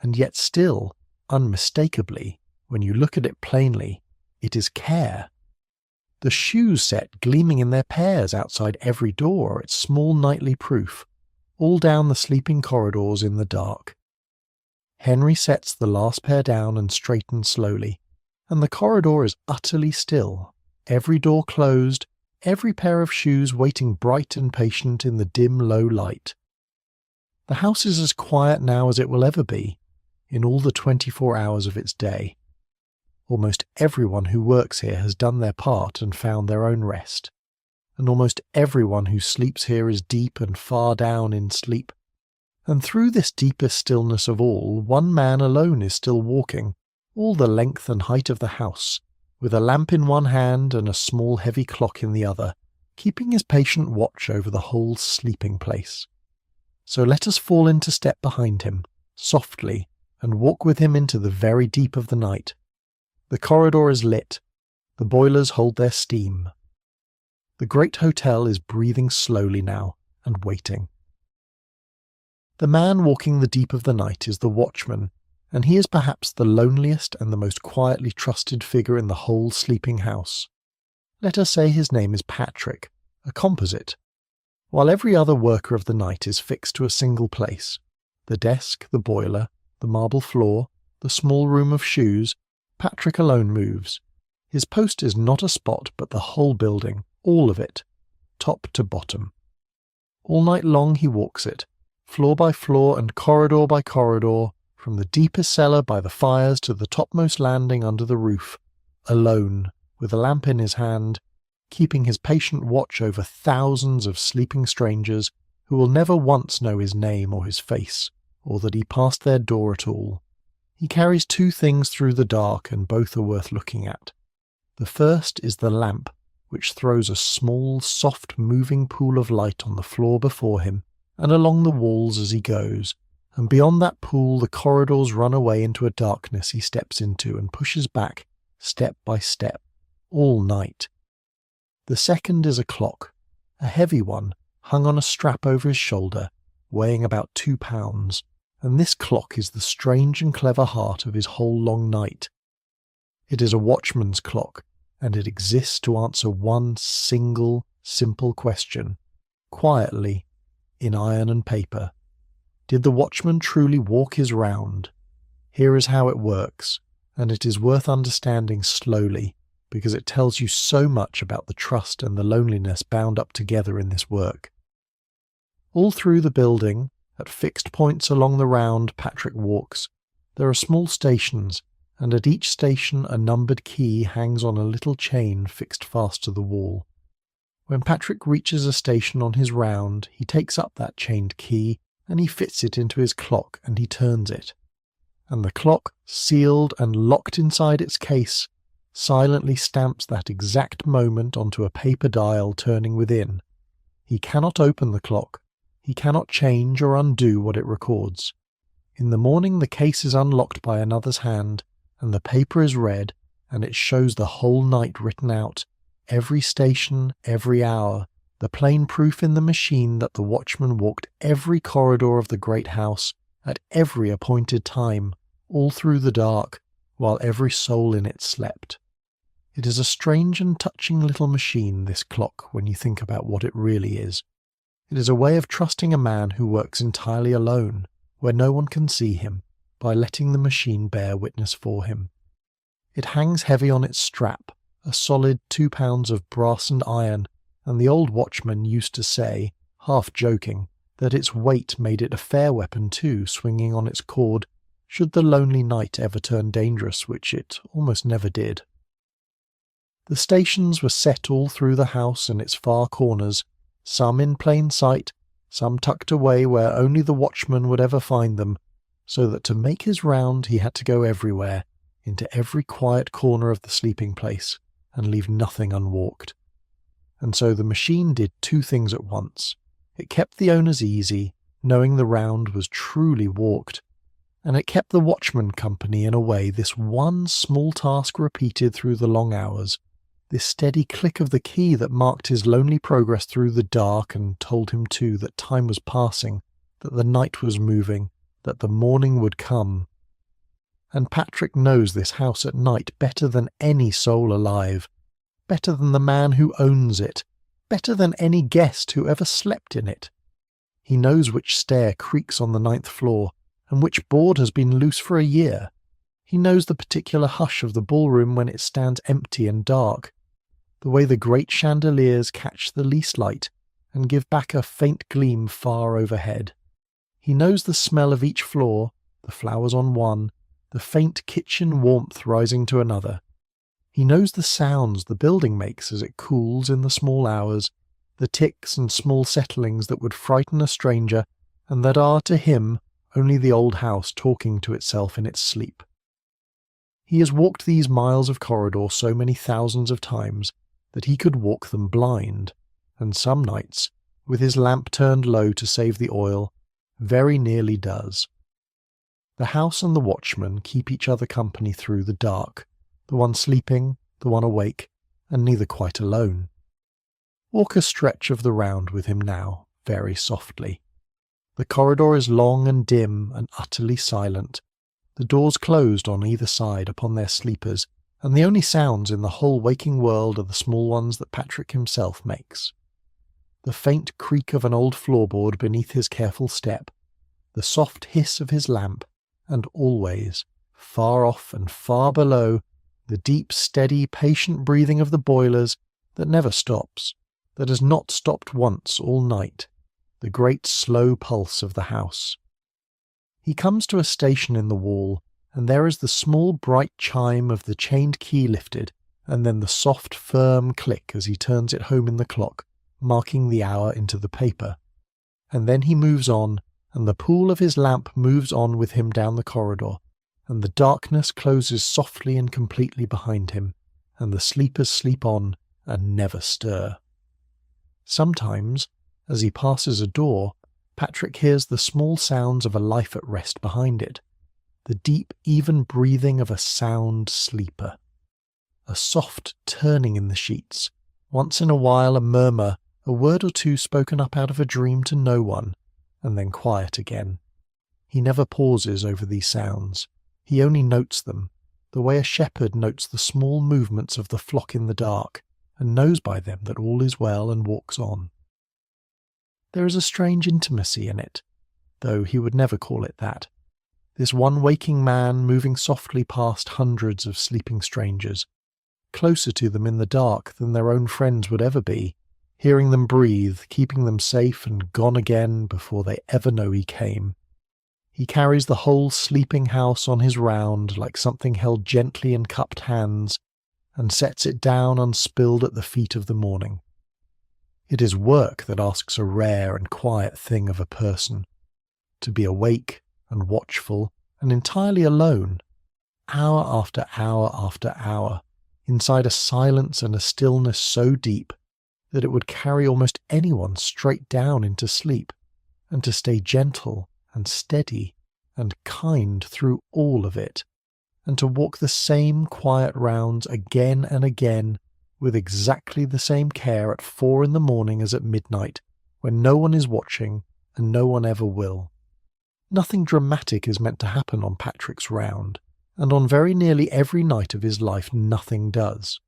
and yet still, unmistakably, when you look at it plainly, it is care. The shoes set gleaming in their pairs outside every door are its small nightly proof, all down the sleeping corridors in the dark. Henry sets the last pair down and straightens slowly, and the corridor is utterly still, every door closed, every pair of shoes waiting bright and patient in the dim low light. The house is as quiet now as it will ever be, in all the 24 hours of its day. Almost everyone who works here has done their part and found their own rest, and almost everyone who sleeps here is deep and far down in sleep. And through this deepest stillness of all, one man alone is still walking, all the length and height of the house, with a lamp in one hand and a small heavy clock in the other, keeping his patient watch over the whole sleeping place. So let us fall into step behind him, softly, and walk with him into the very deep of the night. The corridor is lit. The boilers hold their steam. The great hotel is breathing slowly now, and waiting. The man walking the deep of the night is the watchman, and he is perhaps the loneliest and the most quietly trusted figure in the whole sleeping house. Let us say his name is Patrick, a composite, while every other worker of the night is fixed to a single place. The desk, the boiler, the marble floor, the small room of shoes, Patrick alone moves. His post is not a spot but the whole building, all of it, top to bottom. All night long he walks it, floor by floor and corridor by corridor, from the deepest cellar by the fires to the topmost landing under the roof, alone, with a lamp in his hand, keeping his patient watch over thousands of sleeping strangers who will never once know his name or his face, or that he passed their door at all. He carries two things through the dark, and both are worth looking at. The first is the lamp, which throws a small, soft, moving pool of light on the floor before him and along the walls as he goes, and beyond that pool the corridors run away into a darkness he steps into and pushes back, step by step, all night. The second is a clock, a heavy one, hung on a strap over his shoulder, weighing about 2 pounds, and this clock is the strange and clever heart of his whole long night. It is a watchman's clock, and it exists to answer one single, simple question, quietly, in iron and paper. Did the watchman truly walk his round? Here is how it works, and it is worth understanding slowly, because it tells you so much about the trust and the loneliness bound up together in this work. All through the building, at fixed points along the round Patrick walks, there are small stations, and at each station a numbered key hangs on a little chain fixed fast to the wall. When Patrick reaches a station on his round, he takes up that chained key, and he fits it into his clock, and he turns it. And the clock, sealed and locked inside its case, silently stamps that exact moment onto a paper dial turning within. He cannot open the clock. He cannot change or undo what it records. In the morning the case is unlocked by another's hand, and the paper is read, and it shows the whole night written out, every station, every hour, the plain proof in the machine that the watchman walked every corridor of the great house, at every appointed time, all through the dark, while every soul in it slept. It is a strange and touching little machine, this clock, when you think about what it really is. It is a way of trusting a man who works entirely alone, where no one can see him, by letting the machine bear witness for him. It hangs heavy on its strap, a solid 2 pounds of brass and iron, and the old watchman used to say, half joking, that its weight made it a fair weapon too, swinging on its cord, should the lonely night ever turn dangerous, which it almost never did. The stations were set all through the house and its far corners, some in plain sight, some tucked away where only the watchman would ever find them, so that to make his round he had to go everywhere, into every quiet corner of the sleeping place, and leave nothing unwalked. And so the machine did two things at once. It kept the owners easy, knowing the round was truly walked, and it kept the watchman company in a way this one small task repeated through the long hours, this steady click of the key that marked his lonely progress through the dark and told him too that time was passing, that the night was moving, that the morning would come. And Patrick knows this house at night better than any soul alive, better than the man who owns it, better than any guest who ever slept in it. He knows which stair creaks on the 9th floor, and which board has been loose for a year. He knows the particular hush of the ballroom when it stands empty and dark, the way the great chandeliers catch the least light and give back a faint gleam far overhead. He knows the smell of each floor, the flowers on one, the faint kitchen warmth rising to another. He knows the sounds the building makes as it cools in the small hours, the ticks and small settlings that would frighten a stranger and that are, to him, only the old house talking to itself in its sleep. He has walked these miles of corridor so many thousands of times that he could walk them blind, and some nights, with his lamp turned low to save the oil, very nearly does. The house and the watchman keep each other company through the dark, the one sleeping, the one awake, and neither quite alone. Walk a stretch of the round with him now, very softly. The corridor is long and dim and utterly silent, the doors closed on either side upon their sleepers, and the only sounds in the whole waking world are the small ones that Patrick himself makes. The faint creak of an old floorboard beneath his careful step, the soft hiss of his lamp, and always, far off and far below, the deep, steady, patient breathing of the boilers that never stops, that has not stopped once all night, the great slow pulse of the house. He comes to a station in the wall, and there is the small bright chime of the chained key lifted, and then the soft firm click as he turns it home in the clock, marking the hour into the paper. And then he moves on, and the pool of his lamp moves on with him down the corridor, and the darkness closes softly and completely behind him, and the sleepers sleep on and never stir. Sometimes, as he passes a door, Patrick hears the small sounds of a life at rest behind it, the deep, even breathing of a sound sleeper. A soft turning in the sheets, once in a while a murmur, a word or two spoken up out of a dream to no one, and then quiet again. He never pauses over these sounds. He only notes them, the way a shepherd notes the small movements of the flock in the dark, and knows by them that all is well and walks on. There is a strange intimacy in it, though he would never call it that. This one waking man moving softly past hundreds of sleeping strangers, closer to them in the dark than their own friends would ever be, hearing them breathe, keeping them safe and gone again before they ever know he came. He carries the whole sleeping house on his round like something held gently in cupped hands, and sets it down unspilled at the feet of the morning. It is work that asks a rare and quiet thing of a person, to be awake and watchful and entirely alone, hour after hour after hour, inside a silence and a stillness so deep that it would carry almost anyone straight down into sleep, and to stay gentle and steady and kind through all of it, and to walk the same quiet rounds again and again with exactly the same care at 4 in the morning as at midnight, when no one is watching and no one ever will. Nothing dramatic is meant to happen on Patrick's round, and on very nearly every night of his life nothing does.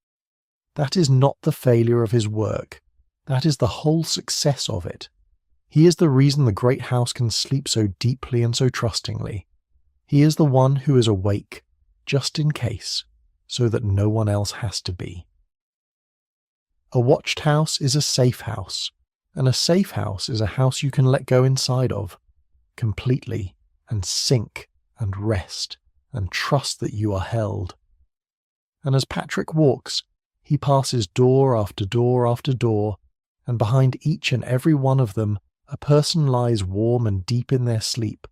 That is not the failure of his work, that is the whole success of it. He is the reason the great house can sleep so deeply and so trustingly. He is the one who is awake, just in case, so that no one else has to be. A watched house is a safe house, and a safe house is a house you can let go inside of, completely, and sink, and rest, and trust that you are held. And as Patrick walks, he passes door after door after door, and behind each and every one of them a person lies warm and deep in their sleep,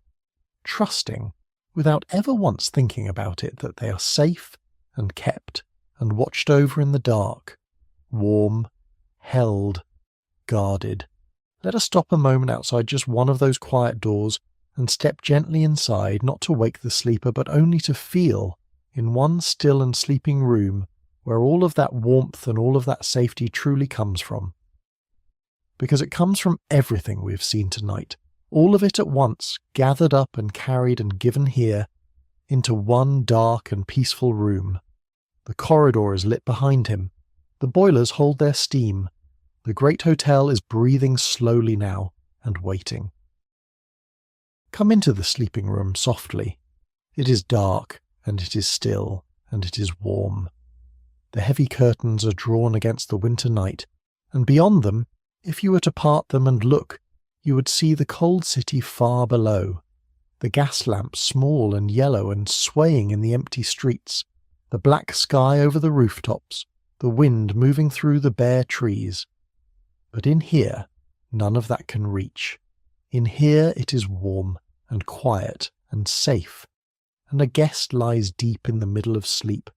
trusting, without ever once thinking about it, that they are safe and kept and watched over in the dark, warm, held, guarded. Let us stop a moment outside just one of those quiet doors and step gently inside, not to wake the sleeper, but only to feel, in one still and sleeping room, where all of that warmth and all of that safety truly comes from. Because it comes from everything we have seen tonight, all of it at once, gathered up and carried and given here, into one dark and peaceful room. The corridor is lit behind him. The boilers hold their steam. The great hotel is breathing slowly now and waiting. Come into the sleeping room softly. It is dark, and it is still, and it is warm. The heavy curtains are drawn against the winter night, and beyond them, if you were to part them and look, you would see the cold city far below, the gas lamps small and yellow and swaying in the empty streets, the black sky over the rooftops, the wind moving through the bare trees. But in here, none of that can reach. In here it is warm and quiet and safe, and a guest lies deep in the middle of sleep,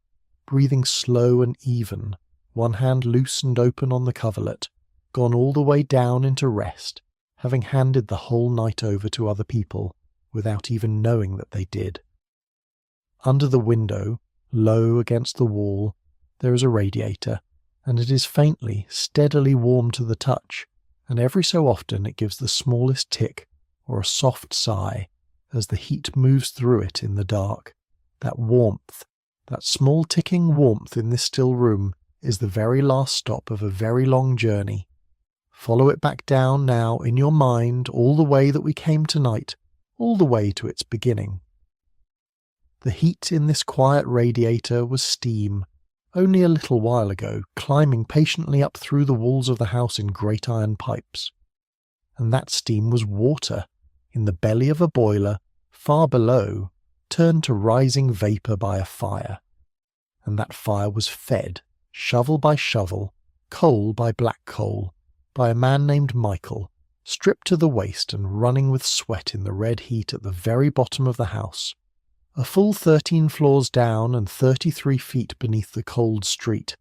breathing slow and even, one hand loose and open on the coverlet, gone all the way down into rest, having handed the whole night over to other people, without even knowing that they did. Under the window, low against the wall, there is a radiator, and it is faintly, steadily warm to the touch, and every so often it gives the smallest tick or a soft sigh as the heat moves through it in the dark. That warmth, that small ticking warmth in this still room, is the very last stop of a very long journey. Follow it back down now in your mind all the way that we came tonight, all the way to its beginning. The heat in this quiet radiator was steam, only a little while ago, climbing patiently up through the walls of the house in great iron pipes. And that steam was water, in the belly of a boiler, far below, turned to rising vapour by a fire. And that fire was fed, shovel by shovel, coal by black coal, by a man named Michael, stripped to the waist and running with sweat in the red heat at the very bottom of the house, a full 13 floors down and 33 feet beneath the cold street,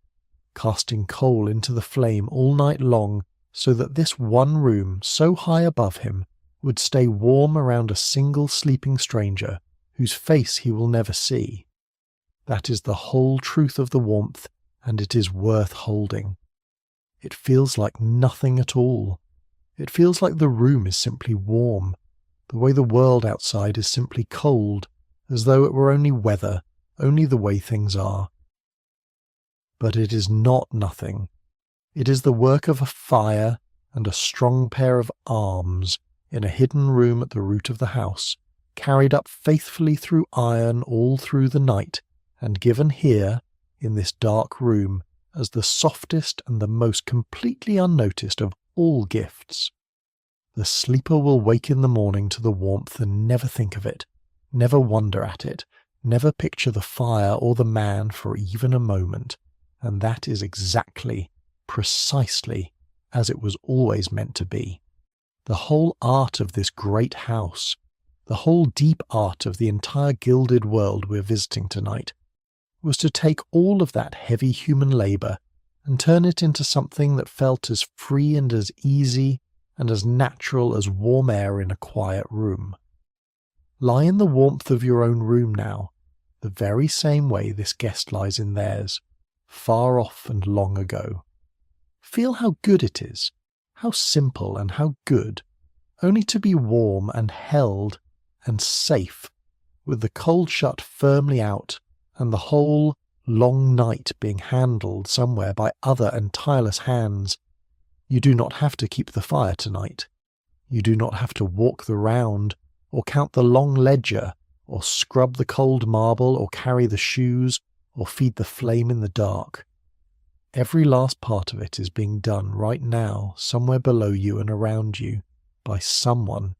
casting coal into the flame all night long so that this one room so high above him would stay warm around a single sleeping stranger whose face he will never see. That is the whole truth of the warmth, and it is worth holding. It feels like nothing at all. It feels like the room is simply warm, the way the world outside is simply cold, as though it were only weather, only the way things are. But it is not nothing. It is the work of a fire and a strong pair of arms in a hidden room at the root of the house, carried up faithfully through iron all through the night, and given here, in this dark room, as the softest and the most completely unnoticed of all gifts. The sleeper will wake in the morning to the warmth and never think of it, never wonder at it, never picture the fire or the man for even a moment, and that is exactly, precisely, as it was always meant to be. The whole art of this great house, the whole deep art of the entire gilded world we're visiting tonight, was to take all of that heavy human labour and turn it into something that felt as free and as easy and as natural as warm air in a quiet room. Lie in the warmth of your own room now, the very same way this guest lies in theirs, far off and long ago. Feel how good it is, how simple and how good, only to be warm and held and safe, with the cold shut firmly out, and the whole long night being handled somewhere by other and tireless hands. You do not have to keep the fire tonight. You do not have to walk the round, or count the long ledger, or scrub the cold marble, or carry the shoes, or feed the flame in the dark. Every last part of it is being done right now, somewhere below you and around you, by someone,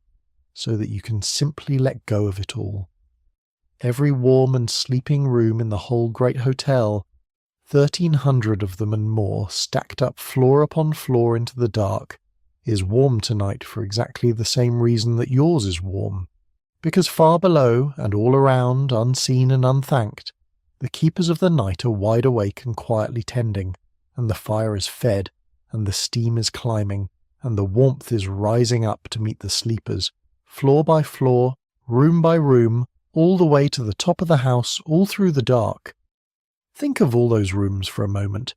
so that you can simply let go of it all. Every warm and sleeping room in the whole great hotel 1,300 of them and more, stacked up floor upon floor into the dark, is warm tonight for exactly the same reason that yours is warm. Because far below, and all around, unseen and unthanked, the keepers of the night are wide awake and quietly tending, and the fire is fed, and the steam is climbing, and the warmth is rising up to meet the sleepers, floor by floor, room by room, all the way to the top of the house, all through the dark. Think of all those rooms for a moment,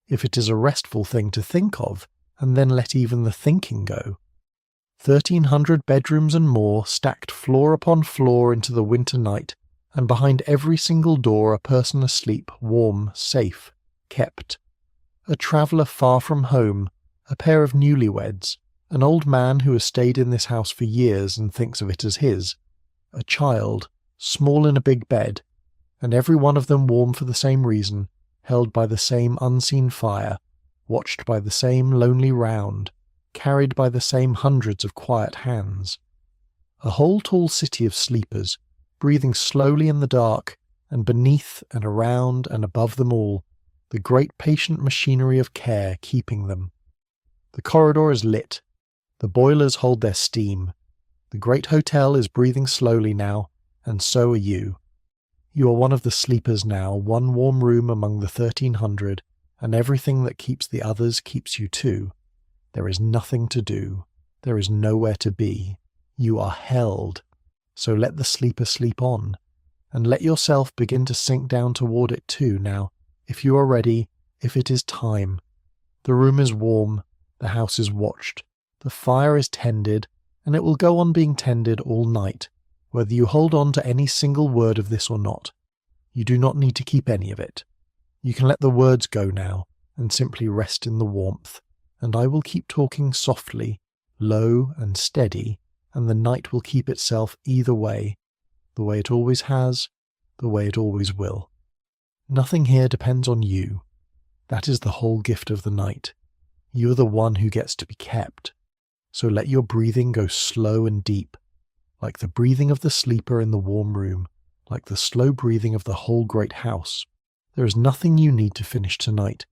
if it is a restful thing to think of, and then let even the thinking go. 1,300 bedrooms and more, stacked floor upon floor into the winter night, and behind every single door a person asleep, warm, safe, kept. A traveller far from home, a pair of newlyweds, an old man who has stayed in this house for years and thinks of it as his, a child, small in a big bed, and every one of them warm for the same reason, held by the same unseen fire, watched by the same lonely round, carried by the same hundreds of quiet hands. A whole tall city of sleepers, breathing slowly in the dark, and beneath and around and above them all, the great patient machinery of care keeping them. The corridor is lit. The boilers hold their steam. The great hotel is breathing slowly now, and so are you. You are one of the sleepers now, one warm room among the 1,300, and everything that keeps the others keeps you too. There is nothing to do. There is nowhere to be. You are held. So let the sleeper sleep on, and let yourself begin to sink down toward it too now, if you are ready, if it is time. The room is warm, the house is watched, the fire is tended, and it will go on being tended all night, whether you hold on to any single word of this or not. You do not need to keep any of it. You can let the words go now, and simply rest in the warmth, and I will keep talking softly, low and steady, and the night will keep itself either way, the way it always has, the way it always will. Nothing here depends on you. That is the whole gift of the night. You are the one who gets to be kept. So let your breathing go slow and deep, like the breathing of the sleeper in the warm room, like the slow breathing of the whole great house. There is nothing you need to finish tonight.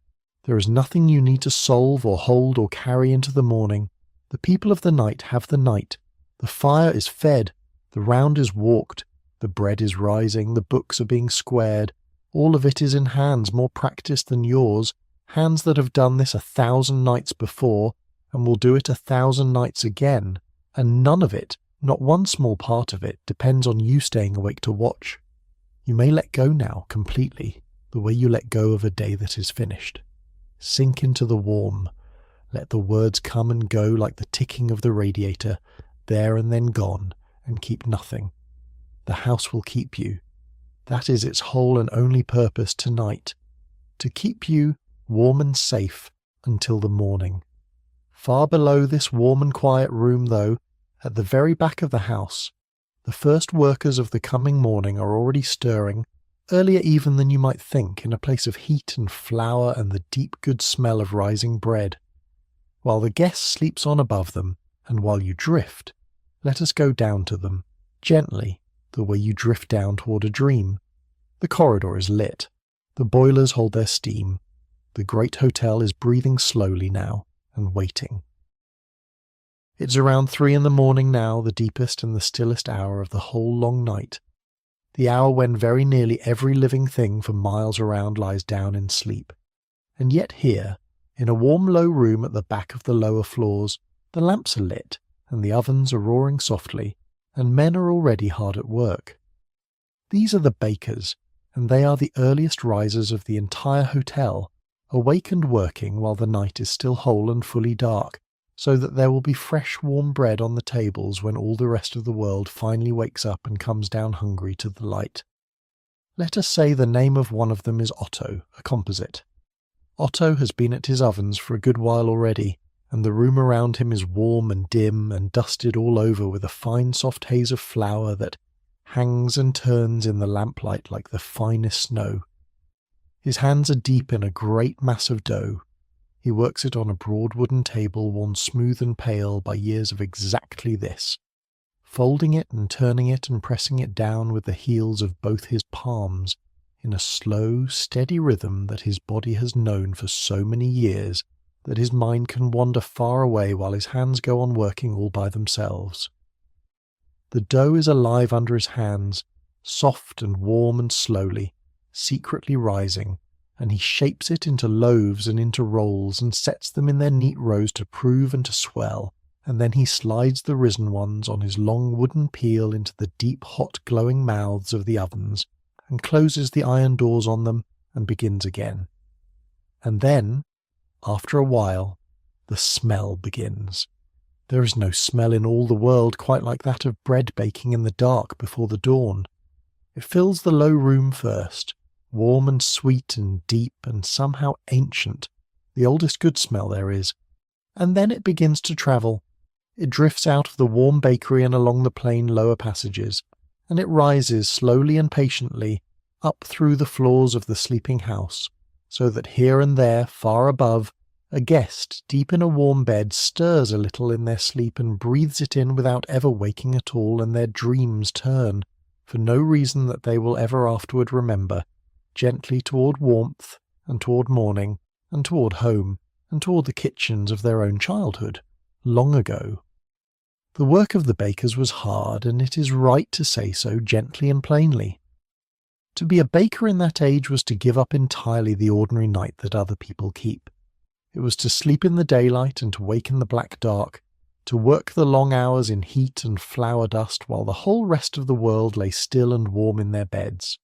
There is nothing you need to solve or hold or carry into the morning. The people of the night have the night. The fire is fed. The round is walked. The bread is rising. The books are being squared. All of it is in hands more practiced than yours, hands that have done this 1,000 nights before, and will do it 1,000 nights again, and none of it, not one small part of it, depends on you staying awake to watch. You may let go now, completely, the way you let go of a day that is finished. Sink into the warm. Let the words come and go like the ticking of the radiator, there and then gone, and keep nothing. The house will keep you. That is its whole and only purpose tonight, to keep you warm and safe until the morning. Far below this warm and quiet room, though, at the very back of the house, the first workers of the coming morning are already stirring, earlier even than you might think, in a place of heat and flour and the deep good smell of rising bread. While the guest sleeps on above them, and while you drift, let us go down to them, gently, the way you drift down toward a dream. The corridor is lit. The boilers hold their steam. The great hotel is breathing slowly now, and waiting. It's around 3 in the morning now, the deepest and the stillest hour of the whole long night, the hour when very nearly every living thing for miles around lies down in sleep. And yet here, in a warm low room at the back of the lower floors, the lamps are lit, and the ovens are roaring softly, and men are already hard at work. These are the bakers, and they are the earliest risers of the entire hotel, awake and working while the night is still whole and fully dark, so that there will be fresh warm bread on the tables when all the rest of the world finally wakes up and comes down hungry to the light. Let us say the name of one of them is Otto, a composite. Otto has been at his ovens for a good while already, and the room around him is warm and dim and dusted all over with a fine soft haze of flour that hangs and turns in the lamplight like the finest snow. His hands are deep in a great mass of dough. He works it on a broad wooden table worn smooth and pale by years of exactly this, folding it and turning it and pressing it down with the heels of both his palms in a slow, steady rhythm that his body has known for so many years that his mind can wander far away while his hands go on working all by themselves. The dough is alive under his hands, soft and warm and slowly, secretly rising, and he shapes it into loaves and into rolls and sets them in their neat rows to prove and to swell, and then he slides the risen ones on his long wooden peel into the deep hot glowing mouths of the ovens, and closes the iron doors on them and begins again. And then, after a while, the smell begins. There is no smell in all the world quite like that of bread baking in the dark before the dawn. It fills the low room first, warm and sweet and deep and somehow ancient, the oldest good smell there is, and then it begins to travel. It drifts out of the warm bakery and along the plain lower passages, and it rises slowly and patiently up through the floors of the sleeping house, so that here and there, far above, a guest deep in a warm bed stirs a little in their sleep and breathes it in without ever waking at all, and their dreams turn, for no reason that they will ever afterward remember, gently toward warmth, and toward morning, and toward home, and toward the kitchens of their own childhood, long ago. The work of the bakers was hard, and it is right to say so gently and plainly. To be a baker in that age was to give up entirely the ordinary night that other people keep. It was to sleep in the daylight and to wake in the black dark, to work the long hours in heat and flour dust while the whole rest of the world lay still and warm in their beds.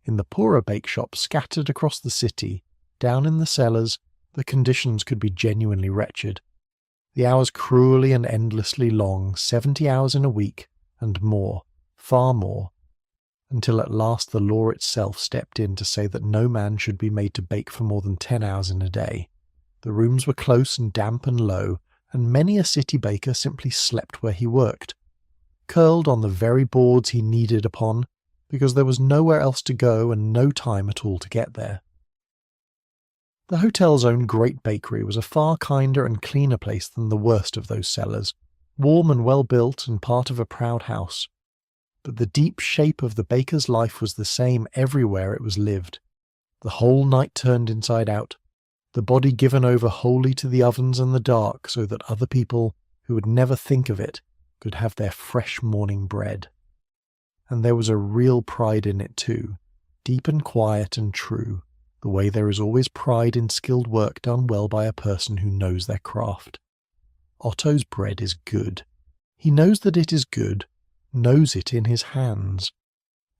In the poorer bake shops scattered across the city, down in the cellars, the conditions could be genuinely wretched. The hours cruelly and endlessly long, 70 hours in a week, and more, far more, until at last the law itself stepped in to say that no man should be made to bake for more than 10 hours in a day. The rooms were close and damp and low, and many a city baker simply slept where he worked, curled on the very boards he kneaded upon, because there was nowhere else to go and no time at all to get there. The hotel's own great bakery was a far kinder and cleaner place than the worst of those cellars, warm and well built and part of a proud house. But the deep shape of the baker's life was the same everywhere it was lived. The whole night turned inside out, the body given over wholly to the ovens and the dark so that other people, who would never think of it, could have their fresh morning bread. And there was a real pride in it too, deep and quiet and true, the way there is always pride in skilled work done well by a person who knows their craft. Otto's bread is good. He knows that it is good, knows it in his hands.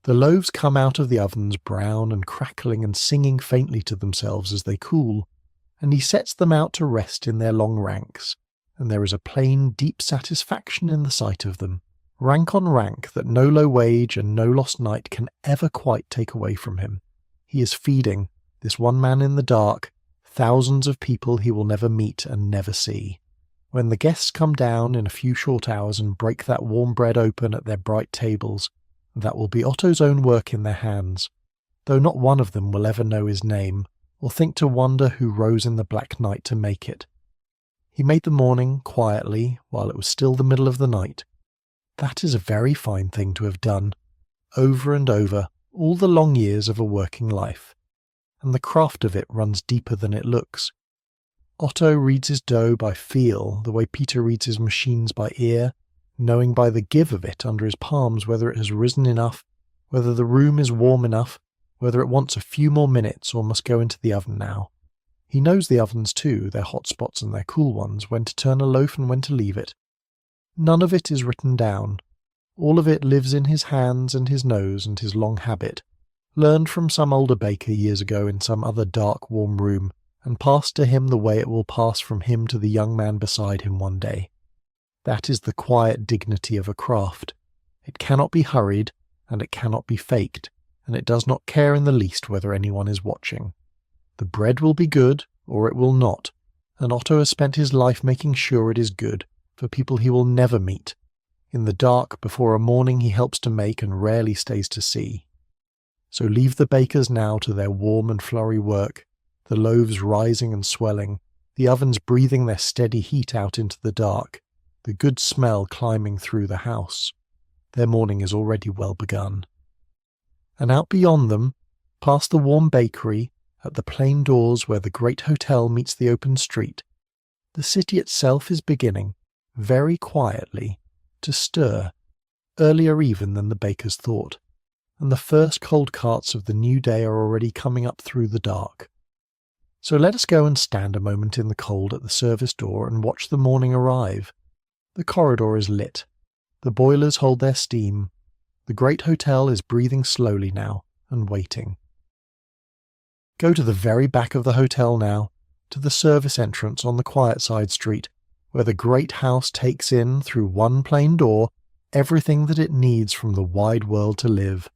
The loaves come out of the ovens brown and crackling and singing faintly to themselves as they cool, and he sets them out to rest in their long ranks, and there is a plain, deep satisfaction in the sight of them, rank on rank that no low wage and no lost night can ever quite take away from him. He is feeding, this one man in the dark, thousands of people he will never meet and never see. When the guests come down in a few short hours and break that warm bread open at their bright tables, that will be Otto's own work in their hands, though not one of them will ever know his name, or think to wonder who rose in the black night to make it. He made the morning quietly, while it was still the middle of the night. That is a very fine thing to have done, over and over, all the long years of a working life, and the craft of it runs deeper than it looks. Otto reads his dough by feel, the way Peter reads his machines by ear, knowing by the give of it under his palms whether it has risen enough, whether the room is warm enough, whether it wants a few more minutes or must go into the oven now. He knows the ovens too, their hot spots and their cool ones, when to turn a loaf and when to leave it. None of it is written down. All of it lives in his hands and his nose and his long habit, learned from some older baker years ago in some other dark, warm room, and passed to him the way it will pass from him to the young man beside him one day. That is the quiet dignity of a craft. It cannot be hurried, and it cannot be faked, and it does not care in the least whether anyone is watching. The bread will be good, or it will not, and Otto has spent his life making sure it is good, for people he will never meet, in the dark before a morning he helps to make and rarely stays to see. So leave the bakers now to their warm and flurry work, the loaves rising and swelling, the ovens breathing their steady heat out into the dark, the good smell climbing through the house. Their morning is already well begun. And out beyond them, past the warm bakery, at the plain doors where the great hotel meets the open street, the city itself is beginning, very quietly, to stir, earlier even than the bakers thought, and the first cold carts of the new day are already coming up through the dark. So let us go and stand a moment in the cold at the service door and watch the morning arrive. The corridor is lit. The boilers hold their steam. The great hotel is breathing slowly now and waiting. Go to the very back of the hotel now, to the service entrance on the quiet side street, where the great house takes in, through one plain door, everything that it needs from the wide world to live.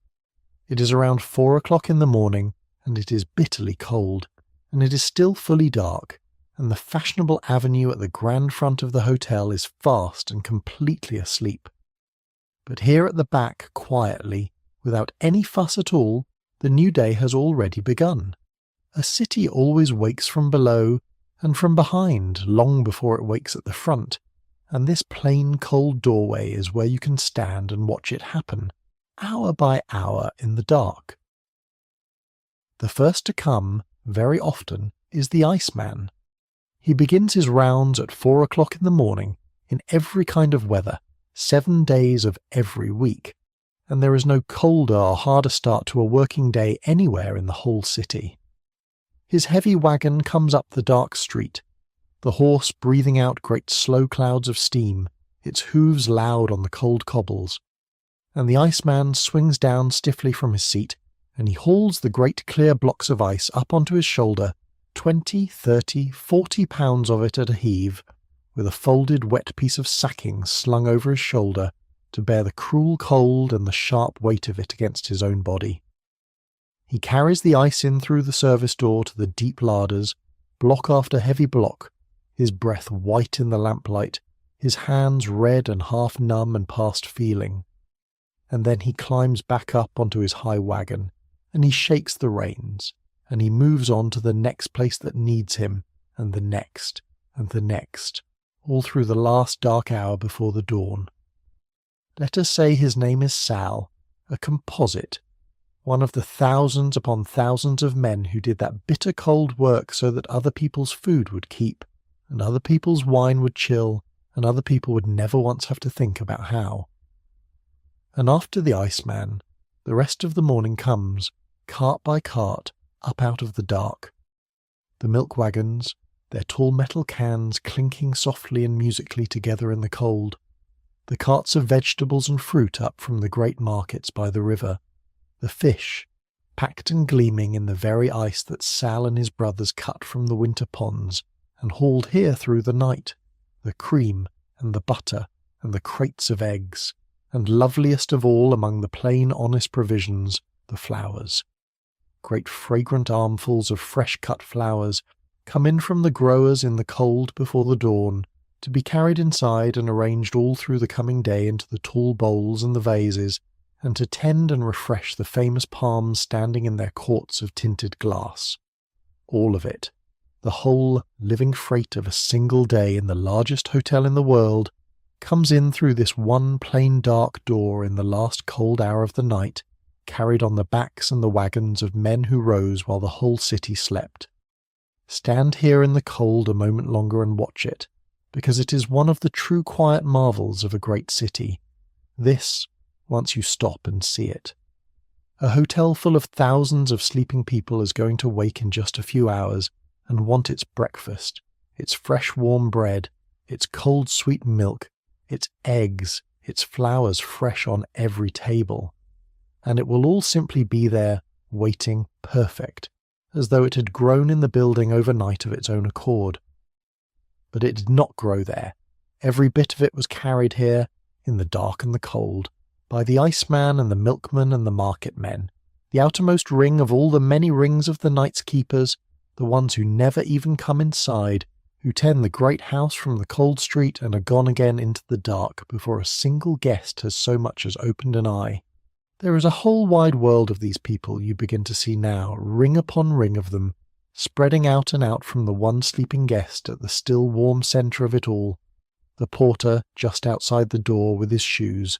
It is around 4 o'clock in the morning, and it is bitterly cold, and it is still fully dark, and the fashionable avenue at the grand front of the hotel is fast and completely asleep. But here at the back, quietly, without any fuss at all, the new day has already begun. A city always wakes from below and from behind long before it wakes at the front, and this plain cold doorway is where you can stand and watch it happen, hour by hour in the dark. The first to come, very often, is the iceman. He begins his rounds at 4 o'clock in the morning, in every kind of weather, 7 days of every week, and there is no colder or harder start to a working day anywhere in the whole city. His heavy wagon comes up the dark street, the horse breathing out great slow clouds of steam, its hooves loud on the cold cobbles, and the iceman swings down stiffly from his seat, and he hauls the great clear blocks of ice up onto his shoulder, 20, 30, 40 pounds of it at a heave, with a folded wet piece of sacking slung over his shoulder to bear the cruel cold and the sharp weight of it against his own body. He carries the ice in through the service door to the deep larders, block after heavy block, his breath white in the lamplight, his hands red and half numb and past feeling. And then he climbs back up onto his high wagon, and he shakes the reins, and he moves on to the next place that needs him, and the next, all through the last dark hour before the dawn. Let us say his name is Sal, a composite, one of the thousands upon thousands of men who did that bitter cold work so that other people's food would keep, and other people's wine would chill, and other people would never once have to think about how. And after the iceman, the rest of the morning comes, cart by cart, up out of the dark. The milk wagons, their tall metal cans clinking softly and musically together in the cold. The carts of vegetables and fruit up from the great markets by the river. The fish, packed and gleaming in the very ice that Sal and his brothers cut from the winter ponds and hauled here through the night. The cream and the butter and the crates of eggs, and loveliest of all among the plain honest provisions, the flowers. Great fragrant armfuls of fresh-cut flowers come in from the growers in the cold before the dawn, to be carried inside and arranged all through the coming day into the tall bowls and the vases, and to tend and refresh the famous palms standing in their courts of tinted glass. All of it, the whole living freight of a single day in the largest hotel in the world, comes in through this one plain dark door in the last cold hour of the night, carried on the backs and the wagons of men who rose while the whole city slept. Stand here in the cold a moment longer and watch it, because it is one of the true quiet marvels of a great city. This, once you stop and see it. A hotel full of thousands of sleeping people is going to wake in just a few hours and want its breakfast, its fresh warm bread, its cold sweet milk, its eggs, its flowers fresh on every table. And it will all simply be there, waiting, perfect, as though it had grown in the building overnight of its own accord. But it did not grow there. Every bit of it was carried here, in the dark and the cold, by the iceman and the milkman and the market men, the outermost ring of all the many rings of the night's keepers, the ones who never even come inside, who tend the great house from the cold street and are gone again into the dark before a single guest has so much as opened an eye. There is a whole wide world of these people you begin to see now, ring upon ring of them, spreading out and out from the one sleeping guest at the still warm centre of it all, the porter just outside the door with his shoes,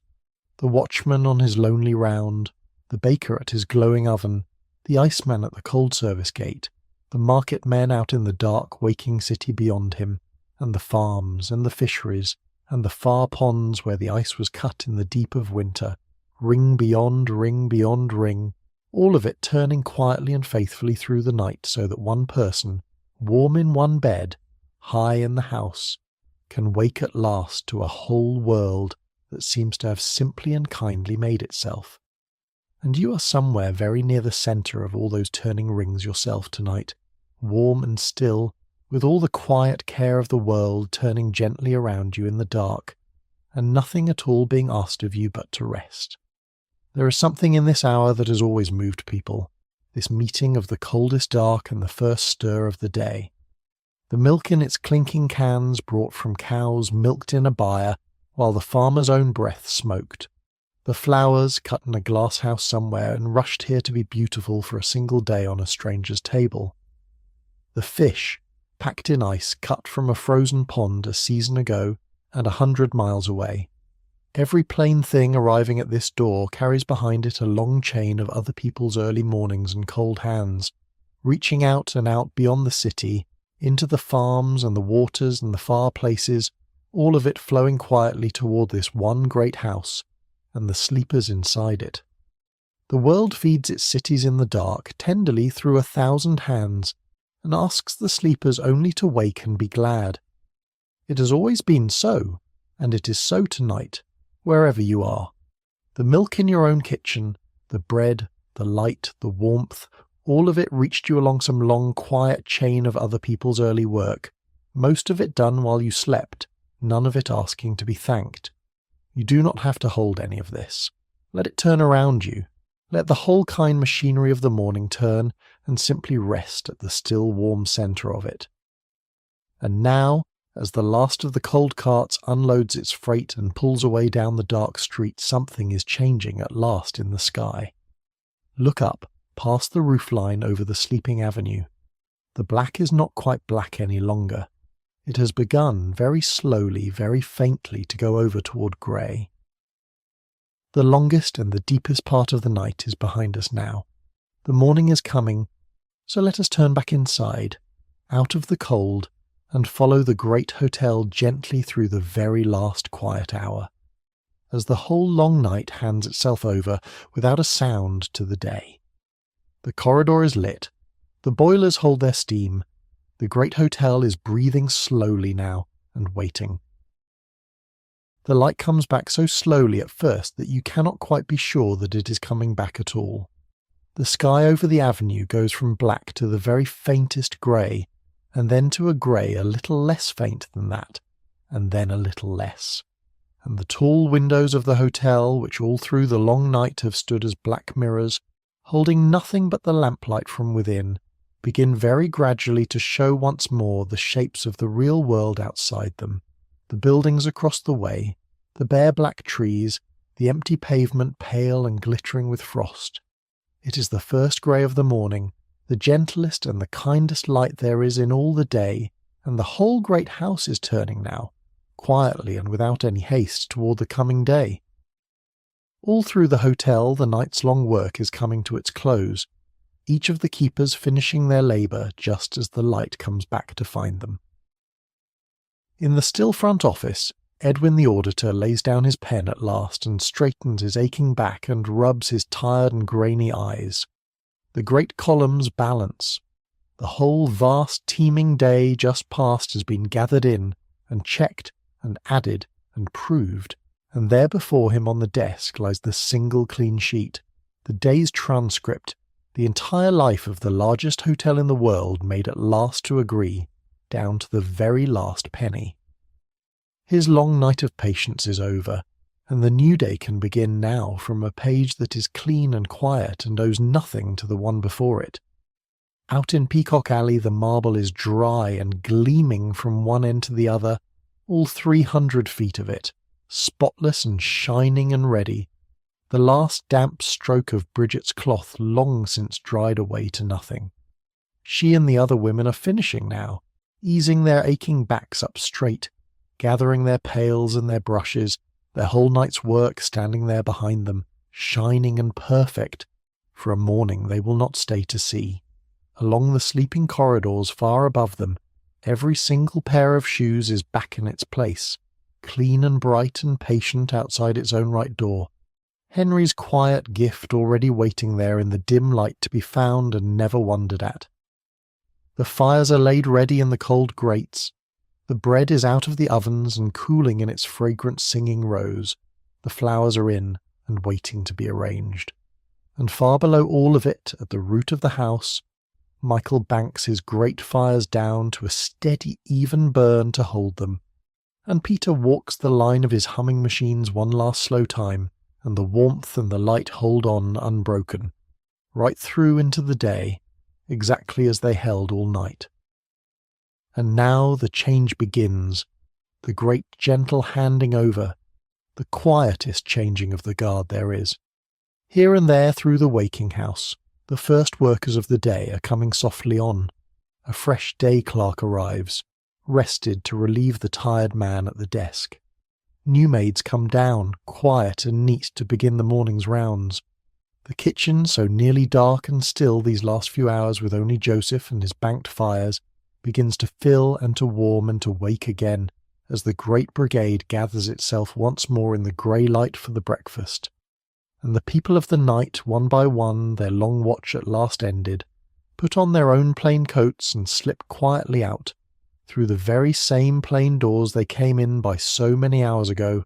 the watchman on his lonely round, the baker at his glowing oven, the iceman at the cold service gate, the market men out in the dark waking city beyond him, and the farms and the fisheries, and the far ponds where the ice was cut in the deep of winter, ring beyond ring, all of it turning quietly and faithfully through the night so that one person, warm in one bed, high in the house, can wake at last to a whole world that seems to have simply and kindly made itself. And you are somewhere very near the centre of all those turning rings yourself tonight, warm and still, with all the quiet care of the world turning gently around you in the dark, and nothing at all being asked of you but to rest. There is something in this hour that has always moved people, this meeting of the coldest dark and the first stir of the day. The milk in its clinking cans brought from cows milked in a byre while the farmer's own breath smoked. The flowers cut in a glass house somewhere and rushed here to be beautiful for a single day on a stranger's table. The fish, packed in ice cut from a frozen pond a season ago and 100 miles away. Every plain thing arriving at this door carries behind it a long chain of other people's early mornings and cold hands, reaching out and out beyond the city, into the farms and the waters and the far places, all of it flowing quietly toward this one great house, and the sleepers inside it. The world feeds its cities in the dark tenderly through 1,000 hands, and asks the sleepers only to wake and be glad. It has always been so, and it is so tonight, wherever you are. The milk in your own kitchen, the bread, the light, the warmth, all of it reached you along some long, quiet chain of other people's early work, most of it done while you slept, none of it asking to be thanked. You do not have to hold any of this. Let it turn around you. Let the whole kind machinery of the morning turn and simply rest at the still warm centre of it. And now, as the last of the cold carts unloads its freight and pulls away down the dark street, something is changing at last in the sky. Look up, past the roofline over the sleeping avenue. The black is not quite black any longer. It has begun very slowly, very faintly to go over toward grey. The longest and the deepest part of the night is behind us now. The morning is coming, so let us turn back inside, out of the cold, and follow the great hotel gently through the very last quiet hour, as the whole long night hands itself over without a sound to the day. The corridor is lit, the boilers hold their steam, the great hotel is breathing slowly now and waiting. The light comes back so slowly at first that you cannot quite be sure that it is coming back at all. The sky over the avenue goes from black to the very faintest grey, and then to a grey a little less faint than that, and then a little less. And the tall windows of the hotel, which all through the long night have stood as black mirrors, holding nothing but the lamplight from within, begin very gradually to show once more the shapes of the real world outside them, the buildings across the way, the bare black trees, the empty pavement pale and glittering with frost. It is the first grey of the morning, the gentlest and the kindest light there is in all the day, and the whole great house is turning now, quietly and without any haste, toward the coming day. All through the hotel the night's long work is coming to its close, each of the keepers finishing their labour just as the light comes back to find them. In the still front office, Edwin the auditor lays down his pen at last and straightens his aching back and rubs his tired and grainy eyes. The great columns balance. The whole vast teeming day just past has been gathered in and checked and added and proved, and there before him on the desk lies the single clean sheet, the day's transcript, the entire life of the largest hotel in the world made at last to agree, down to the very last penny. His long night of patience is over, and the new day can begin now from a page that is clean and quiet and owes nothing to the one before it. Out in Peacock Alley the marble is dry and gleaming from one end to the other, all 300 feet of it, spotless and shining and ready, the last damp stroke of Bridget's cloth long since dried away to nothing. She and the other women are finishing now, easing their aching backs up straight, gathering their pails and their brushes, their whole night's work standing there behind them, shining and perfect, For a morning they will not stay to see. Along the sleeping corridors far above them, every single pair of shoes is back in its place, clean and bright and patient outside its own right door. Henry's quiet gift already waiting there in the dim light to be found and never wondered at. The fires are laid ready in the cold grates. The bread is out of the ovens and cooling in its fragrant singing rows. The flowers are in and waiting to be arranged. And far below all of it, at the root of the house, Michael banks his great fires down to a steady, even burn to hold them. And Peter walks the line of his humming machines one last slow time, and the warmth and the light hold on unbroken, right through into the day, exactly as they held all night. And now the change begins, the great gentle handing over, the quietest changing of the guard there is. Here and there through the waking house, the first workers of the day are coming softly on. A fresh day clerk arrives, rested to relieve the tired man at the desk. New maids come down, quiet and neat, to begin the morning's rounds. The kitchen, so nearly dark and still these last few hours with only Joseph and his banked fires, begins to fill and to warm and to wake again as the great brigade gathers itself once more in the grey light for the breakfast. And the people of the night, one by one, their long watch at last ended, put on their own plain coats and slip quietly out, through the very same plain doors they came in by so many hours ago,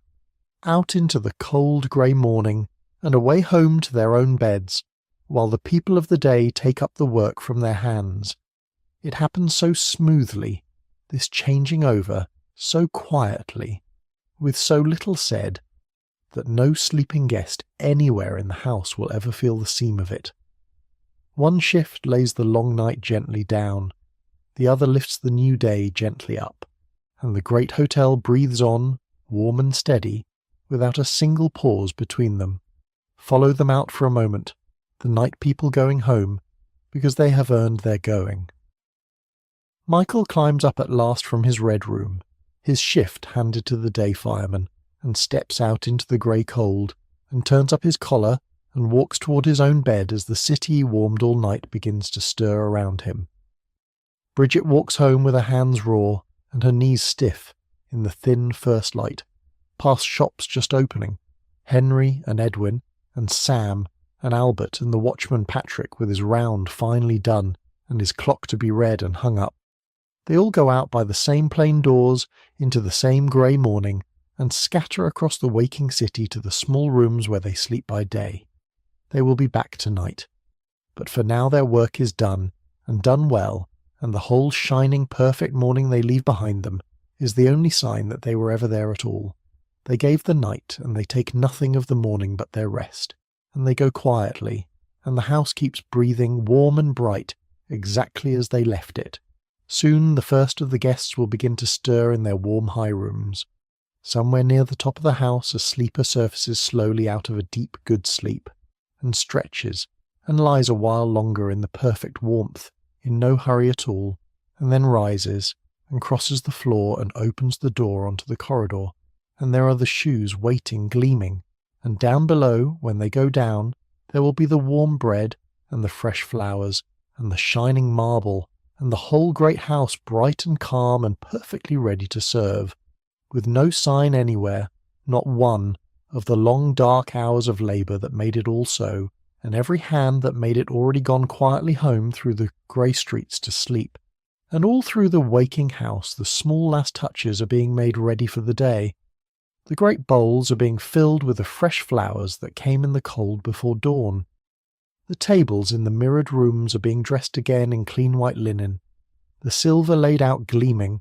out into the cold grey morning, and away home to their own beds, while the people of the day take up the work from their hands. It happens so smoothly, this changing over, so quietly, with so little said, that no sleeping guest anywhere in the house will ever feel the seam of it. One shift lays the long night gently down, the other lifts the new day gently up, and the great hotel breathes on, warm and steady, without a single pause between them. Follow them out for a moment, the night people going home, because they have earned their going. Michael climbs up at last from his red room, his shift handed to the day fireman, and steps out into the grey cold, and turns up his collar, and walks toward his own bed as the city he warmed all night begins to stir around him. Bridget walks home with her hands raw and her knees stiff in the thin first light, past shops just opening, Henry and Edwin and Sam and Albert and the watchman Patrick with his round finely done and his clock to be read and hung up. They all go out by the same plain doors into the same grey morning and scatter across the waking city to the small rooms where they sleep by day. They will be back tonight. But for now their work is done, and done well, and the whole shining, perfect morning they leave behind them is the only sign that they were ever there at all. They gave the night, and they take nothing of the morning but their rest, and they go quietly, and the house keeps breathing warm and bright, exactly as they left it. Soon the first of the guests will begin to stir in their warm high rooms. Somewhere near the top of the house a sleeper surfaces slowly out of a deep good sleep, and stretches, and lies a while longer in the perfect warmth, in no hurry at all, and then rises, and crosses the floor and opens the door onto the corridor, and there are the shoes waiting gleaming, and down below, when they go down, there will be the warm bread, and the fresh flowers, and the shining marble, and the whole great house bright and calm and perfectly ready to serve, with no sign anywhere, not one, of the long dark hours of labour that made it all so, and every hand that made it already gone quietly home through the grey streets to sleep. And all through the waking house the small last touches are being made ready for the day. The great bowls are being filled with the fresh flowers that came in the cold before dawn. The tables in the mirrored rooms are being dressed again in clean white linen, the silver laid out gleaming,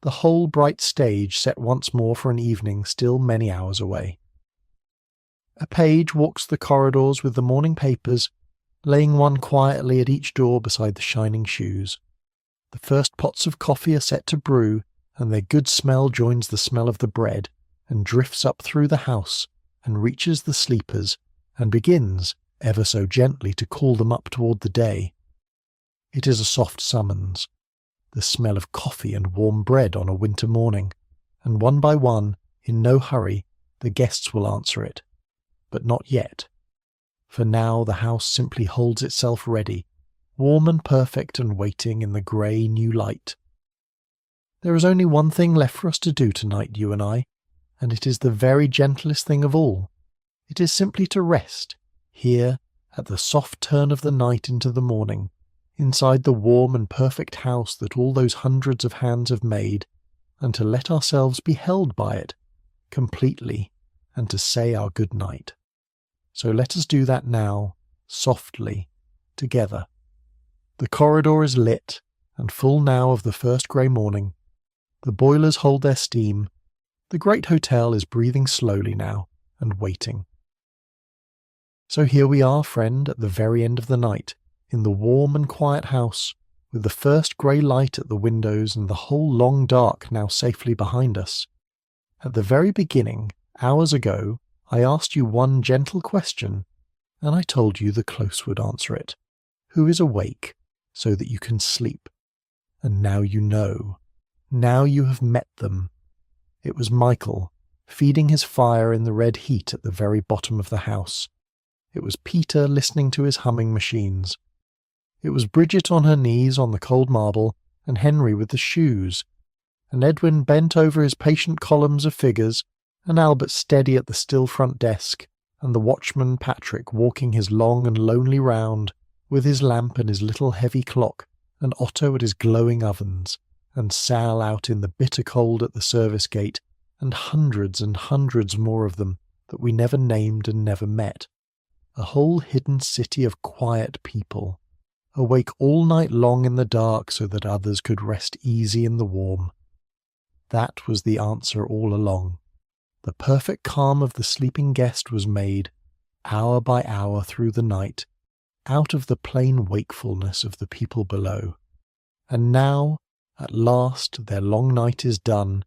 the whole bright stage set once more for an evening still many hours away. A page walks the corridors with the morning papers, laying one quietly at each door beside the shining shoes. The first pots of coffee are set to brew, and their good smell joins the smell of the bread, and drifts up through the house, and reaches the sleepers, and begins, ever so gently, to call them up toward the day. It is a soft summons, the smell of coffee and warm bread on a winter morning, and one by one, in no hurry, the guests will answer it. But not yet. for now the house simply holds itself ready, warm and perfect and waiting in the grey new light. There is only one thing left for us to do tonight, you and I, and it is the very gentlest thing of all. It is simply to rest, here, at the soft turn of the night into the morning, inside the warm and perfect house that all those hundreds of hands have made, and to let ourselves be held by it, completely, and to say our good night. So let us do that now, softly, together. The corridor is lit, and full now of the first grey morning. The boilers hold their steam. The great hotel is breathing slowly now, and waiting. So here we are, friend, at the very end of the night, in the warm and quiet house, with the first grey light at the windows and the whole long dark now safely behind us. At the very beginning, hours ago, I asked you one gentle question, and I told you the close would answer it. Who is awake, so that you can sleep? And now you know. Now you have met them. It was Michael, feeding his fire in the red heat at the very bottom of the house. It was Peter listening to his humming machines. It was Bridget on her knees on the cold marble, and Henry with the shoes, and Edwin bent over his patient columns of figures, and Albert steady at the still front desk, and the watchman Patrick walking his long and lonely round, with his lamp and his little heavy clock, and Otto at his glowing ovens, and Sal out in the bitter cold at the service gate, and hundreds more of them that we never named and never met. A whole hidden city of quiet people, awake all night long in the dark so that others could rest easy in the warm. That was the answer all along. The perfect calm of the sleeping guest was made, hour by hour through the night, out of the plain wakefulness of the people below. And now, at last, their long night is done,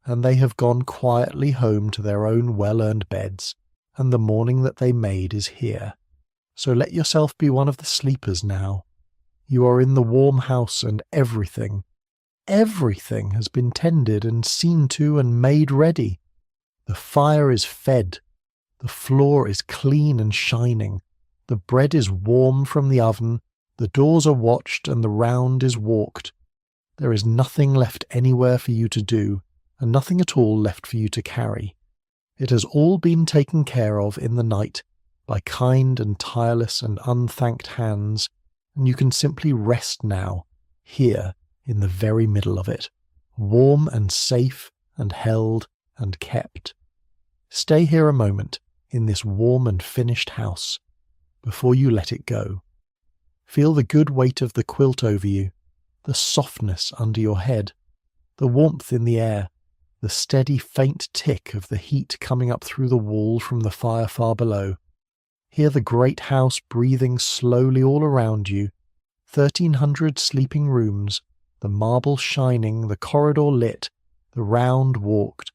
and they have gone quietly home to their own well-earned beds, and the morning that they made is here. So let yourself be one of the sleepers now. You are in the warm house, and everything has been tended and seen to and made ready. The fire is fed, the floor is clean and shining, the bread is warm from the oven, the doors are watched, and the round is walked. There is nothing left anywhere for you to do, and nothing at all left for you to carry. It has all been taken care of in the night by kind and tireless and unthanked hands, and you can simply rest now, here in the very middle of it, warm and safe and held and kept. Stay here a moment in this warm and finished house before you let it go. Feel the good weight of the quilt over you, the softness under your head, the warmth in the air, the steady faint tick of the heat coming up through the wall from the fire far below. Hear the great house breathing slowly all around you, 1,300 sleeping rooms, the marble shining, the corridor lit, the round walked,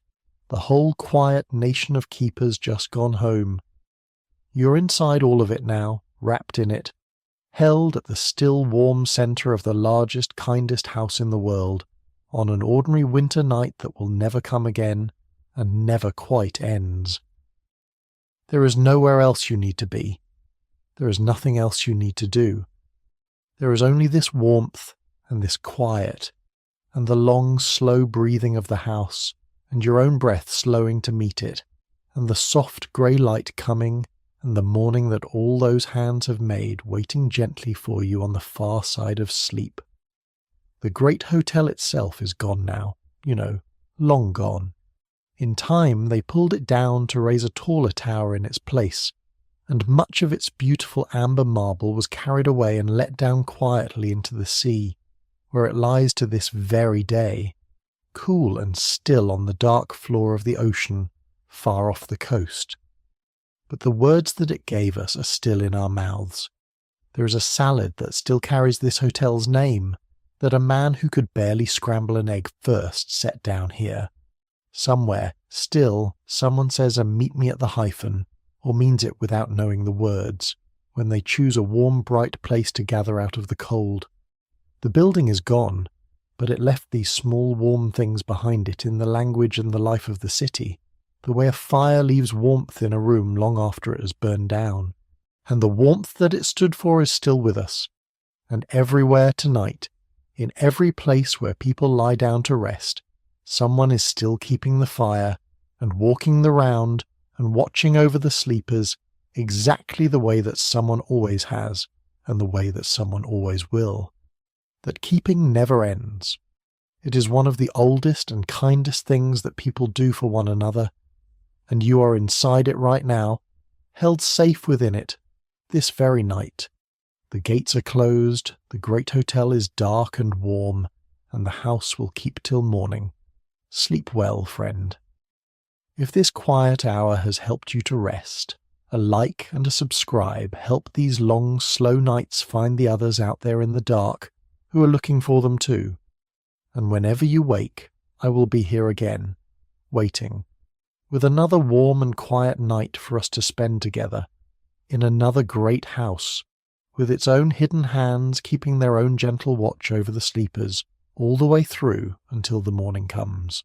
the whole quiet nation of keepers just gone home. You're inside all of it now, wrapped in it, held at the still warm centre of the largest, kindest house in the world, on an ordinary winter night that will never come again, and never quite ends. There is nowhere else you need to be. There is nothing else you need to do. There is only this warmth, and this quiet, and the long, slow breathing of the house, and your own breath slowing to meet it, and the soft grey light coming, and the morning that all those hands have made waiting gently for you on the far side of sleep. The great hotel itself is gone now, long gone. In time they pulled it down to raise a taller tower in its place, and much of its beautiful amber marble was carried away and let down quietly into the sea, where it lies to this very day, cool and still on the dark floor of the ocean, far off the coast. But the words that it gave us are still in our mouths. There is a salad that still carries this hotel's name, that a man who could barely scramble an egg first set down here. Somewhere, still, someone says a meet me at the hyphen, or means it without knowing the words, when they choose a warm, bright place to gather out of the cold. The building is gone, but it left these small, warm things behind it in the language and the life of the city, the way a fire leaves warmth in a room long after it has burned down, and the warmth that it stood for is still with us. And everywhere tonight, in every place where people lie down to rest, someone is still keeping the fire and walking the round and watching over the sleepers exactly the way that someone always has and the way that someone always will. That keeping never ends. It is one of the oldest and kindest things that people do for one another, and you are inside it right now, held safe within it, this very night. The gates are closed, the great hotel is dark and warm, and the house will keep till morning. Sleep well, friend. If this quiet hour has helped you to rest, a like and a subscribe help these long, slow nights find the others out there in the dark who are looking for them too. And whenever you wake, I will be here again, waiting, with another warm and quiet night for us to spend together, in another great house, with its own hidden hands keeping their own gentle watch over the sleepers all the way through until the morning comes.